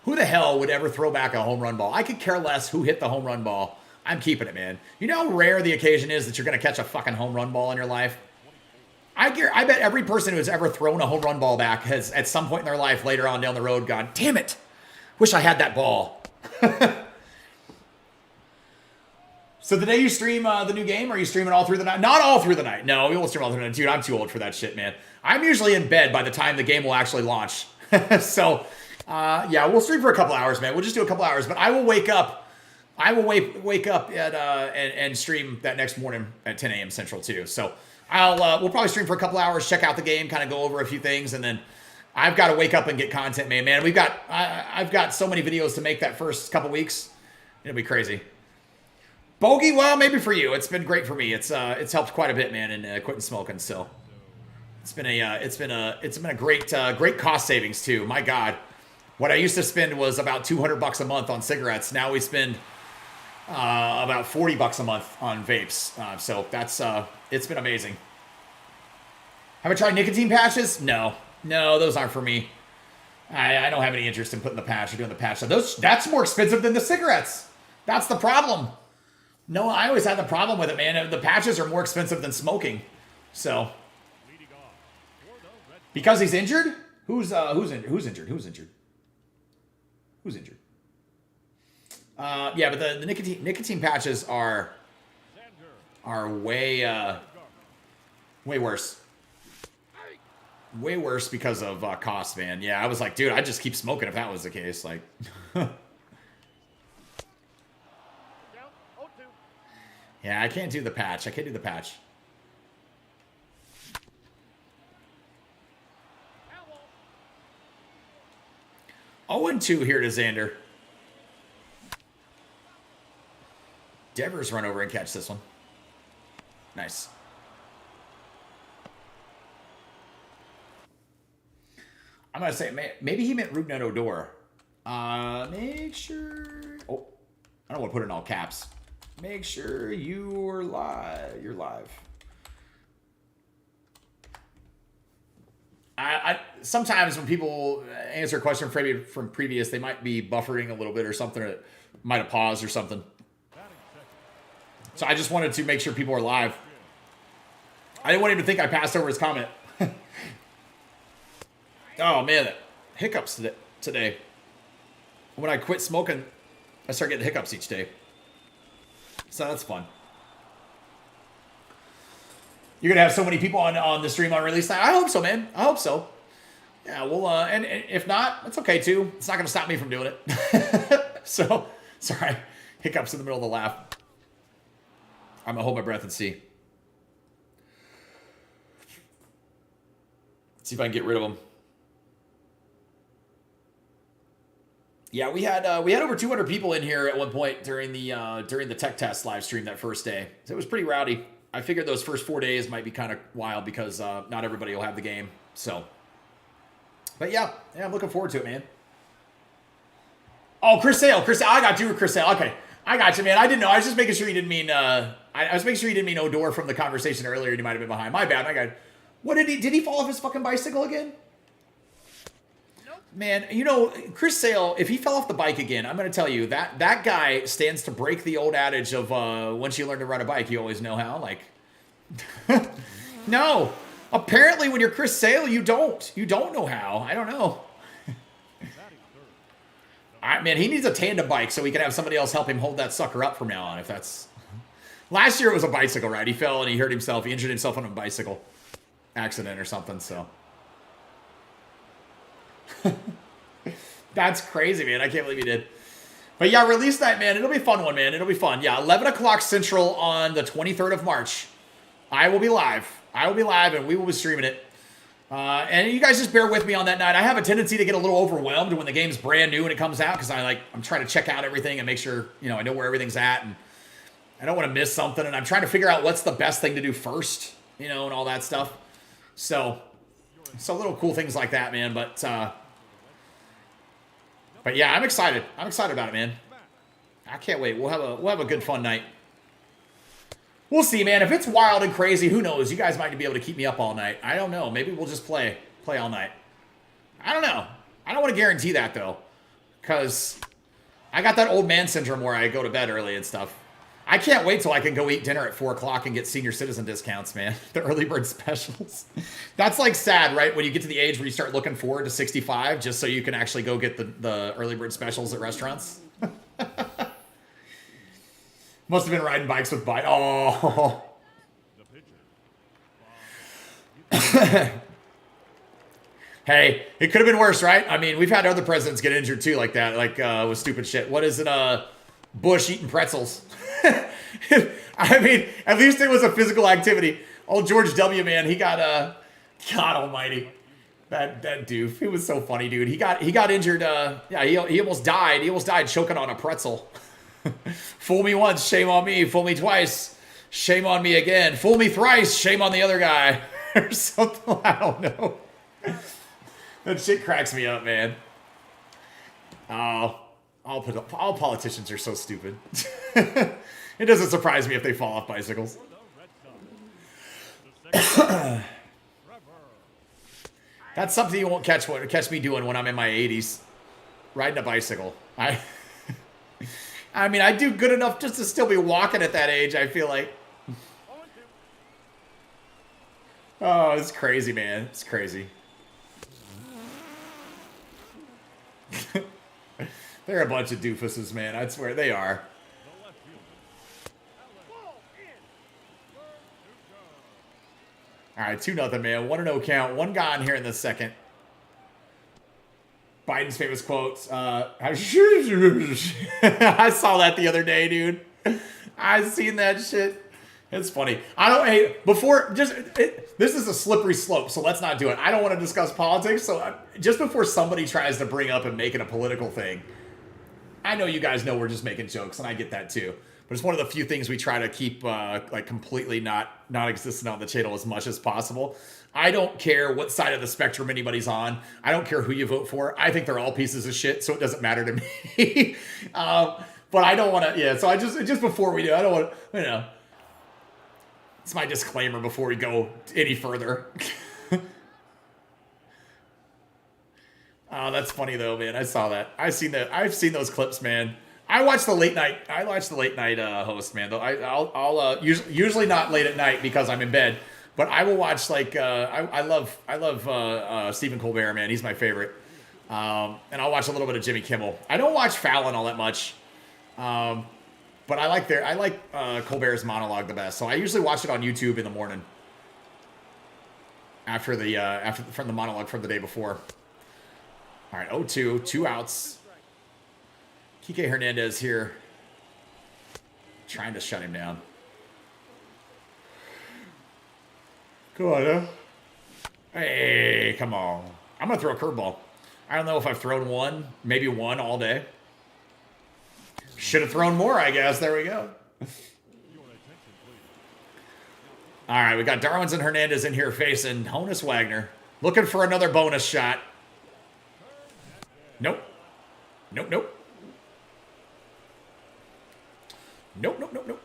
Who the hell would ever throw back a home run ball? I could care less who hit the home run ball. I'm keeping it, man. You know how rare the occasion is that you're going to catch a fucking home run ball in your life? I bet every person who's ever thrown a home run ball back has, at some point in their life later on down the road, gone, damn it, wish I had that ball. So the day you stream the new game, are you streaming all through the night? Not all through the night. No, we won't stream all through the night. Dude, I'm too old for that shit, man. I'm usually in bed by the time the game will actually launch. So, yeah, we'll stream for a couple hours, man. We'll just do a couple hours. But I will wake up. I will wake up at and stream that next morning at 10 a.m. Central, too. So we'll probably stream for a couple hours, check out the game, kind of go over a few things, and then I've got to wake up and get content made, man. I've got so many videos to make that first couple weeks. It'll be crazy. Bogey, well, maybe for you. It's been great for me. It's helped quite a bit, man, in quitting smoking. So it's been a great cost savings too. My God, what I used to spend was about $200 a month on cigarettes. Now we spend about $40 a month on vapes. So that's it's been amazing. Have I tried nicotine patches? No, those aren't for me. I don't have any interest in putting the patch or doing the patch. So that's more expensive than the cigarettes. That's the problem. No, I always had the problem with it, man. The patches are more expensive than smoking. So, because he's injured? Who's injured? Who's injured? Yeah, but the nicotine patches are way worse. Way worse because of cost, man. Yeah, I was like, dude, I'd just keep smoking if that was the case. Like, yeah, I can't do the patch. 0-2 here to Xander. Devers run over and catch this one. Nice. I'm going to say, maybe he meant Rugnet Odor. Make sure... Oh, I don't want to put it in all caps. Make sure you're live. You're live. I sometimes when people answer a question from previous, they might be buffering a little bit or something. Or it might have paused or something. So I just wanted to make sure people are live. I didn't want him to think I passed over his comment. Oh, man. Hiccups today. When I quit smoking, I start getting hiccups each day. So that's fun. You're going to have so many people on the stream on release night? I hope so, man. I hope so. Yeah, well, and if not, it's okay, too. It's not going to stop me from doing it. So, sorry. Hiccups in the middle of the laugh. I'm going to hold my breath and see. See if I can get rid of them. Yeah, we had over 200 people in here at one point during the tech test live stream that first day. So it was pretty rowdy. I figured those first 4 days might be kind of wild because not everybody will have the game. So, but yeah, I'm looking forward to it, man. Oh, Chris Sale, I got you, Chris Sale. Okay, I got you, man. I didn't know. I was just making sure you didn't mean. I was making sure you didn't mean Odor from the conversation earlier. You might have been behind. My bad. My God. What did he fall off his fucking bicycle again? Man, you know, Chris Sale, if he fell off the bike again, I'm going to tell you, that guy stands to break the old adage of once you learn to ride a bike, you always know how. Like, no, Apparently, when you're Chris Sale, you don't. You don't know how. I don't know. Man, he needs a tandem bike so he can have somebody else help him hold that sucker up from now on. If that's last year, it was a bicycle ride. He fell and he hurt himself. He injured himself on a bicycle accident or something. So that's crazy, man. I can't believe he did. But yeah, release night, man. It'll be a fun one, man. It'll be fun. Yeah, 11 o'clock Central on the 23rd of March. I will be live. I will be live, and we will be streaming it. And you guys just bear with me on that night. I have a tendency to get a little overwhelmed when the game's brand new and it comes out because I'm trying to check out everything and make sure, I know where everything's at, and I don't want to miss something, and I'm trying to figure out what's the best thing to do first, and all that stuff. So little cool things like that, man. But yeah, I'm excited. I'm excited about it, man. I can't wait. We'll have a good fun night. We'll see, man. If it's wild and crazy, who knows? You guys might be able to keep me up all night. I don't know. Maybe we'll just play all night. I don't know. I don't want to guarantee that, though, because I got that old man syndrome where I go to bed early and stuff. I can't wait till I can go eat dinner at 4 o'clock and get senior citizen discounts, man. The early bird specials. That's like sad, right? When you get to the age where you start looking forward to 65 just so you can actually go get the early bird specials at restaurants. Must have been riding bikes with bike. Oh. Hey, it could have been worse, right? I mean, we've had other presidents get injured too like that, like with stupid shit. What is it? Bush eating pretzels. I mean, at least it was a physical activity. Old George W, man, he got God almighty. That doof. He was so funny, dude. He got injured. Yeah, he almost died. He almost died choking on a pretzel. Fool me once, shame on me. Fool me twice, shame on me again. Fool me thrice, shame on the other guy. Or something, I don't know. That shit cracks me up, man. Oh, all politicians are so stupid. It doesn't surprise me if they fall off bicycles. That's something you won't catch me doing when I'm in my 80s. Riding a bicycle. I mean, I do good enough just to still be walking at that age, I feel like. Oh, it's crazy, man. It's crazy. They're a bunch of doofuses, man. I swear they are. All right, 2-0, man. 1-0 count. One gone here in the second. Biden's famous quotes. I saw that the other day, dude. I seen that shit. It's funny. This is a slippery slope, so let's not do it. I don't want to discuss politics, so just before somebody tries to bring up and make it a political thing, I know you guys know we're just making jokes, and I get that too. But it's one of the few things we try to keep like completely not existent on the channel as much as possible. I don't care what side of the spectrum anybody's on. I don't care who you vote for. I think they're all pieces of shit, so it doesn't matter to me. But I don't want to. Yeah. So I just before we do, I don't want to. It's my disclaimer before we go any further. Oh, that's funny though, man. I saw that. I've seen those clips, man. I watch the late night host, man. Though I'll usually not late at night because I'm in bed, but I will watch like I love Stephen Colbert, man. He's my favorite. And I'll watch a little bit of Jimmy Kimmel. I don't watch Fallon all that much, but I like Colbert's monologue the best. So I usually watch it on YouTube in the morning after from the monologue from the day before. All right, 0-2, 2 outs. Kike Hernandez here, trying to shut him down. Come on, huh? Hey, come on. I'm going to throw a curveball. I don't know if I've thrown one, maybe one all day. Should have thrown more, I guess. There we go. All right, we got Darwinson Hernandez in here facing Honus Wagner. Looking for another bonus shot. Nope. Nope, nope. Nope.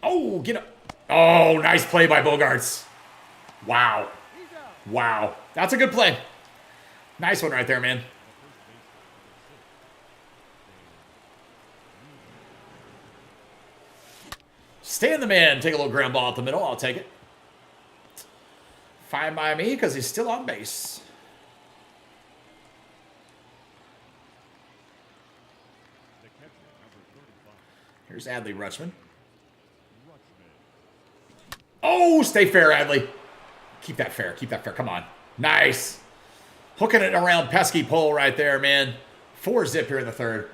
Oh, get up. Oh, nice play by Bogarts. Wow. That's a good play. Nice one right there, man. Stay in the man. Take a little ground ball up the middle. I'll take it. Fine by me because he's still on base. Here's Adley Rutschman. Oh, stay fair, Adley. Keep that fair. Keep that fair. Come on. Nice. Hooking it around pesky pole right there, man. 4-zip here in the third.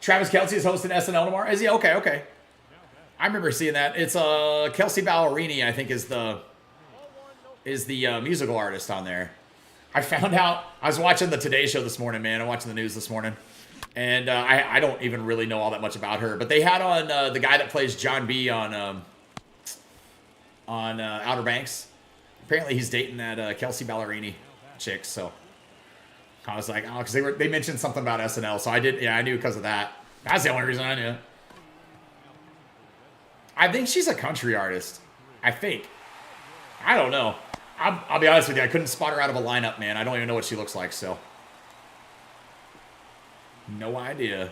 Travis Kelce is hosting SNL tomorrow. Is he? Okay, okay. I remember seeing that. It's Kelsey Ballerini, I think, is the musical artist on there. I found out, I was watching the Today Show this morning, man. I'm watching the news this morning. And I don't even really know all that much about her. But they had on the guy that plays John B. on Outer Banks. Apparently he's dating that Kelsey Ballerini chick. So I was like, oh, because they mentioned something about SNL. So I knew because of that. That's the only reason I knew. I think she's a country artist. I think. I don't know. I'll be honest with you. I couldn't spot her out of a lineup, man. I don't even know what she looks like, so. No idea.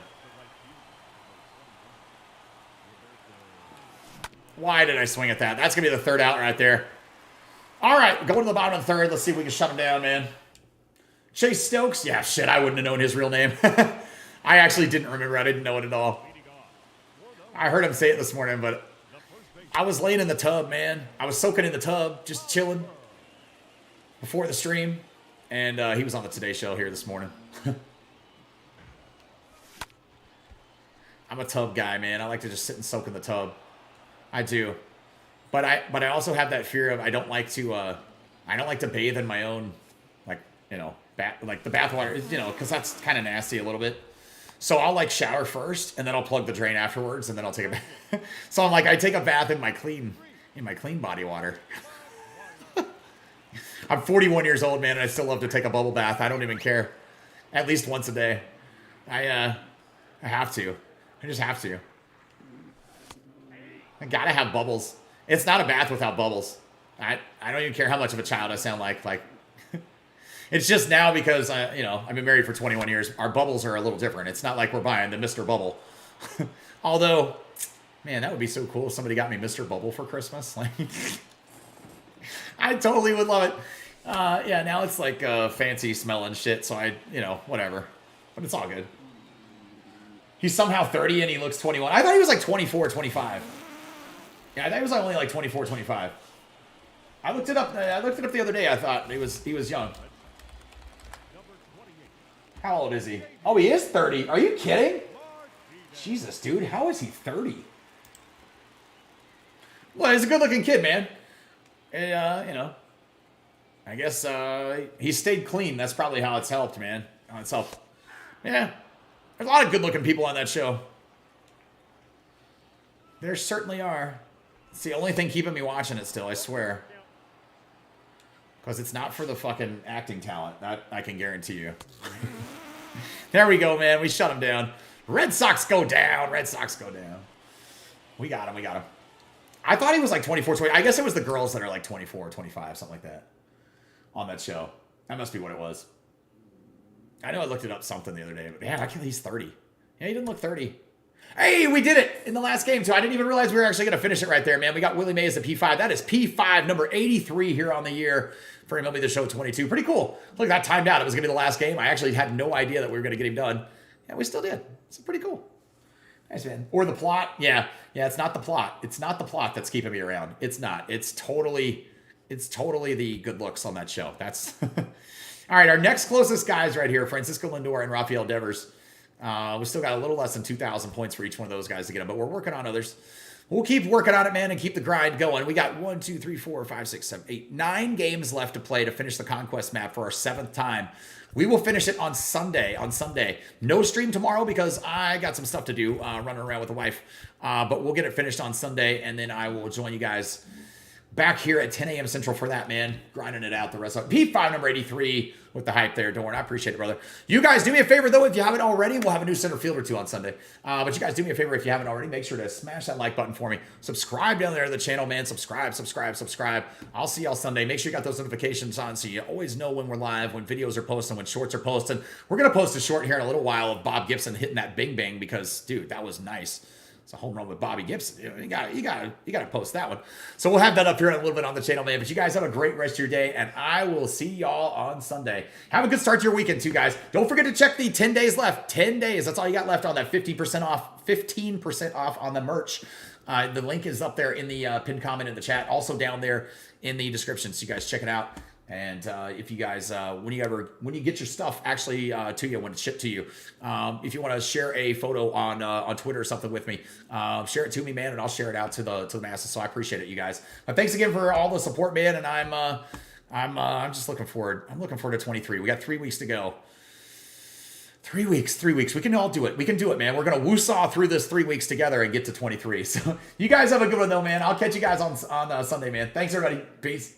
Why did I swing at that? That's going to be the third out right there. All right, going to the bottom of the third. Let's see if we can shut him down, man. Chase Stokes? Yeah, shit, I wouldn't have known his real name. I actually didn't remember. I didn't know it at all. I heard him say it this morning, but I was laying in the tub, man. I was soaking in the tub, just chilling before the stream. And he was on the Today Show here this morning. I'm a tub guy, man. I like to just sit and soak in the tub. I do. But I also have that fear of I don't like to bathe in my own, like, you know, like the bath water, you know, because that's kind of nasty a little bit. So I'll like shower first and then I'll plug the drain afterwards and then I'll take a bath. So I'm like, I take a bath in my clean body water. I'm 41 years old, man, and I still love to take a bubble bath. I don't even care. At least once a day. I have to. I just have to. I gotta have bubbles. It's not a bath without bubbles. I don't even care how much of a child I sound like. Like, it's just now because you know, I've been married for 21 years. Our bubbles are a little different. It's not like we're buying the Mr. Bubble. Although, man, that would be so cool if somebody got me Mr. Bubble for Christmas. Like, I totally would love it. Yeah, now it's like fancy smelling shit. So you know, whatever. But it's all good. He's somehow 30 and he looks 21. I thought he was like 24, 25. Yeah, I thought he was only like 24, 25. I looked it up the other day. I thought he was young. How old is he? Oh, he is 30. Are you kidding? Jesus, dude. How is he 30? Well, he's a good-looking kid, man. And, you know, I guess he stayed clean. That's probably how it's helped, man. How it's helped. Yeah. There's a lot of good-looking people on that show. There certainly are. It's the only thing keeping me watching it still, I swear. Because it's not for the fucking acting talent. That I can guarantee you. There we go, man. We shut him down. Red Sox go down. Red Sox go down. We got him. We got him. I thought he was like 24, 20. I guess it was the girls that are like 24, 25, something like that. On that show. That must be what it was. I know I looked it up something the other day, but man, I can't, he's 30. Yeah, he didn't look 30. Hey, we did it in the last game, too. I didn't even realize we were actually going to finish it right there, man. We got Willie Mays at P5. That is P5, number 83 here on the year for MLB The Show 22. Pretty cool. Look, that timed out. It was going to be the last game. I actually had no idea that we were going to get him done. Yeah, we still did. It's pretty cool. Nice, man. Or the plot. Yeah, it's not the plot. It's not the plot that's keeping me around. It's not. It's totally the good looks on that show. That's... All right, our next closest guys right here, Francisco Lindor and Rafael Devers. We still got a little less than 2,000 points for each one of those guys to get them, but we're working on others. We'll keep working on it, man, and keep the grind going. We got 1, 2, 3, 4, 5, 6, 7, 8, 9 games left to play to finish the Conquest map for our 7th time. We will finish it on Sunday. No stream tomorrow because I got some stuff to do running around with the wife. But we'll get it finished on Sunday, and then I will join you guys back here at 10 a.m. Central for that, man. Grinding it out the rest of it. P5 number 83 with the hype there, Dorn. I appreciate it, brother. You guys do me a favor, though, if you haven't already. We'll have a new center fielder, too, on Sunday. But you guys do me a favor if you haven't already. Make sure to smash that like button for me. Subscribe down there to the channel, man. Subscribe. I'll see y'all Sunday. Make sure you got those notifications on so you always know when we're live, when videos are posted, when shorts are posted. We're going to post a short here in a little while of Bob Gibson hitting that bing bang because, dude, that was nice. It's a home run with Bobby Gibson. You got to post that one. So we'll have that up here in a little bit on the channel, man. But you guys have a great rest of your day, and I will see y'all on Sunday. Have a good start to your weekend, too, guys. Don't forget to check the 10 days left. 10 days. That's all you got left on that 50% off, 15% off on the merch. The link is up there in the pinned comment in the chat, also down there in the description. So you guys check it out. And if you guys, when you get your stuff actually to you, when it's shipped to you, if you want to share a photo on Twitter or something with me, share it to me, man, and I'll share it out to the masses. So I appreciate it, you guys. But thanks again for all the support, man. And I'm just looking forward. I'm looking forward to 23. We got 3 weeks to go. 3 weeks. We can all do it. We can do it, man. We're going to woo-saw through this 3 weeks together and get to 23. So you guys have a good one, though, man. I'll catch you guys on Sunday, man. Thanks, everybody. Peace.